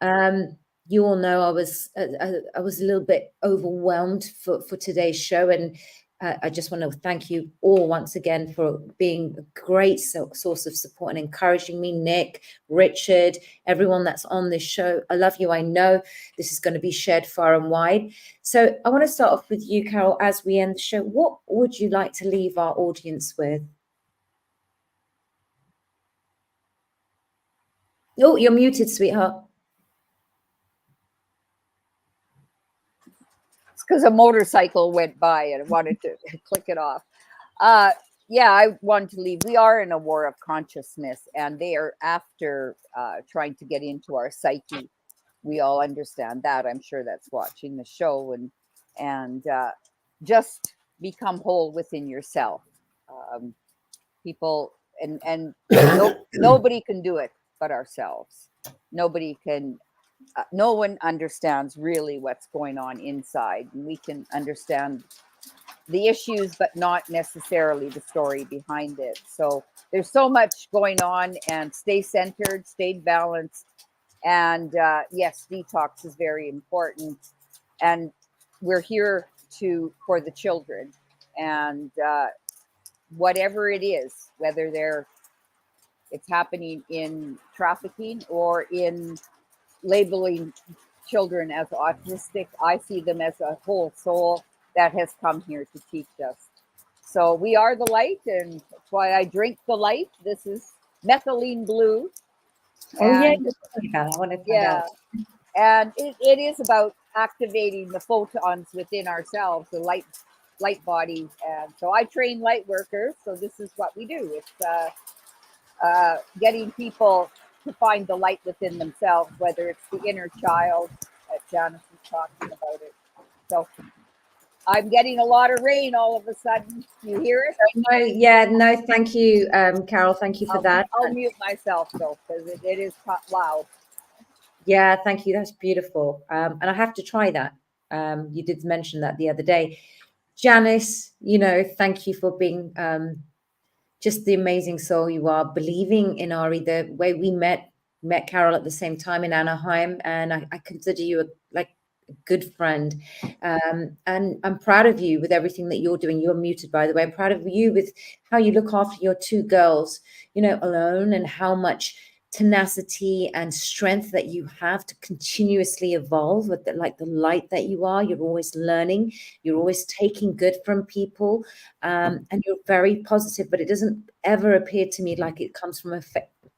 You all know I was a little bit overwhelmed for today's show, and I just want to thank you all once again for being a great source of support and encouraging me. Nick, Richard, everyone that's on this show, I love you. I know this is going to be shared far and wide. So I want to start off with you, Carol, as we end the show. What would you like to leave our audience with? Oh, you're muted, sweetheart. It's because a motorcycle went by and I wanted to click it off. Yeah, I wanted to leave. We are in a war of consciousness, and they are after trying to get into our psyche. We all understand that. I'm sure that's watching the show, and just become whole within yourself. People and nobody can do it but ourselves. Nobody can. No one understands really what's going on inside. And we can understand the issues, but not necessarily the story behind it. So there's so much going on, and stay centered, stay balanced. And yes, detox is very important. And we're here for the children, and whatever it is, whether it's happening in trafficking or in labeling children as autistic, I see them as a whole soul that has come here to teach us. So we are the light, and that's why I drink the light. This is methylene blue, Oh yeah, And you told me about. I want to find yeah, out. and it is about activating the photons within ourselves, the light bodies. And so I train light workers. So this is what we do. It's getting people to find the light within themselves, whether it's the inner child that Janice was talking about it. So I'm getting a lot of rain all of a sudden. You hear it? No, yeah, no, thank you, Carol. Thank you for that. I'll mute myself though, because it is loud. Yeah, thank you. That's beautiful. And I have to try that. You did mention that the other day. Janice, thank you for being just the amazing soul you are, believing in Arii. The way we met Carol at the same time in Anaheim, and I consider you a good friend. And I'm proud of you with everything that you're doing. You're muted, by the way. I'm proud of you with how you look after your two girls, alone, and how much tenacity and strength that you have to continuously evolve with the light that you are. You're always learning, you're always taking good from people, and you're very positive, but it doesn't ever appear to me like it comes from a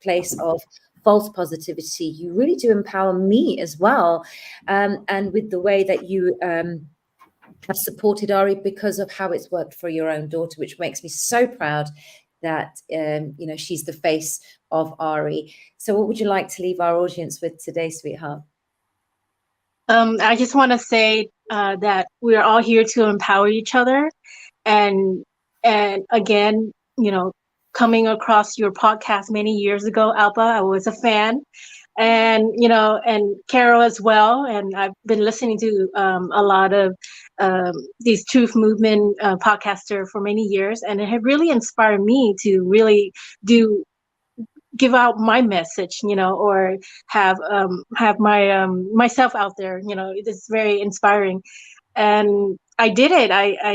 place of false positivity. You really do empower me as well, and with the way that you have supported Arii, because of how it's worked for your own daughter, which makes me so proud that she's the face of Arii. So what would you like to leave our audience with today, sweetheart? I just want to say that we're all here to empower each other, and again, coming across your podcast many years ago, Alba, I was a fan, and and Carol as well, and I've been listening to a lot of these truth movement podcaster for many years, and it had really inspired me to really give out my message, or have my myself out there. It's very inspiring, and I did it.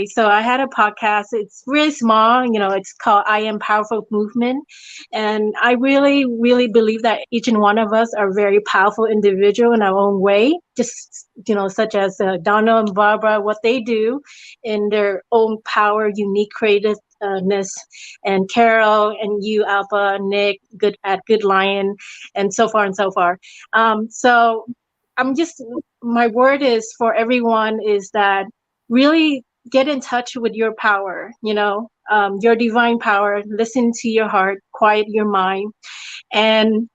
So I had a podcast. It's really small, it's called I Am Powerful Movement. And I really, really believe that each and one of us are very powerful individual in our own way, just, such as Donna and Barbara, what they do in their own power, unique creativeness, and Carol and you, Alpha, Nick, Good Lion, and so far and so far. So my word is for everyone is that really get in touch with your power, your divine power. Listen to your heart, quiet your mind, and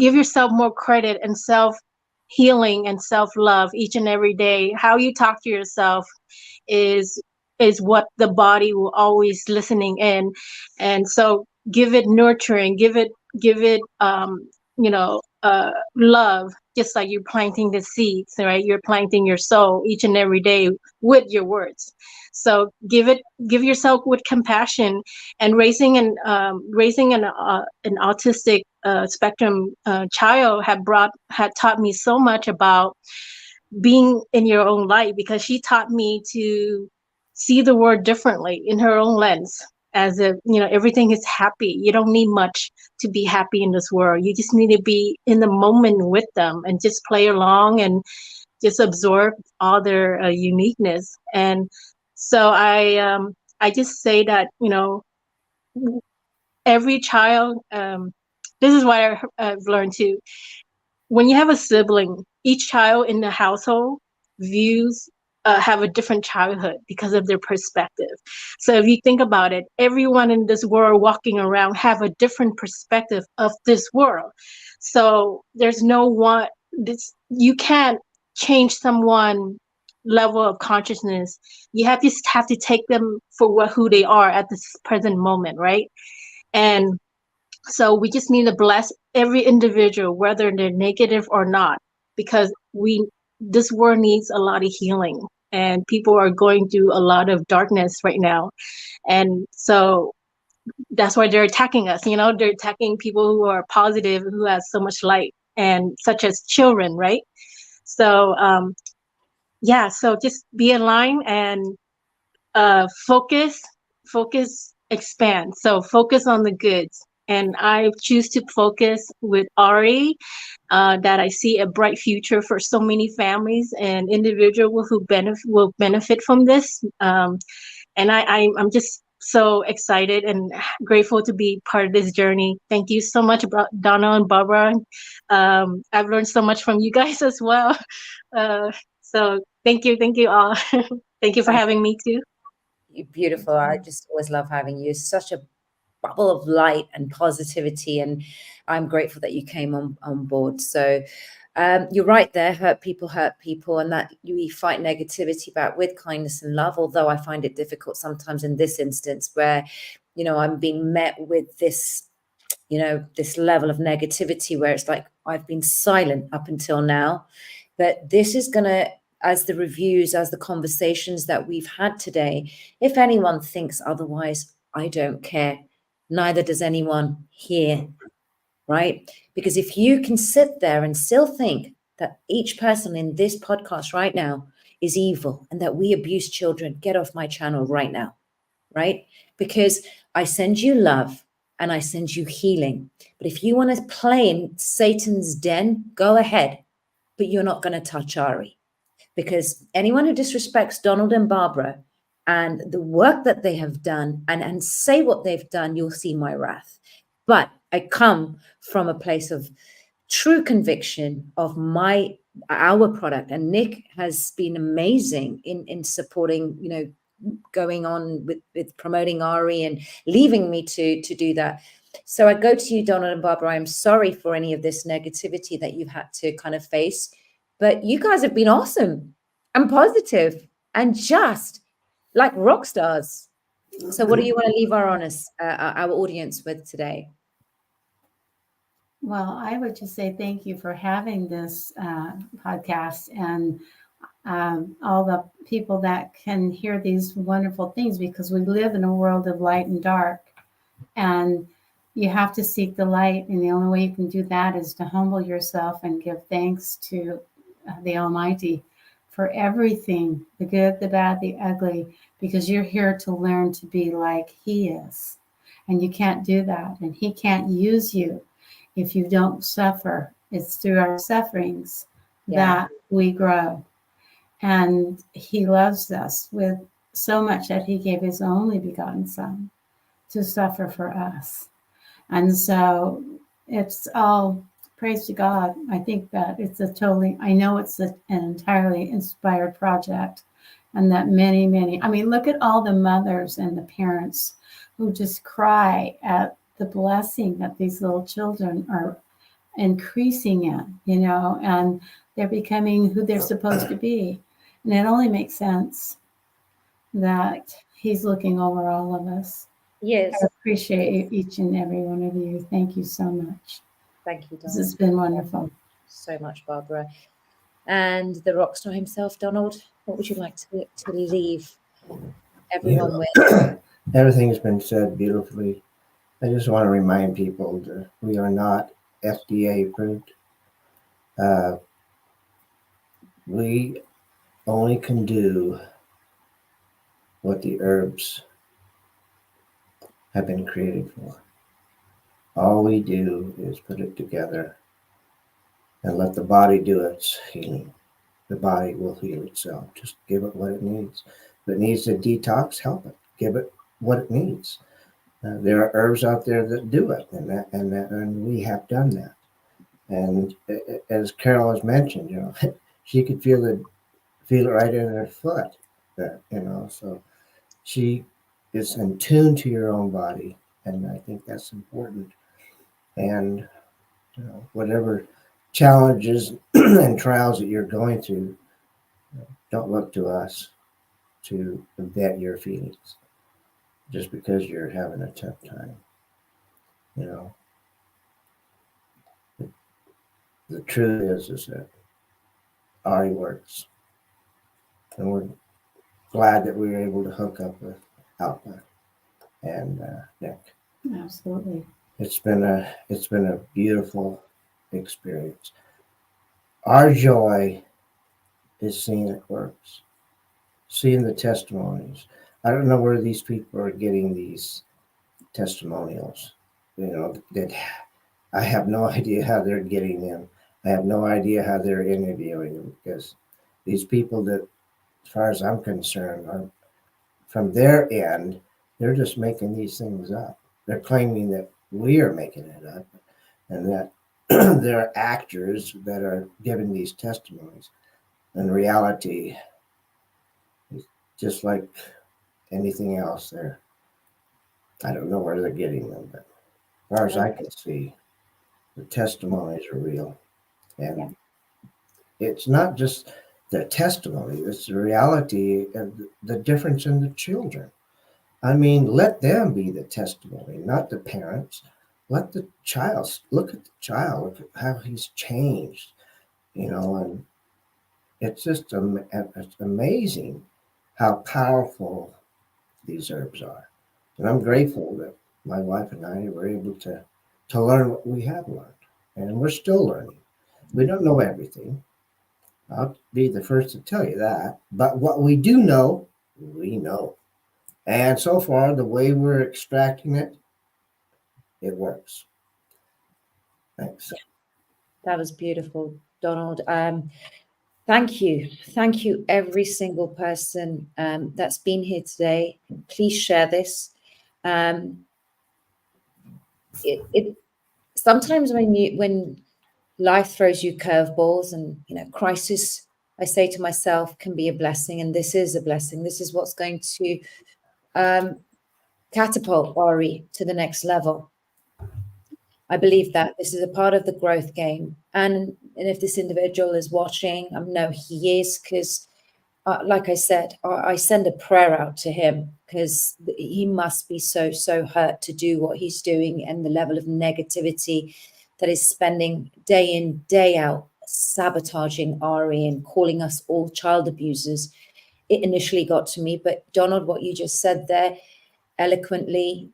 give yourself more credit and self-healing and self-love each and every day. How you talk to yourself is what the body will always listening in. And so give it nurturing, give it love, just like you're planting the seeds, right? You're planting your soul each and every day with your words. So give yourself with compassion. And raising an autistic spectrum child had taught me so much about being in your own light, because she taught me to see the world differently in her own lens, as if everything is happy. You don't need much to be happy in this world. You just need to be in the moment with them and just play along and just absorb all their uniqueness. And so I just say that every child, this is what I've learned too. When you have a sibling, each child in the household have a different childhood because of their perspective. So if you think about it, everyone in this world walking around have a different perspective of this world. So there's no one, you can't change someone level of consciousness. You have to take them for who they are at this present moment, right? And so we just need to bless every individual, whether they're negative or not, because this world needs a lot of healing, and people are going through a lot of darkness right now. And so that's why they're attacking us. They're attacking people who are positive, who has so much light, and such as children, right? So so just be aligned and focus, expand. So focus on the goods. And I choose to focus with Arii, that I see a bright future for so many families and individuals who will benefit from this. And I'm just so excited and grateful to be part of this journey. Thank you so much, Donna and Barbara. I've learned so much from you guys as well. So thank you all. Thank you for having me too. You're beautiful. I just always love having you. Such a bubble of light and positivity, and I'm grateful that you came on board. So you're right there. Hurt people, and that we fight negativity back with kindness and love. Although I find it difficult sometimes in this instance where, you know, I'm being met with this, you know, this level of negativity where it's like I've been silent up until now. But this is going to, as the reviews, as the conversations that we've had today, if anyone thinks otherwise, I don't care. Neither does anyone here, right? Because if you can sit there and still think that each person in this podcast right now is evil and that we abuse children, get off my channel right now, right? Because I send you love and I send you healing. But if you want to play in Satan's den, go ahead. But you're not going to touch Arii. Because anyone who disrespects Donald and Barbara and the work that they have done and say what they've done, you'll see my wrath. But I come from a place of true conviction of our product. And Nick has been amazing in supporting, you know, going on with promoting Arii and leaving me to do that. So I go to you, Donald and Barbara. I'm sorry for any of this negativity that you've had to kind of face. But you guys have been awesome and positive and just like rock stars. So what do you want to leave our audience with today? Well, I would just say thank you for having this podcast and all the people that can hear these wonderful things, because we live in a world of light and dark. And you have to seek the light. And the only way you can do that is to humble yourself and give thanks to the Almighty for everything, the good, the bad, the ugly, because you're here to learn to be like He is. And you can't do that. And He can't use you if you don't suffer. It's through our sufferings that we grow. And He loves us with so much that He gave His only begotten Son to suffer for us. And so it's all praise to God. I think that I know it's an entirely inspired project, and that many, I mean, look at all the mothers and the parents who just cry at the blessing that these little children are increasing in, you know, and they're becoming who they're supposed to be. And it only makes sense that He's looking over all of us. Yes. I appreciate each and every one of you. Thank you so much. Thank you, Donald. This has been wonderful. So much, Barbara. And the rock star himself, Donald, what would you like to leave everyone with? Everything's been said beautifully. I just want to remind people that we are not FDA approved. We only can do what the herbs have been created for. All we do is put it together and let the body do its healing. The body will heal itself. Just give it what it needs. If it needs a detox, help it. Give it what it needs. There are herbs out there that do it, and we have done that. And as Carol has mentioned, you know, she could feel it right in her foot. There, you know, so she is in tune to your own body, and I think that's important. And you know, whatever challenges and trials that you're going through, don't look to us to vet your feelings just because you're having a tough time. You know, the truth is that Arii works, and we're glad that we were able to hook up with Alpha and Nick. Absolutely. It's been a beautiful experience. Our joy is seeing it works, seeing the testimonies. I don't know where these people are getting these testimonials. You know, that I have no idea how they're getting them. I have no idea how they're interviewing them, because these people that, as far as I'm concerned, are from their end, They're just making these things up. They're claiming that we are making it up and that they're actors that are giving these testimonies. In reality, it's just like anything else there. I don't know where they're getting them, but as far as I can see, the testimonies are real. And it's not just the testimony, it's the reality of the difference in the children. I mean, let them be the testimony, not the parents. Let the child look at the child, look at how he's changed, and it's just it's amazing how powerful these herbs are. And I'm grateful that my wife and I were able to learn what we have learned. And we're still learning. We don't know everything. I'll be the first to tell you that. But what we do know, we know. And so far, the way we're extracting it, it works. Thanks. That was beautiful, Donald. Thank you, every single person that's been here today. Please share this. It sometimes when life throws you curveballs and crisis, I say to myself, can be a blessing, and this is a blessing. This is what's going to catapult Arii to the next level. I believe that this is a part of the growth game. And if this individual is watching, I know he is, because like I said, I send a prayer out to him, because he must be so hurt to do what he's doing, and the level of negativity that is spending day in, day out, sabotaging Arii and calling us all child abusers. It initially got to me, but Donald, what you just said there, eloquently,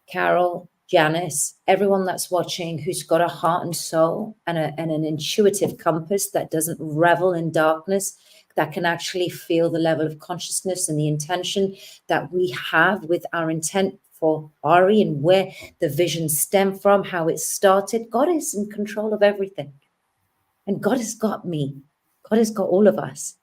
Carol, Janice, everyone that's watching who's got a heart and soul and an intuitive compass that doesn't revel in darkness, that can actually feel the level of consciousness and the intention that we have with our intent for Arii and where the vision stemmed from, how it started. God is in control of everything. And God has got me. God has got all of us.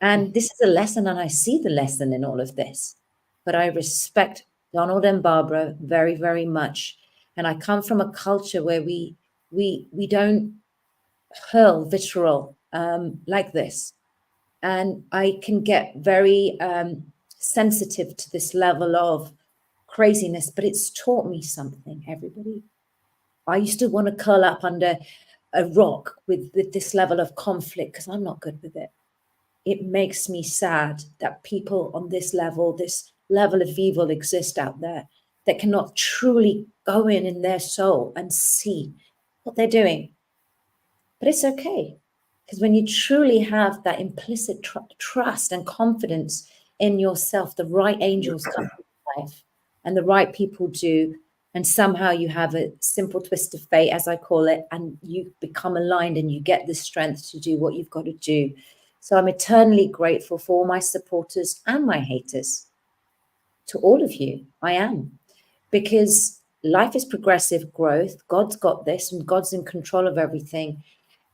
And this is a lesson, and I see the lesson in all of this. But I respect Donald and Barbara very, very much. And I come from a culture where we don't hurl vitriol like this. And I can get very sensitive to this level of craziness, but it's taught me something, everybody. I used to want to curl up under a rock with this level of conflict, because I'm not good with it. It makes me sad that people on this level of evil exist out there that cannot truly go in their soul and see what they're doing. But it's okay, because when you truly have that implicit trust and confidence in yourself, the right angels come to life, and the right people do, and somehow you have a simple twist of fate, as I call it, and you become aligned and you get the strength to do what you've got to do. So I'm eternally grateful for all my supporters and my haters. To all of you, I am. Because life is progressive growth. God's got this, and God's in control of everything.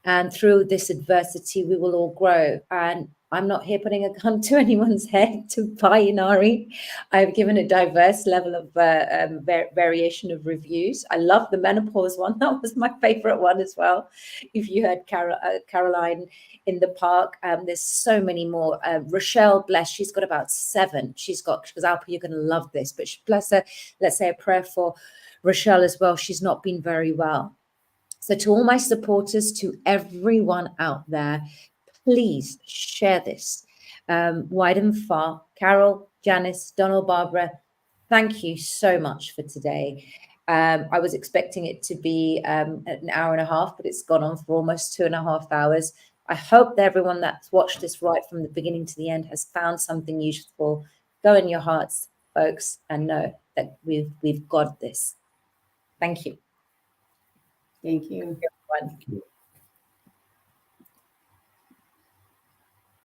And through this adversity, we will all grow. And I'm not here putting a gun to anyone's head to buy in Arii. I've given a diverse level of variation of reviews. I love the menopause one. That was my favorite one as well. If you heard Caroline in the park, there's so many more. Rochelle, bless, she's got about 7. She goes, Alpa, you're going to love this. But bless her, let's say a prayer for Rochelle as well. She's not been very well. So to all my supporters, to everyone out there, please share this wide and far. Carol, Janice, Donald, Barbara, thank you so much for today. I was expecting it to be an hour and a half, but it's gone on for almost 2.5 hours. I hope that everyone that's watched this right from the beginning to the end has found something useful. Go in your hearts, folks, and know that we've got this. Thank you. Thank you. Everyone.